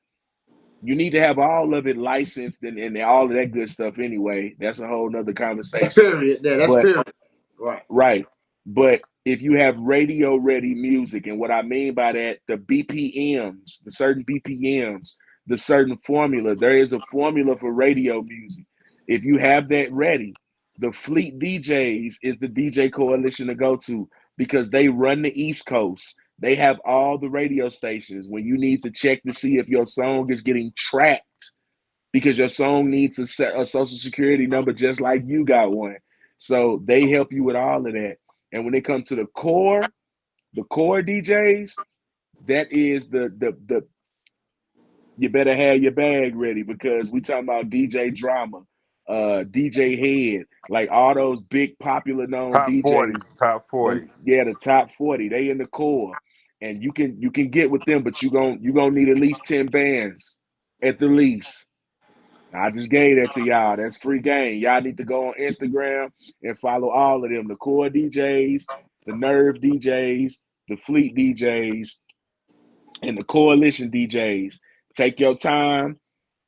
Speaker 9: you need to have all of it licensed and all of that good stuff anyway. That's a whole nother
Speaker 10: That's
Speaker 9: conversation.
Speaker 10: period. Yeah, that's
Speaker 9: But
Speaker 10: period. Right.
Speaker 9: right. But if you have radio ready music, and what I mean by that, the BPMs, the certain BPMs, the certain formula, there is a formula for radio music. If you have that ready, the Fleet DJs is the DJ coalition to go to because they run the East Coast. They have all the radio stations when you need to check to see if your song is getting tracked because your song needs a social security number just like you got one. So they help you with all of that. And when it comes to the core DJs, that is the you better have your bag ready because we talking about DJ Drama, DJ Head, like all those big popular known
Speaker 11: Top
Speaker 9: DJs.
Speaker 11: 40s. Top
Speaker 9: Them,
Speaker 11: 40s.
Speaker 9: yeah, the top 40, they in the core. And you can get with them, but you gonna need at least 10 bands at the least. I just gave that to y'all. That's free game. Y'all need to go on Instagram and follow all of them. The core DJs, the nerve DJs, the fleet DJs, and the coalition DJs. Take your time.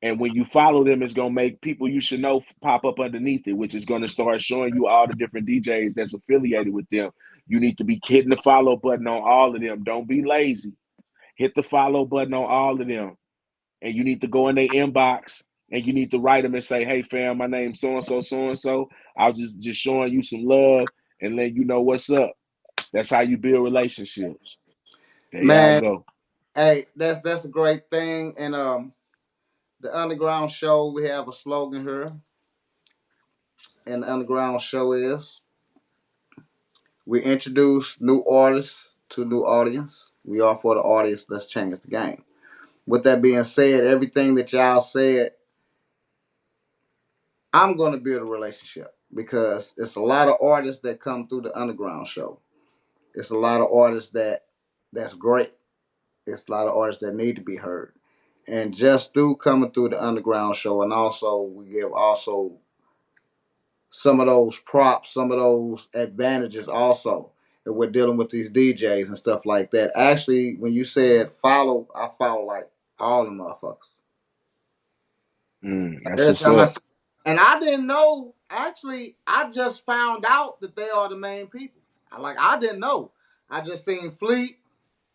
Speaker 9: And when you follow them, it's gonna make people you should know pop up underneath it, which is gonna start showing you all the different DJs that's affiliated with them. You need to be hitting the follow button on all of them. Don't be lazy. Hit the follow button on all of them. And you need to go in their inbox and you need to write them and say, "Hey fam, my name's so and so. I was just showing you some love and letting you know what's up." That's how you build relationships. There y'all
Speaker 10: Man,
Speaker 9: go.
Speaker 10: hey, that's a great thing. And the Underground Show, we have a slogan here. And the Underground Show is we introduce new artists to new audience. We are for the audience. Let's change the game. With that being said, everything that y'all said, I'm going to build a relationship because it's a lot of artists that come through the Underground Show. It's a lot of artists that's great. It's a lot of artists that need to be heard. And just through coming through the Underground Show, and also we give also some of those props, some of those advantages also that we're dealing with these DJs and stuff like that. Actually, when you said follow, I follow like all the motherfuckers.
Speaker 9: That's
Speaker 10: Every
Speaker 9: what's
Speaker 10: time I
Speaker 9: up.
Speaker 10: see, and I didn't know. Actually, I just found out that they are the main people. I didn't know. I just seen Fleet.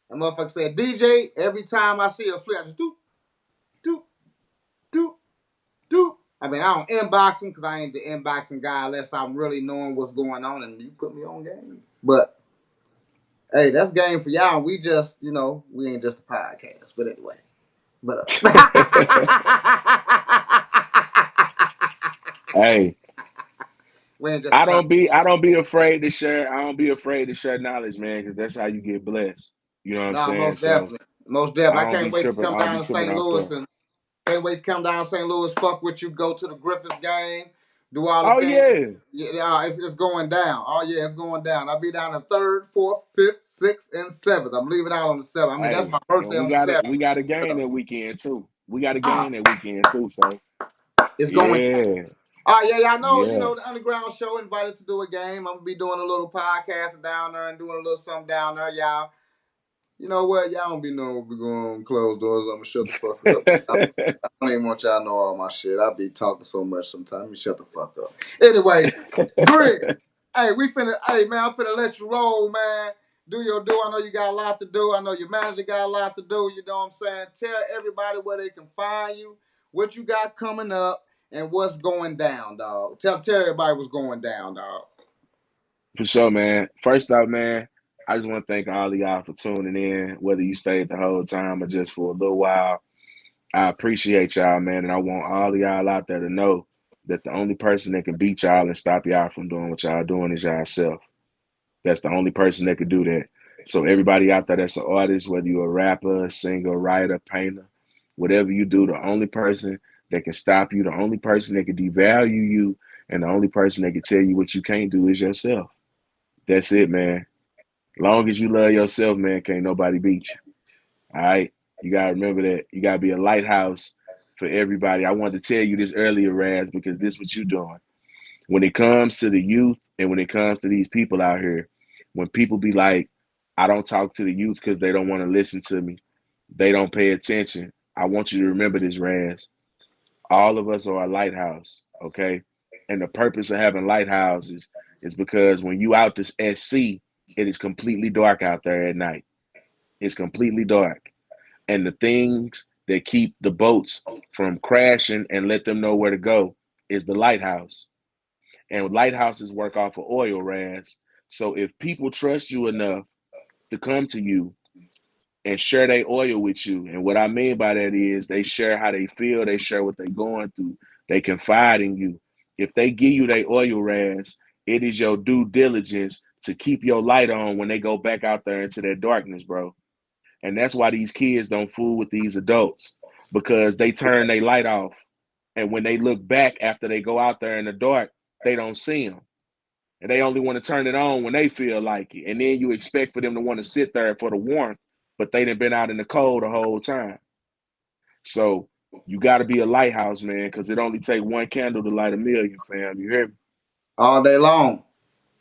Speaker 10: And motherfucker said DJ. Every time I see a Fleet, I just do, do, do. I mean, I don't inbox him because I ain't the inboxing guy unless I'm really knowing what's going on and you put me on game. But hey, that's game for y'all. We just, we ain't just a podcast. But anyway, but
Speaker 9: Hey,
Speaker 10: we ain't just a podcast.
Speaker 9: I don't be afraid to share. I don't be afraid to share knowledge, man, because that's how you get blessed. You know what I'm
Speaker 10: No,
Speaker 9: saying?
Speaker 10: most
Speaker 9: So
Speaker 10: definitely, most definitely.
Speaker 9: I
Speaker 10: I
Speaker 9: don't
Speaker 10: can't
Speaker 9: be
Speaker 10: wait to
Speaker 9: tripping.
Speaker 10: come
Speaker 9: I don't
Speaker 10: down
Speaker 9: be
Speaker 10: to
Speaker 9: tripping
Speaker 10: St.
Speaker 9: off
Speaker 10: Louis
Speaker 9: that.
Speaker 10: and can't wait to come down to St. Louis. Fuck with you. Go to the Griffins game. Do all the
Speaker 9: Oh
Speaker 10: things.
Speaker 9: yeah.
Speaker 10: Yeah, it's going down. Oh yeah, it's going down. I'll be down the 3rd, 4th, 5th, 6th, and 7th. I'm leaving out on the 7th. I mean, that's
Speaker 9: Hey,
Speaker 10: my
Speaker 9: and
Speaker 10: birthday
Speaker 9: we
Speaker 10: on the
Speaker 9: got it.
Speaker 10: 7th.
Speaker 9: We got a game that weekend too. We got a
Speaker 10: Ah,
Speaker 9: game that weekend too. So
Speaker 10: it's going down.
Speaker 9: yeah.
Speaker 10: Oh yeah, I know. You
Speaker 9: Yeah.
Speaker 10: know the Underground Show invited to do a game. I'm gonna be doing a little podcast down there and doing a little something down there, y'all. You know what? Y'all don't be knowing what we going on closed doors. I'm gonna shut the fuck up. I don't even want y'all to know all my shit. I be talking so much sometimes. Let me shut the fuck up. Anyway, Greg. Hey, hey man, I'm finna let you roll, man. Do your do. I know you got a lot to do. I know your manager got a lot to do. You know what I'm saying? Tell everybody where they can find you, what you got coming up, and what's going down, dog. Tell everybody what's going down, dog.
Speaker 9: For sure, man. First off, man, I just want to thank all of y'all for tuning in, whether you stayed the whole time or just for a little while. I appreciate y'all, man, and I want all of y'all out there to know that the only person that can beat y'all and stop y'all from doing what y'all doing is yourself. That's the only person that could do that. So everybody out there that's an artist, whether you're a rapper, a singer, writer, painter, whatever you do, the only person that can stop you, the only person that can devalue you, and the only person that can tell you what you can't do is yourself. That's it, man. Long as you love yourself, man, can't nobody beat you. All right? You gotta remember that. You gotta be a lighthouse for everybody. I wanted to tell you this earlier, Raz, because this is what you're doing. When it comes to the youth and when it comes to these people out here, when people be like, I don't talk to the youth because they don't want to listen to me, they don't pay attention. I want you to remember this, Raz. All of us are a lighthouse, okay? And the purpose of having lighthouses is because when you out this at sea, it is completely dark out there at night. It's completely dark. And the things that keep the boats from crashing and let them know where to go is the lighthouse. And lighthouses work off of oil, Raz. So if people trust you enough to come to you and share their oil with you, and what I mean by that is they share how they feel, they share what they're going through, they confide in you. If they give you their oil, Raz, it is your due diligence to keep your light on when they go back out there into that darkness, bro. And that's why these kids don't fool with these adults, because they turn their light off. And when they look back after they go out there in the dark, they don't see them. And they only want to turn it on when they feel like it. And then you expect for them to want to sit there for the warmth, but they done been out in the cold the whole time. So you got to be a lighthouse, man, because it only take one candle to light a million, fam. You hear me?
Speaker 10: All day long.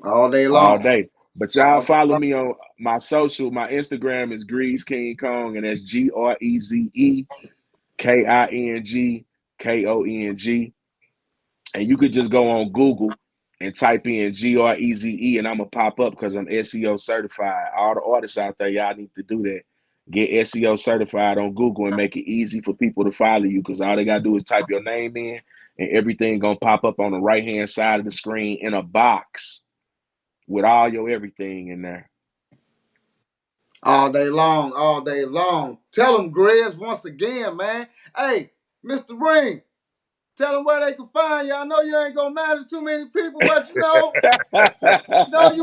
Speaker 10: All day
Speaker 9: All
Speaker 10: long.
Speaker 9: day. But y'all
Speaker 10: All day
Speaker 9: follow
Speaker 10: long.
Speaker 9: me on my social. My Instagram is Greze King Kong, and that's GREZE KING KONG. And you could just go on Google and type in GREZE, and I'm gonna pop up because I'm SEO certified. All the artists out there, y'all need to do that. Get SEO certified on Google and make it easy for people to follow you, because all they gotta do is type your name in, and everything gonna pop up on the right hand side of the screen in a box with all your everything in there.
Speaker 10: All day long. All day long. Tell them, Grez, once again, man. Hey, Mr. Ring. Tell them where they can find you. I know you ain't gonna manage too many people, but you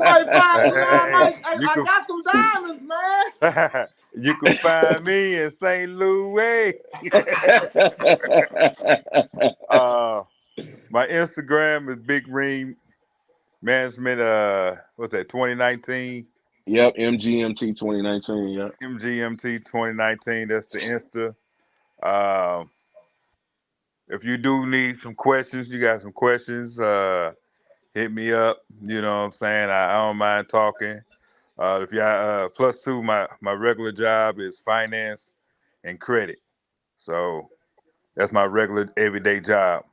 Speaker 10: might find,
Speaker 11: you
Speaker 10: I
Speaker 11: can
Speaker 10: got them diamonds, man.
Speaker 11: you can find me in St. Louis. uh, my Instagram is Big Ring Management. What's that? 2019.
Speaker 9: Yep, MGMT 2019. Yep.
Speaker 11: MGMT 2019. That's the Insta. Um, if you do need some questions, you got some questions. Hit me up. You know what I'm saying? I don't mind talking. If you plus two, my regular job is finance and credit. So that's my regular everyday job.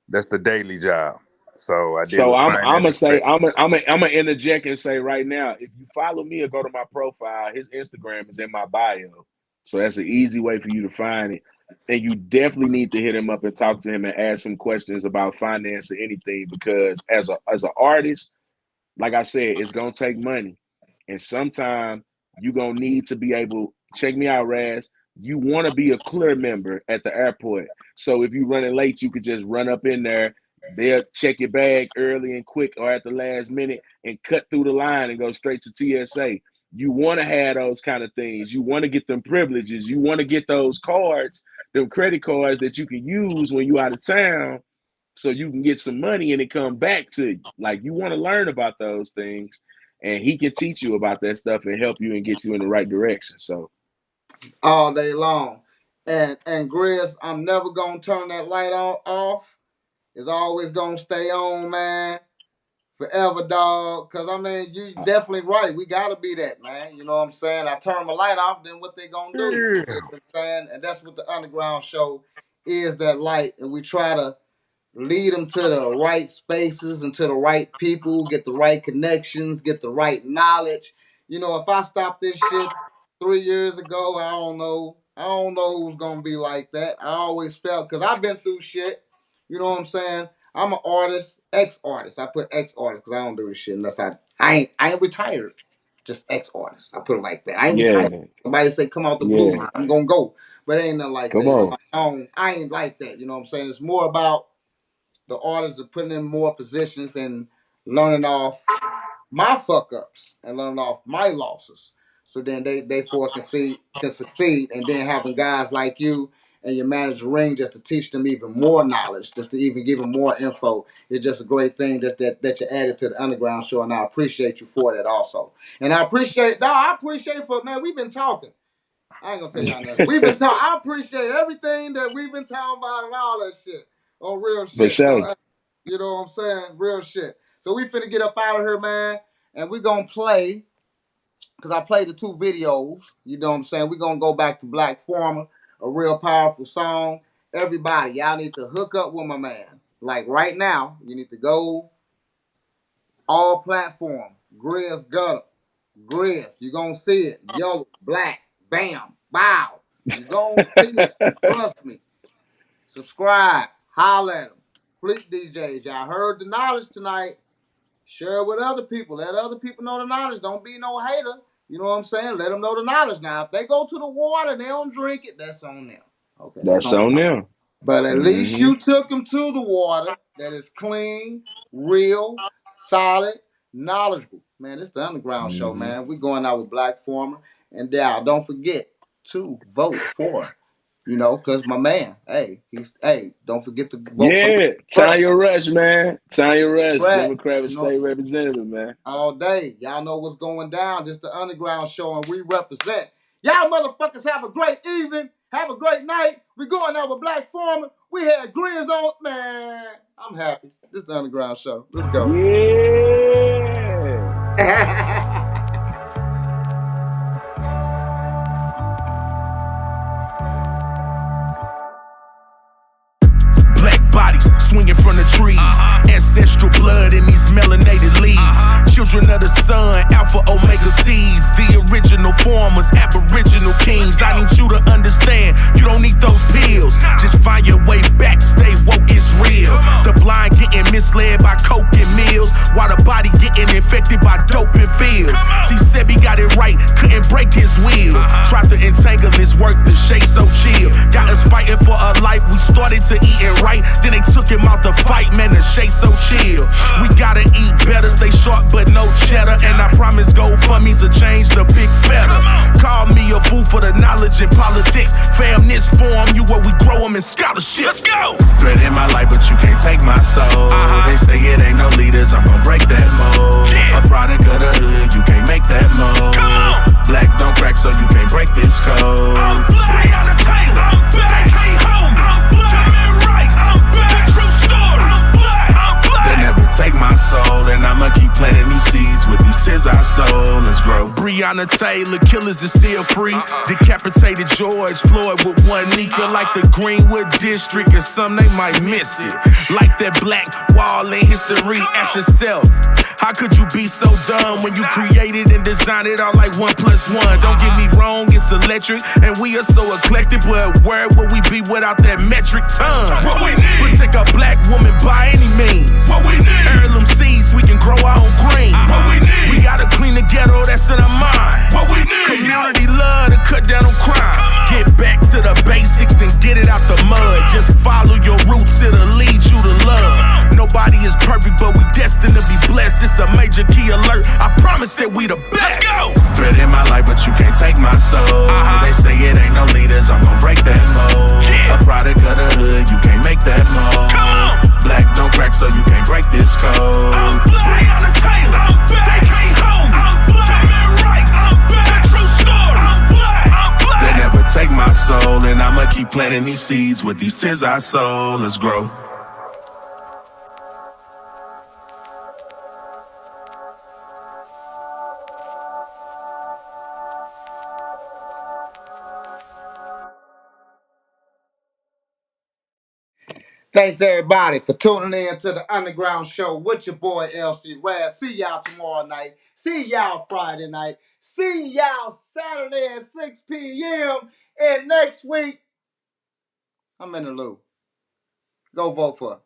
Speaker 11: That's the daily job. So I deal
Speaker 9: So
Speaker 11: with
Speaker 9: I'm
Speaker 11: finance
Speaker 9: gonna
Speaker 11: and
Speaker 9: say
Speaker 11: credit.
Speaker 9: I'm gonna interject and say right now, if you follow me or go to my profile, his Instagram is in my bio, so that's an easy way for you to find it. And you definitely need to hit him up and talk to him and ask him questions about finance or anything, because as an artist, like I said, it's gonna take money, and sometimes you gonna need to be able. Check me out, Raz. You want to be a clear member at the airport, so if you running late, you could just run up in there. They'll check your bag early and quick, or at the last minute, and cut through the line and go straight to TSA. You want to have those kind of things. You want to get them privileges. You want to get those cards, them credit cards that you can use when you out of town, so you can get some money and it come back to you. Like, you want to learn about those things, and he can teach you about that stuff and help you and get you in the right direction. So
Speaker 10: All day long. And Grez, I'm never gonna turn that light on off is always gonna stay on, man. Forever, dog. Cause I mean, you definitely right. We gotta be that, man. You know what I'm saying? I turn my light off, then what they gonna do? You know what I'm saying? And that's what the Underground Show is, that light. And we try to lead them to the right spaces and to the right people, get the right connections, get the right knowledge. You know, if I stopped this shit 3 years ago, I don't know. I don't know who's gonna be like that. I always felt, because I've been through shit. You know what I'm saying? I'm an artist, ex-artist. I put ex-artist because I don't do this shit unless I ain't retired. Just ex-artist. I put it like that. I ain't
Speaker 9: Yeah,
Speaker 10: retired. Somebody say come out the blue
Speaker 9: yeah.
Speaker 10: line, I'm gonna go. But it ain't nothing like
Speaker 9: Come
Speaker 10: that. You
Speaker 9: on.
Speaker 10: know, I ain't like that. You know what I'm saying? It's more about the artists are putting in more positions and learning off my fuck ups and learning off my losses. So then they four can succeed, and then having guys like you and your manager Ring just to teach them even more knowledge, just to even give them more info. It's just a great thing that you added to the Underground Show, and I appreciate you for that also. And I appreciate for, man, we've been talking. I ain't gonna tell y'all nothing. We've been talking. I appreciate everything that we've been talking about and all that shit. On real
Speaker 9: For
Speaker 10: shit.
Speaker 9: sure.
Speaker 10: So, you know what I'm saying? Real shit. So we finna get up out of here, man. And we gonna play, because I played the 2 videos. You know what I'm saying? We gonna go back to Black Farmer, a real powerful song. Everybody, y'all need to hook up with my man. Like right now, you need to go all platform. Greze Gutter. Greze. You gonna see it. Yellow, black, bam, bow. You gonna see it. Trust me. Subscribe. Holler at them. Fleet DJs. Y'all heard the knowledge tonight. Share it with other people. Let other people know the knowledge. Don't be no hater. You know what I'm saying? Let them know the knowledge. Now, if they go to the water and they don't drink it, that's on them. Okay,
Speaker 9: That's on them.
Speaker 10: but at least
Speaker 9: Mm-hmm.
Speaker 10: you took them to the water that is clean, real, solid, knowledgeable. Man, it's the Underground Show,
Speaker 9: Mm-hmm.
Speaker 10: man. We going out with Black Farmer. And don't forget to vote for, because my man, don't forget to vote for
Speaker 9: Yeah,
Speaker 10: Rush.
Speaker 9: Tanya Rush, man. Tanya Rush,
Speaker 10: Right.
Speaker 9: Democratic State Representative, man.
Speaker 10: All day. Y'all know what's going down. This the Underground Show, and we represent. Y'all motherfuckers have a great evening. Have a great night. We going out with Black Farmer. We had Greze on. Man, I'm happy. This the Underground Show. Let's go.
Speaker 9: Yeah.
Speaker 7: Black bodies swinging from the trees. Ancestral blood in these melanated leaves. Children of the sun, alpha omega seeds. The original formers, aboriginal kings. I need you to understand, you don't need those pills. Just find your way back, stay woke, it's real. The blind getting misled by coke and meals, while the body getting infected by dope and fields. See, Sebi got it right, couldn't break his will. Tried to entangle his work, the shade so chill. Got us fighting for a life, we started to eat it right. Then they took him out the fight, man, the shade so chill. We gotta eat better, stay sharp but no cheddar. And I promise GoFundMe's to change the big fella. Call me a fool for the knowledge in politics. Fam, this form you where we grow them in scholarships. Let's go! Thread in my life, but you can't take my soul. They say it ain't no leaders, I'm gonna break that mold. A product of the hood, you can't make that mold. Black don't crack, so you can't break this code. I'm black, Breonna Taylor. I'm back. They can't hold me. I'm black. Rice. I'm back. The true story. I'm black. I'm black. They never take my soul, and I'ma keep planting these seeds with these tears I sow. Let's grow. Breonna Taylor, killers is still free. Decapitated George Floyd with one knee. Feel like the Greenwood District, and some they might miss it. Like that black wall in history. Ask yourself, how could you be so dumb when you created and designed it all like 1 + 1? Don't get me wrong, it's electric, and we are so eclectic, but where would we be without that metric ton? What we need. Protect a black woman by any means. What we need. Heirloom seeds, we can grow our own green. What we need. We gotta clean the ghetto, that's in our mind. What we need. Community love to cut down on crime. Get back to the basics and get it out the mud. Just follow your roots, it'll lead you to love. Nobody is perfect, but we destined to be blessed. It's a major key alert. I promise that we the best. Let's go! Thread in my life, but you can't take my soul. They say it ain't no leaders, I'm gonna break that mold. A product of the hood, you can't make that mold. Black don't crack, so you can't break this code. I'm black. Breonna Taylor. I'm back. They can't hold me. I'm black. Rice. I'm back. The true story. I'm black. I'm black. They never take my soul, and I'ma keep planting these seeds with these tears I sow. Let's grow.
Speaker 10: Thanks everybody for tuning in to the Underground Show with your boy LC Razz. See y'all tomorrow night. See y'all Friday night. See y'all Saturday at 6 p.m. And next week, I'm in the loop. Go vote for